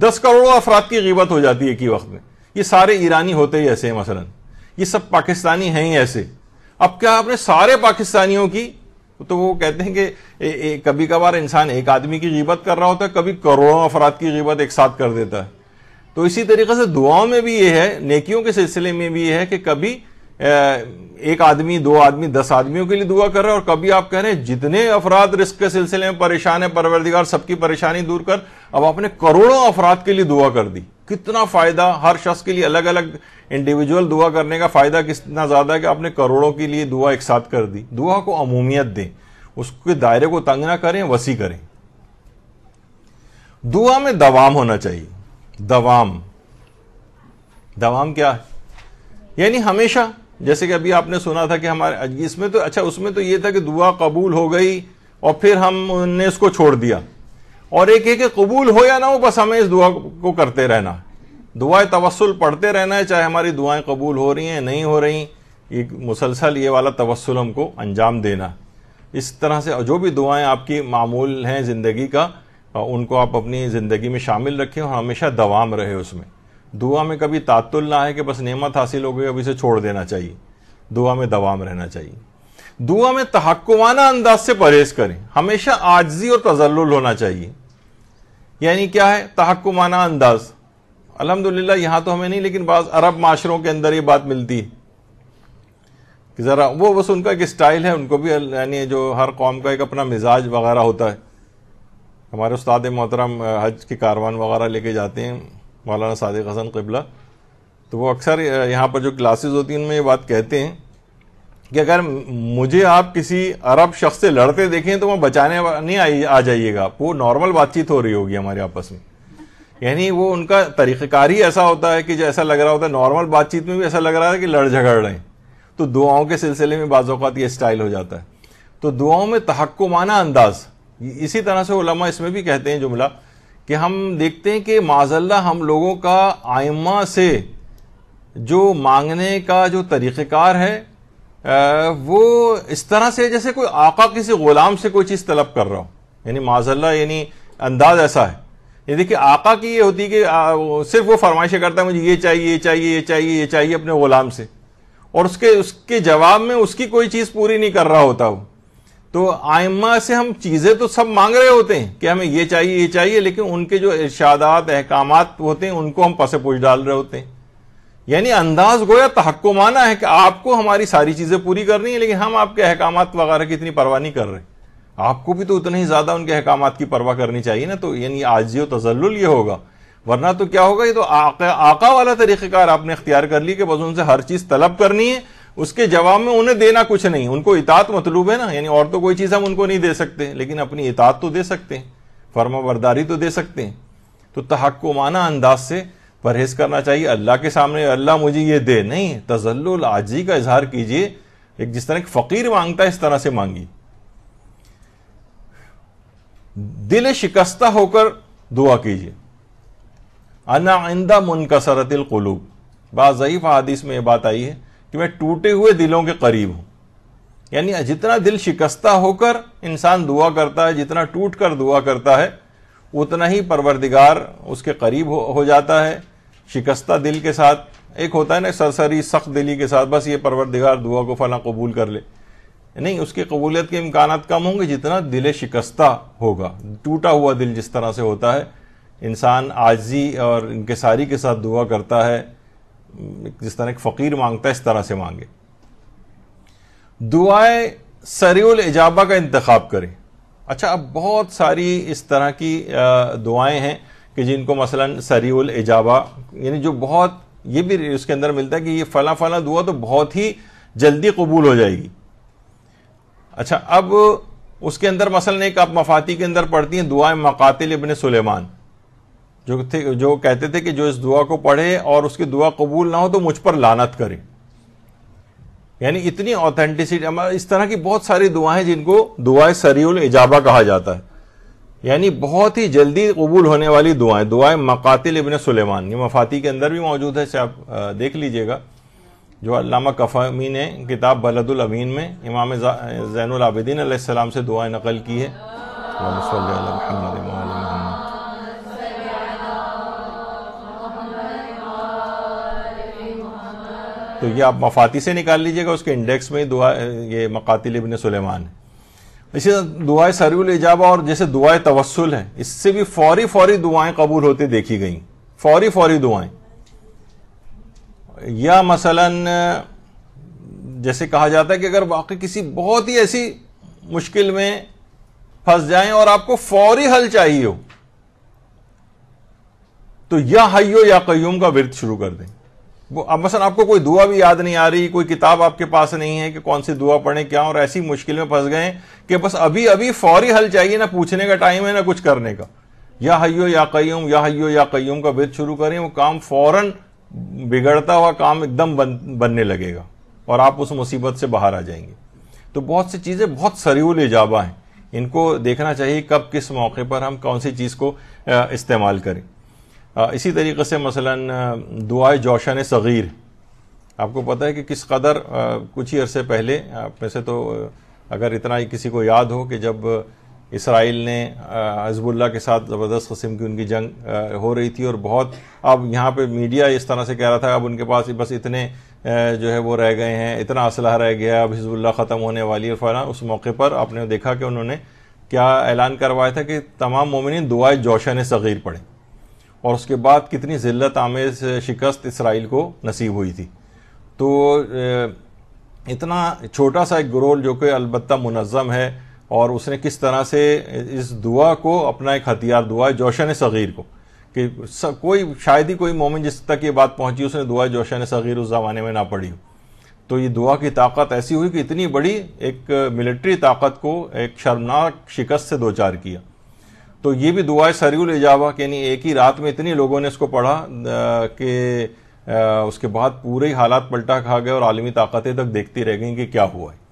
10 کروڑ افراد کی غیبت ہو جاتی ہے ایک ہی وقت میں۔ یہ سارے ایرانی ہوتے ہی ایسے ہیں، مثلا یہ سب پاکستانی ہیں ہی ایسے۔ اب کیا آپ نے سارے پاکستانیوں کی، تو وہ کہتے ہیں کہ کبھی کبھار انسان ایک آدمی کی غیبت کر رہا ہوتا ہے، کبھی کروڑوں افراد کی غیبت ایک ساتھ کر دیتا ہے۔ تو اسی طریقے سے دعاؤں میں بھی یہ ہے، نیکیوں کے سلسلے میں بھی یہ ہے کہ کبھی 1 آدمی 2 آدمی 10 آدمیوں کے لیے دعا کر رہے ہیں، اور کبھی آپ کہہ رہے ہیں جتنے افراد رزق کے سلسلے میں پریشان ہیں پروردگار سب کی پریشانی دور کر، اب آپ نے کروڑوں افراد کے لیے دعا کر دی۔ کتنا فائدہ، ہر شخص کے لیے الگ الگ انڈیویجول دعا کرنے کا فائدہ کتنا زیادہ ہے کہ آپ نے کروڑوں کے لیے دعا ایک ساتھ کر دی۔ دعا کو عمومیت دیں، اس کے دائرے کو تنگ نہ کریں، وسیع کریں۔ دعا میں دوام ہونا چاہیے۔ دوام کیا ہے؟ یعنی ہمیشہ، جیسے کہ ابھی آپ نے سنا تھا کہ ہمارے اس میں تو اچھا اس میں تو یہ تھا کہ دعا قبول ہو گئی اور پھر ہم نے اس کو چھوڑ دیا، اور ایک ہے کہ قبول ہو یا نہ ہو بس ہمیں اس دعا کو کرتے رہنا، دعائیں توسل پڑھتے رہنا ہے، چاہے ہماری دعائیں قبول ہو رہی ہیں نہیں ہو رہی، ایک مسلسل یہ والا توسل ہم کو انجام دینا۔ اس طرح سے جو بھی دعائیں آپ کی معمول ہیں زندگی کا، ان کو آپ اپنی زندگی میں شامل رکھیں اور ہمیشہ دوام رہے اس میں۔ دعا میں کبھی تعطل نہ ہے کہ بس نعمت حاصل ہو گئی اب اسے چھوڑ دینا چاہیے، دعا میں دوام رہنا چاہیے۔ دعا میں تحکمانہ انداز سے پرہیز کریں، ہمیشہ عاجزی اور تذلل ہونا چاہیے۔ یعنی کیا ہے تحکمانہ انداز؟ الحمدللہ یہاں تو ہمیں نہیں، لیکن بعض عرب معاشروں کے اندر یہ بات ملتی ہے کہ ذرا وہ بس ان کا ایک اسٹائل ہے، ان کو بھی یعنی جو ہر قوم کا ایک اپنا مزاج وغیرہ ہوتا ہے۔ ہمارے استاد محترم حج کے کاروان وغیرہ لے کے جاتے ہیں، مولانا صادق حسن قبلہ، تو وہ اکثر یہاں پر جو کلاسز ہوتی ہیں ان میں یہ بات کہتے ہیں کہ اگر مجھے آپ کسی عرب شخص سے لڑتے دیکھیں تو وہ بچانے نہیں آ جائیے گا، وہ نارمل بات چیت ہو رہی ہوگی ہمارے آپس میں۔ یعنی وہ ان کا طریقہ کار ہی ایسا ہوتا ہے کہ جو ایسا لگ رہا ہوتا ہے نارمل بات چیت میں بھی ایسا لگ رہا ہے کہ لڑ جھگڑ رہے ہیں، تو دعاؤں کے سلسلے میں بعض اوقات یہ اسٹائل ہو جاتا ہے۔ تو دعاؤں میں تحکمانہ انداز، اسی طرح سے علماء اس میں بھی کہتے ہیں جملہ کہ ہم دیکھتے ہیں کہ معاذ اللہ ہم لوگوں کا ائمہ سے جو مانگنے کا جو طریقہ کار ہے وہ اس طرح سے جیسے کوئی آقا کسی غلام سے کوئی چیز طلب کر رہا ہو، یعنی معاذ اللہ یعنی انداز ایسا ہے۔ یہ دیکھیے آقا کی یہ ہوتی کہ صرف وہ فرمائشیں کرتا ہے مجھے یہ چاہیے یہ چاہیے یہ چاہیے یہ چاہیے اپنے غلام سے، اور اس کے جواب میں اس کی کوئی چیز پوری نہیں کر رہا ہوتا وہ۔ تو ائمہ سے ہم چیزیں تو سب مانگ رہے ہوتے ہیں کہ ہمیں یہ چاہیے یہ چاہیے، لیکن ان کے جو ارشادات احکامات ہوتے ہیں ان کو ہم پس پوچھ ڈال رہے ہوتے ہیں۔ یعنی انداز گویا تحکمانہ ہے کہ آپ کو ہماری ساری چیزیں پوری کرنی ہے، لیکن ہم آپ کے احکامات وغیرہ کی اتنی پرواہ نہیں کر رہے، آپ کو بھی تو اتنے ہی زیادہ ان کے احکامات کی پرواہ کرنی چاہیے نا۔ تو یعنی عاجزی و تذلل یہ ہوگا۔ ورنہ تو کیا ہوگا, یہ تو آقا والا طریقہ کار آپ نے اختیار کر لی کہ بس ان سے ہر چیز طلب کرنی ہے, اس کے جواب میں انہیں دینا کچھ نہیں. ان کو اطاعت مطلوب ہے نا, یعنی اور تو کوئی چیز ہم ان کو نہیں دے سکتے, لیکن اپنی اطاعت تو دے سکتے ہیں, فرما برداری تو دے سکتے ہیں. تو تحکمانہ انداز سے پرہیز کرنا چاہیے. اللہ کے سامنے اللہ مجھے یہ دے نہیں, تذلل عاجزی کا اظہار کیجئے. ایک جس طرح ایک فقیر مانگتا ہے اس طرح سے مانگی. دل شکستہ ہو کر دعا کیجئے. انا عند منکسرۃ القلوب, بعض ضعیف احادیث میں یہ بات آئی ہے کہ میں ٹوٹے ہوئے دلوں کے قریب ہوں. یعنی جتنا دل شکستہ ہو کر انسان دعا کرتا ہے, جتنا ٹوٹ کر دعا کرتا ہے, اتنا ہی پروردگار اس کے قریب ہو جاتا ہے. شکستہ دل کے ساتھ ایک ہوتا ہے نا سرسری سخت دلی کے ساتھ, بس یہ پروردگار دعا کو فلاں قبول کر لے, نہیں, اس کی قبولیت کے امکانات کم ہوں گے جتنا دل شکستہ ہوگا. ٹوٹا ہوا دل جس طرح سے ہوتا ہے, انسان عاجزی اور انکساری کے ساتھ دعا کرتا ہے, جس طرح ایک فقیر مانگتا ہے اس طرح سے مانگے. دعائے سریع الاجابہ کا انتخاب کریں. اچھا, اب بہت ساری اس طرح کی دعائیں ہیں کہ جن کو مثلا سریع الاجابہ, یعنی جو بہت, یہ بھی اس کے اندر ملتا ہے کہ یہ فلاں فلاں دعا تو بہت ہی جلدی قبول ہو جائے گی. اچھا, اب اس کے اندر مثلا ایک آپ مفاتی کے اندر پڑھتی ہیں دعائیں مقاتل ابن سلیمان, جو کہتے تھے کہ جو اس دعا کو پڑھے اور اس کی دعا قبول نہ ہو تو مجھ پر لعنت کرے. یعنی اتنی آتھینٹسٹی. اس طرح کی بہت ساری دعائیں جن کو دعائیں سریع الاجابہ کہا جاتا ہے, یعنی بہت ہی جلدی قبول ہونے والی دعائیں. دعائیں مقاتل ابن سلیمان, یہ مفاتی کے اندر بھی موجود ہے, اسے آپ دیکھ لیجئے گا, جو علامہ کفامی نے کتاب بلد الامین میں امام زین العابدین علیہ السلام سے دعائیں نقل کی ہے. اللہم صلی علی محمد وعلی محمد. تو یہ آپ مفاتی سے نکال لیجئے گا, اس کے انڈیکس میں دعا یہ مقاتل ابن سلیمان ہے. اسی طرح دعائے سریع الاجابہ اور جیسے دعائے توسل ہے, اس سے بھی فوری دعائیں قبول ہوتے دیکھی گئیں, فوری دعائیں. یا مثلا جیسے کہا جاتا ہے کہ اگر واقعی کسی بہت ہی ایسی مشکل میں پھنس جائیں اور آپ کو فوری حل چاہیے ہو, تو یا حیو یا قیوم کا ورد شروع کر دیں. اب مثلا آپ کو کوئی دعا بھی یاد نہیں آ رہی, کوئی کتاب آپ کے پاس نہیں ہے کہ کون سی دعا پڑھیں کیا, اور ایسی مشکل میں پھنس گئے کہ بس ابھی فوری حل چاہیے, نہ پوچھنے کا ٹائم ہے نہ کچھ کرنے کا, یا حیو یا قیوم, یا حیو یا قیوم کا ورد شروع کریں. وہ کام فوراً بگڑتا ہوا کام ایک دم بننے لگے گا اور آپ اس مصیبت سے باہر آ جائیں گے. تو بہت سی چیزیں بہت سریع الاجابہ ہیں, ان کو دیکھنا چاہیے کب کس موقع پر ہم کون سی چیز کو استعمال کریں. اسی طریقے سے مثلا دعائے جوشن صغیر, آپ کو پتہ ہے کہ کس قدر کچھ ہی عرصے پہلے, آپ میں سے تو اگر اتنا ہی کسی کو یاد ہو کہ جب اسرائیل نے حزب اللہ کے ساتھ زبردست قسم کی ان کی جنگ ہو رہی تھی, اور بہت اب یہاں پہ میڈیا اس طرح سے کہہ رہا تھا اب ان کے پاس بس اتنے جو ہے وہ رہ گئے ہیں, اتنا اسلحہ رہ گیا, اب حزب اللہ ختم ہونے والی ہے فلاں. اس موقع پر آپ نے دیکھا کہ انہوں نے کیا اعلان کروایا تھا کہ تمام مومنین دعائے جوشن صغیر پڑھیں, اور اس کے بعد کتنی ذلت آمیز شکست اسرائیل کو نصیب ہوئی تھی. تو اتنا چھوٹا سا ایک گروہ جو کہ البتہ منظم ہے, اور اس نے کس طرح سے اس دعا کو اپنا ایک ہتھیار, دعائے جوشن صغیر کو, کہ کوئی شاید ہی کوئی مومن جس تک یہ بات پہنچی اس نے دعائے جوشن صغیر اس زمانے میں نہ پڑھی ہو. تو یہ دعا کی طاقت ایسی ہوئی کہ اتنی بڑی ایک ملٹری طاقت کو ایک شرمناک شکست سے دوچار کیا. تو یہ بھی دعائے سریع الاجابہ, یعنی ایک ہی رات میں اتنی لوگوں نے اس کو پڑھا کہ اس کے بعد پورے حالات پلٹا کھا گئے اور عالمی طاقتیں تک دیکھتی رہ گئیں کہ کیا ہوا ہے.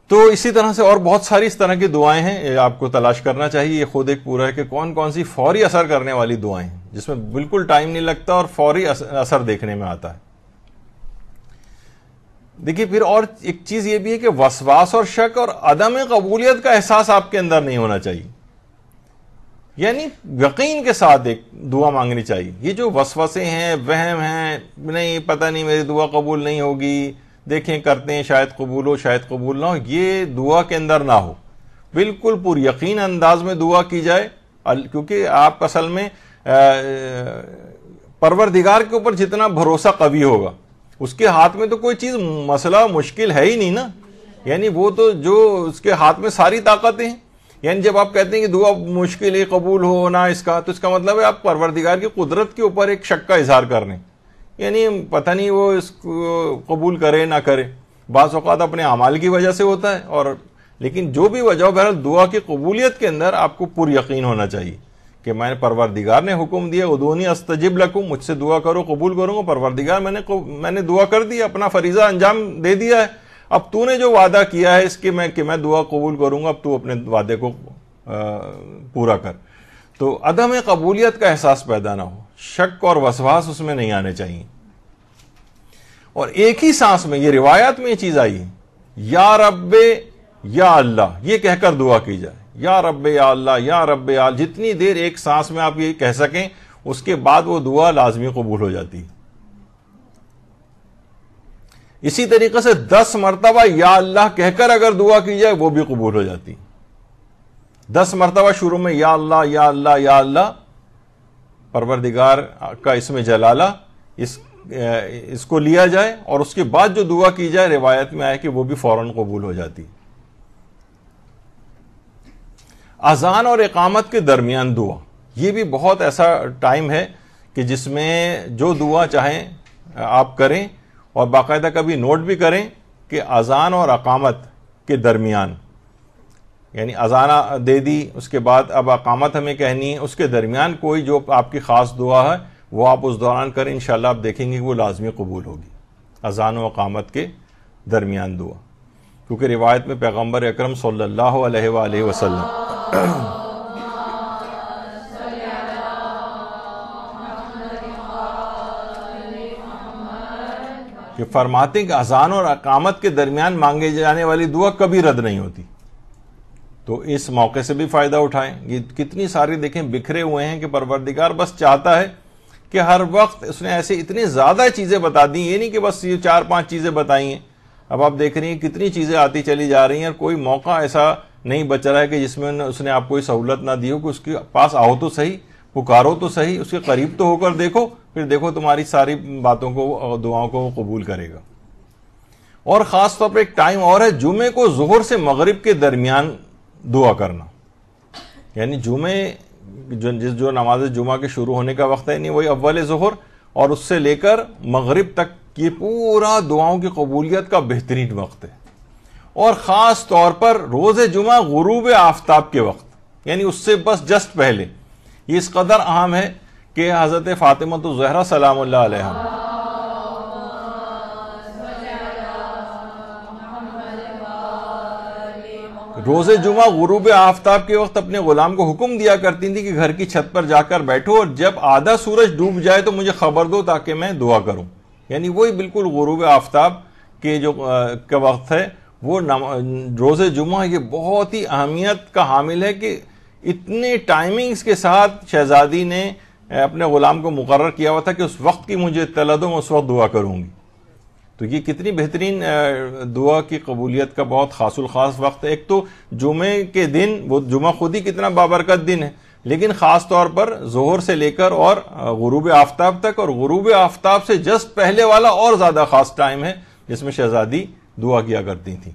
تو اسی طرح سے اور بہت ساری اس طرح کی دعائیں ہیں, آپ کو تلاش کرنا چاہیے. یہ خود ایک پورا ہے کہ کون کون سی فوری اثر کرنے والی دعائیں ہیں جس میں بالکل ٹائم نہیں لگتا اور فوری اثر دیکھنے میں آتا ہے. دیکھیے پھر اور ایک چیز یہ بھی ہے کہ وسواس اور شک اور عدم قبولیت کا احساس آپ کے اندر نہیں ہونا چاہیے, یعنی یقین کے ساتھ ایک دعا مانگنی چاہیے. یہ جو وسوسے ہیں, وہم ہیں, نہیں پتہ نہیں میری دعا قبول نہیں ہوگی, دیکھیں کرتے ہیں شاید قبول ہو شاید قبول نہ ہو, یہ دعا کے اندر نہ ہو. بالکل پر یقین انداز میں دعا کی جائے, کیونکہ آپ اصل میں پروردگار کے اوپر جتنا بھروسہ قوی ہوگا, اس کے ہاتھ میں تو کوئی چیز مسئلہ مشکل ہے ہی نہیں نا, یعنی وہ تو جو اس کے ہاتھ میں ساری طاقتیں ہیں. یعنی جب آپ کہتے ہیں کہ دعا مشکل ہے قبول ہو نہ اس کا، تو اس کا مطلب ہے آپ پروردگار کی قدرت کے اوپر ایک شک کا اظہار کر رہے ہیں، یعنی پتہ نہیں وہ اس کو قبول کرے نہ کرے. بعض اوقات اپنے اعمال کی وجہ سے ہوتا ہے، اور لیکن جو بھی وجہ ہو، بہرحال دعا کی قبولیت کے اندر آپ کو پر یقین ہونا چاہیے کہ میں نے پروردگار نے حکم دیا ادعونی استجب لکم، مجھ سے دعا کرو قبول کروں گا. پروردگار میں نے دعا کر دی، اپنا فریضہ انجام دے دیا ہے، اب تو نے جو وعدہ کیا ہے اس کے کہ میں دعا قبول کروں گا، اب تو اپنے وعدے کو پورا کر. تو عدم قبولیت کا احساس پیدا نہ ہو، شک اور وسواس اس میں نہیں آنے چاہیے. اور ایک ہی سانس میں، یہ روایات میں یہ چیز آئی ہے، یا رب یا اللہ یہ کہہ کر دعا کی جائے، یا رب یا اللہ یا رب یا اللہ. جتنی دیر ایک سانس میں آپ یہ کہہ سکیں اس کے بعد وہ دعا لازمی قبول ہو جاتی ہے. اسی طریقے سے 10 مرتبہ یا اللہ کہہ کر اگر دعا کی جائے وہ بھی قبول ہو جاتی. 10 مرتبہ شروع میں یا اللہ یا اللہ یا اللہ، پروردگار کا اسم جلالہ اس کو لیا جائے، اور اس کے بعد جو دعا کی جائے روایت میں آئے کہ وہ بھی فوراً قبول ہو جاتی. اذان اور اقامت کے درمیان دعا، یہ بھی بہت ایسا ٹائم ہے کہ جس میں جو دعا چاہیں آپ کریں، اور باقاعدہ کبھی نوٹ بھی کریں کہ اذان اور اقامت کے درمیان، یعنی اذان دے دی اس کے بعد اب اقامت ہمیں کہنی ہے، اس کے درمیان کوئی جو آپ کی خاص دعا ہے وہ آپ اس دوران کریں، انشاءاللہ آپ دیکھیں گے کہ وہ لازمی قبول ہوگی. اذان و اقامت کے درمیان دعا، کیونکہ روایت میں پیغمبر اکرم صلی اللہ علیہ وآلہ وسلم کہ فرماتے ہیں کہ اذان اور اقامت کے درمیان مانگے جانے والی دعا کبھی رد نہیں ہوتی. تو اس موقع سے بھی فائدہ اٹھائیں. یہ کتنی ساری دیکھیں بکھرے ہوئے ہیں کہ پروردگار بس چاہتا ہے کہ ہر وقت اس نے ایسے اتنی زیادہ چیزیں بتا دی، یہ نہیں کہ بس یہ 4-5 چیزیں بتائی ہیں. اب آپ دیکھ رہی ہیں کتنی چیزیں آتی چلی جا رہی ہیں، اور کوئی موقع ایسا نہیں بچ رہا ہے کہ جس میں اس نے آپ کوئی سہولت نہ دی ہو کہ اس کے پاس آؤ تو صحیح، پکارو تو صحیح، اس کے قریب تو ہو کر دیکھو، پھر دیکھو تمہاری ساری باتوں کو، دعاؤں کو قبول کرے گا. اور خاص طور پہ ایک ٹائم اور ہے، جمعے کو ظہر سے مغرب کے درمیان دعا کرنا. یعنی جمعے جو نماز جمعہ کے شروع ہونے کا وقت ہے، یعنی وہی اول ظہر، اور اس سے لے کر مغرب تک یہ پورا دعاؤں کی قبولیت کا بہترین وقت ہے. اور خاص طور پر روز جمعہ غروب آفتاب کے وقت، یعنی اس سے بس جسٹ پہلے، یہ اس قدر اہم ہے کہ حضرت فاطمہ الزہرا سلام اللہ علیہا روز جمعہ غروب آفتاب کے وقت اپنے غلام کو حکم دیا کرتی تھی کہ گھر کی چھت پر جا کر بیٹھو، اور جب آدھا سورج ڈوب جائے تو مجھے خبر دو تاکہ میں دعا کروں. یعنی وہی بالکل غروب آفتاب کے جو کا وقت ہے، وہ روز جمعہ یہ بہت ہی اہمیت کا حامل ہے کہ اتنے ٹائمنگز کے ساتھ شہزادی نے اپنے غلام کو مقرر کیا ہوا تھا کہ اس وقت کی مجھے اطلاع دو، میں اس وقت دعا کروں گی. تو یہ کتنی بہترین دعا کی قبولیت کا بہت خاص الخاص وقت ہے. ایک تو جمعے کے دن، وہ جمعہ خود ہی کتنا بابرکت دن ہے، لیکن خاص طور پر ظہر سے لے کر اور غروب آفتاب تک، اور غروب آفتاب سے جسٹ پہلے والا اور زیادہ خاص ٹائم ہے جس میں شہزادی دعا کیا کرتی تھی.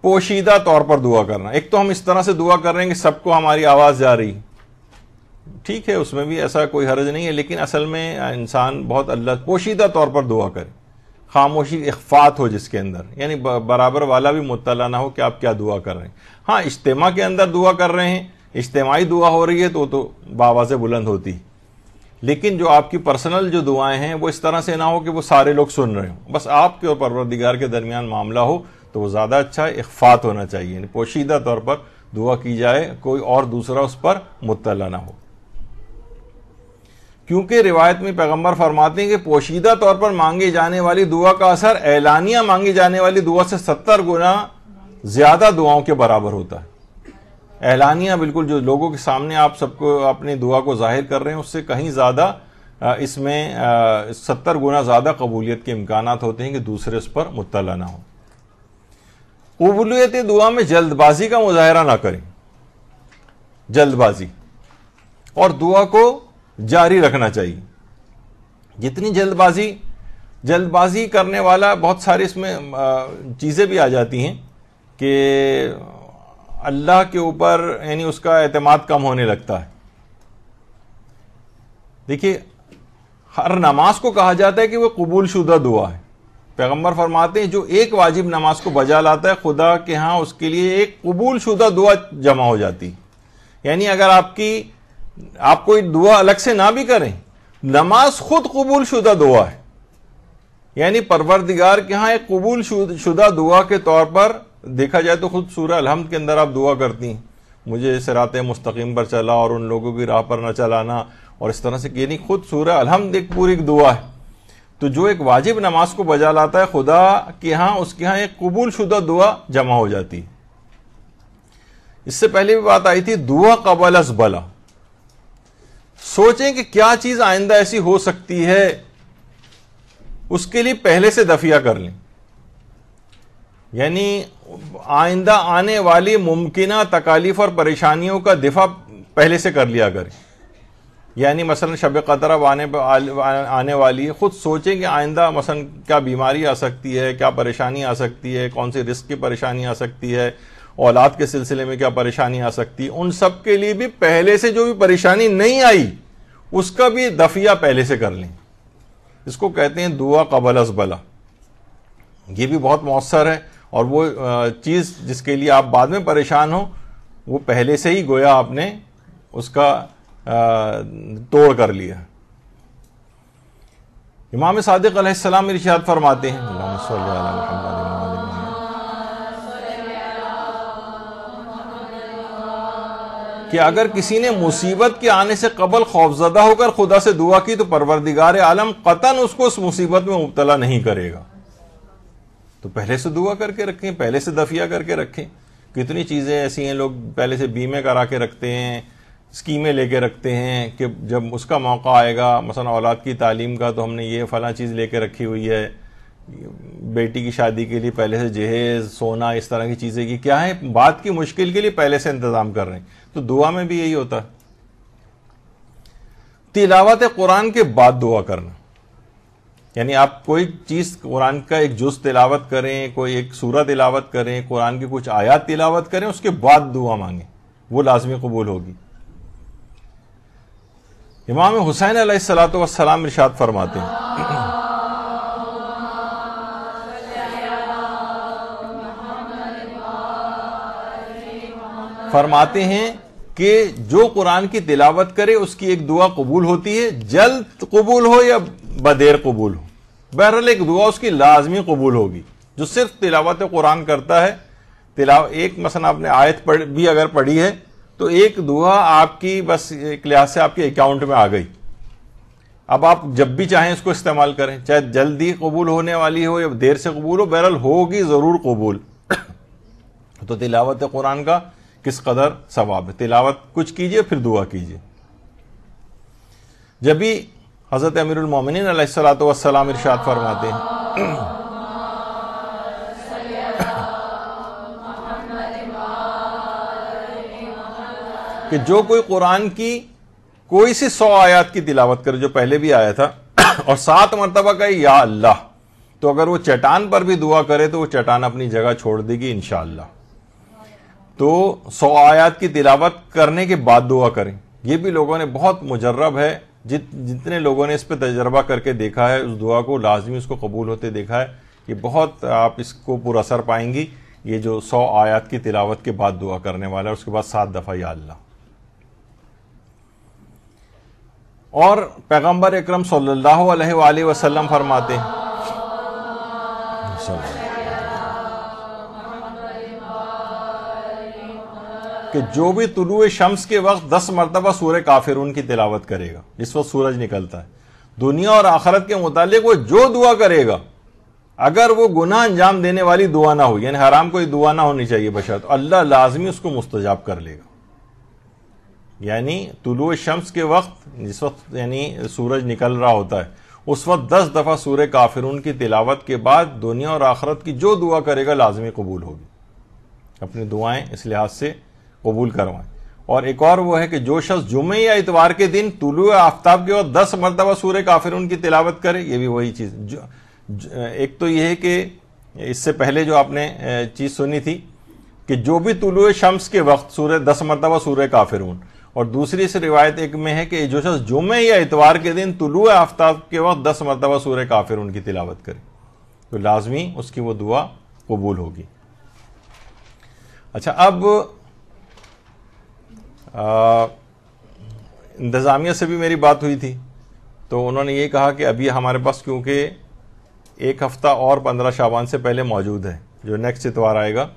پوشیدہ طور پر دعا کرنا، ایک تو ہم اس طرح سے دعا کر رہے ہیں کہ سب کو ہماری آواز جا رہی، ٹھیک ہے، اس میں بھی ایسا کوئی حرج نہیں ہے، لیکن اصل میں انسان بہت اللہ پوشیدہ طور پر دعا کرے، خاموشی اخفات ہو جس کے اندر، یعنی برابر والا بھی مطلع نہ ہو کہ آپ کیا دعا کر رہے ہیں. ہاں اجتماع کے اندر دعا کر رہے ہیں، اجتماعی دعا ہو رہی ہے تو بآواز بلند ہوتی، لیکن جو آپ کی پرسنل جو دعائیں ہیں وہ اس طرح سے نہ ہو کہ وہ سارے لوگ سن رہے ہوں، بس آپ کے اور پروردگار کے درمیان معاملہ ہو تو وہ زیادہ اچھا ہے. اخفات ہونا چاہیے، یعنی پوشیدہ طور پر دعا کی جائے، کوئی اور دوسرا اس پر مطلع نہ ہو. کیونکہ روایت میں پیغمبر فرماتے ہیں کہ پوشیدہ طور پر مانگی جانے والی دعا کا اثر اعلانیہ مانگی جانے والی دعا سے 70 گنا زیادہ دعاؤں کے برابر ہوتا ہے. اعلانیہ بالکل جو لوگوں کے سامنے آپ سب کو اپنی دعا کو ظاہر کر رہے ہیں، اس سے کہیں زیادہ اس میں 70 گنا زیادہ قبولیت کے امکانات ہوتے ہیں کہ دوسرے اس پر مطلع نہ ہو. قبولیت دعا میں جلد بازی کا مظاہرہ نہ کریں، جلد بازی، اور دعا کو جاری رکھنا چاہیے. جتنی جلد بازی کرنے والا، بہت ساری اس میں چیزیں بھی آ جاتی ہیں کہ اللہ کے اوپر یعنی اس کا اعتماد کم ہونے لگتا ہے. دیکھیے ہر نماز کو کہا جاتا ہے کہ وہ قبول شدہ دعا ہے. پیغمبر فرماتے ہیں جو ایک واجب نماز کو بجا لاتا ہے خدا کے ہاں اس کے لیے ایک قبول شدہ دعا جمع ہو جاتی. یعنی اگر آپ کوئی دعا الگ سے نہ بھی کریں، نماز خود قبول شدہ دعا ہے. یعنی پروردگار کے ہاں ایک قبول شدہ دعا کے طور پر دیکھا جائے تو خود سورہ الحمد کے اندر آپ دعا کرتی ہیں، مجھے صراط مستقیم پر چلا اور ان لوگوں کی راہ پر نہ چلانا، اور اس طرح سے، یعنی خود سورہ الحمد ایک پوری دعا ہے. تو جو ایک واجب نماز کو بجا لاتا ہے خدا کے ہاں اس کے ہاں ایک قبول شدہ دعا جمع ہو جاتی. اس سے پہلے بھی بات آئی تھی دعا قبل از بلا. سوچیں کہ کیا چیز آئندہ ایسی ہو سکتی ہے، اس کے لیے پہلے سے دفیہ کر لیں. یعنی آئندہ آنے والی ممکنہ تکالیف اور پریشانیوں کا دفاع پہلے سے کر لیا کریں. یعنی مثلا شب قدر اب آنے والی ہے، خود سوچیں کہ آئندہ مثلا کیا بیماری آ سکتی ہے، کیا پریشانی آ سکتی ہے، کون سی رزق کی پریشانی آ سکتی ہے، اولاد کے سلسلے میں کیا پریشانی آ سکتی ہے. ان سب کے لیے بھی پہلے سے جو بھی پریشانی نہیں آئی اس کا بھی دفیہ پہلے سے کر لیں. اس کو کہتے ہیں دعا قبل از بلا. یہ بھی بہت مؤثر ہے، اور وہ چیز جس کے لیے آپ بعد میں پریشان ہو وہ پہلے سے ہی گویا آپ نے اس کا توڑ کر لیا. امام صادق علیہ السلام ارشاد فرماتے ہیں اللہم صلی علی محمد کہ اگر کسی نے مصیبت کے آنے سے قبل خوفزدہ ہو کر خدا سے دعا کی تو پروردگار عالم قطعاً اس کو اس مصیبت میں مبتلا نہیں کرے گا. تو پہلے سے دعا کر کے رکھیں، پہلے سے دفیہ کر کے رکھیں. کتنی چیزیں ایسی ہیں لوگ پہلے سے بیمے کرا کے رکھتے ہیں، اسکیمیں لے کے رکھتے ہیں کہ جب اس کا موقع آئے گا، مثلا اولاد کی تعلیم کا تو ہم نے یہ فلاں چیز لے کے رکھی ہوئی ہے، بیٹی کی شادی کے لیے پہلے سے جہیز، سونا، اس طرح کی چیزیں کی کیا ہے، بات کی مشکل کے لیے پہلے سے انتظام کر رہے ہیں. تو دعا میں بھی یہی ہوتا ہے. تلاوت قرآن کے بعد دعا کرنا، یعنی آپ کوئی چیز قرآن کا ایک جز تلاوت کریں، کوئی ایک سورہ تلاوت کریں، قرآن کی کچھ آیات تلاوت کریں، اس کے بعد دعا مانگیں، وہ لازمی قبول ہوگی. امام حسین علیہ السلام ارشاد فرماتے ہیں کہ جو قرآن کی تلاوت کرے اس کی ایک دعا قبول ہوتی ہے، جلد قبول ہو یا بدیر قبول ہو، بہرحال ایک دعا اس کی لازمی قبول ہوگی. جو صرف تلاوت قرآن کرتا ہے، ایک مثلا آپ نے آیت بھی اگر پڑھی ہے تو ایک دعا آپ کی بس ایک لحاظ سے آپ کے اکاؤنٹ میں آ گئی. اب آپ جب بھی چاہیں اس کو استعمال کریں، چاہے جلدی قبول ہونے والی ہو یا دیر سے قبول ہو، بہرحال ہوگی ضرور قبول. تو تلاوت قرآن کا کس قدر ثواب ہے. تلاوت کچھ کیجئے پھر دعا کیجئے. جب بھی حضرت امیر المومنین علیہ السلام ارشاد فرماتے ہیں کہ جو کوئی قرآن کی کوئی سی 100 آیات کی تلاوت کرے، جو پہلے بھی آیا تھا، اور 7 مرتبہ کہے یا اللہ، تو اگر وہ چٹان پر بھی دعا کرے تو وہ چٹان اپنی جگہ چھوڑ دے گی انشاءاللہ. تو 100 آیات کی تلاوت کرنے کے بعد دعا کریں. یہ بھی لوگوں نے بہت مجرب ہے، جتنے لوگوں نے اس پہ تجربہ کر کے دیکھا ہے، اس دعا کو لازمی اس کو قبول ہوتے دیکھا ہے. یہ بہت آپ اس کو پر اثر پائیں گی، یہ جو 100 آیات کی تلاوت کے بعد دعا کرنے والا ہے، اس کے بعد 7 دفعہ یا اللہ. اور پیغمبر اکرم صلی اللہ علیہ وآلہ وسلم فرماتے ہیں کہ جو بھی طلوع شمس کے وقت 10 مرتبہ سورہ کافرون کی تلاوت کرے گا، جس وقت سورج نکلتا ہے، دنیا اور آخرت کے متعلق وہ جو دعا کرے گا، اگر وہ گناہ انجام دینے والی دعا نہ ہو، یعنی حرام کوئی دعا نہ ہونی چاہیے بشرط، اللہ لازمی اس کو مستجاب کر لے گا. یعنی طلوع شمس کے وقت، جس وقت یعنی سورج نکل رہا ہوتا ہے، اس وقت 10 دفعہ سورہ کافرون کی تلاوت کے بعد دنیا اور آخرت کی جو دعا کرے گا لازمی قبول ہوگی. اپنی دعائیں اس لحاظ سے قبول کروائیں. اور ایک اور وہ ہے کہ جو شخص جمعے یا اتوار کے دن طلوع آفتاب کے وقت 10 مرتبہ سورہ کافرون کی تلاوت کرے، یہ بھی وہی چیز. ایک تو یہ ہے کہ اس سے پہلے جو آپ نے چیز سنی تھی کہ جو بھی طلوع شمس کے وقت سورہ 10 مرتبہ سورہ کافرون، اور دوسری سے روایت ایک میں ہے کہ جو شخص جمعہ یا اتوار کے دن طلوع آفتاب کے وقت 10 مرتبہ سورہ کافرون کی تلاوت کرے تو لازمی اس کی وہ دعا قبول ہوگی۔ اچھا، اب انتظامیہ سے بھی میری بات ہوئی تھی، تو انہوں نے یہ کہا کہ ابھی ہمارے پاس کیونکہ ایک ہفتہ اور 15 شعبان سے پہلے موجود ہے، جو نیکسٹ اتوار آئے گا،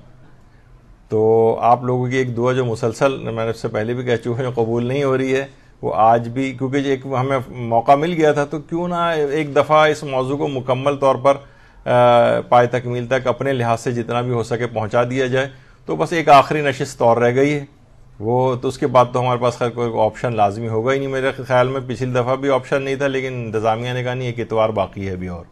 تو آپ لوگوں کی ایک دعا جو مسلسل میں نے اس سے پہلے بھی کہہ چکا ہوں قبول نہیں ہو رہی ہے، وہ آج بھی کیونکہ ایک ہمیں موقع مل گیا تھا، تو کیوں نہ ایک دفعہ اس موضوع کو مکمل طور پر پائے تکمیل تک اپنے لحاظ سے جتنا بھی ہو سکے پہنچا دیا جائے۔ تو بس ایک آخری نشست اور رہ گئی ہے، وہ تو اس کے بعد تو ہمارے پاس خیر کوئی آپشن لازمی ہوگا ہی نہیں۔ میرے خیال میں پچھلی دفعہ بھی آپشن نہیں تھا، لیکن انتظامیہ نے کہا نہیں، ایک اتوار باقی ہے ابھی اور،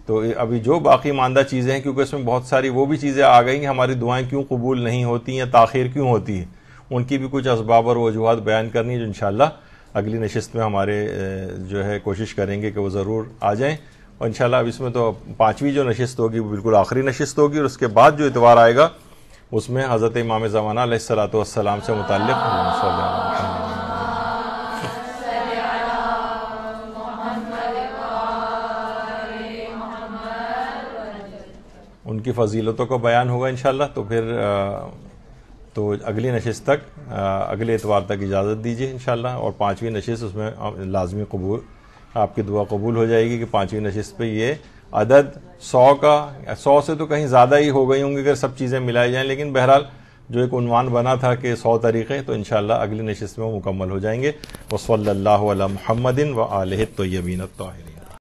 تو ابھی جو باقی ماندہ چیزیں ہیں، کیونکہ اس میں بہت ساری وہ بھی چیزیں آ گئی ہیں، ہماری دعائیں کیوں قبول نہیں ہوتی ہیں، تاخیر کیوں ہوتی ہے، ان کی بھی کچھ اسباب اور وجوہات بیان کرنی ہے، جو انشاءاللہ اگلی نشست میں ہمارے جو ہے کوشش کریں گے کہ وہ ضرور آ جائیں۔ اور انشاءاللہ اب اس میں تو 5ویں جو نشست ہوگی وہ بالکل آخری نشست ہوگی، اور اس کے بعد جو اتوار آئے گا اس میں حضرت امام زمانہ علیہ الصلوۃ والسلام سے متعلق ان کی فضیلتوں کا بیان ہوگا انشاءاللہ۔ تو پھر تو اگلی نشست تک اگلے اتوار تک اجازت دیجیے انشاءاللہ، اور 5ویں نشست اس میں لازمی قبول، آپ کی دعا قبول ہو جائے گی کہ 5ویں نشست پہ یہ عدد 100 سے تو کہیں زیادہ ہی ہو گئی ہوں گی اگر سب چیزیں ملائی جائیں، لیکن بہرحال جو ایک عنوان بنا تھا کہ 100 طریقے، تو انشاءاللہ اگلی نشست میں وہ مکمل ہو جائیں گے۔ وصلی اللہ علی محمد وآلہ الطیبین الطاہرین۔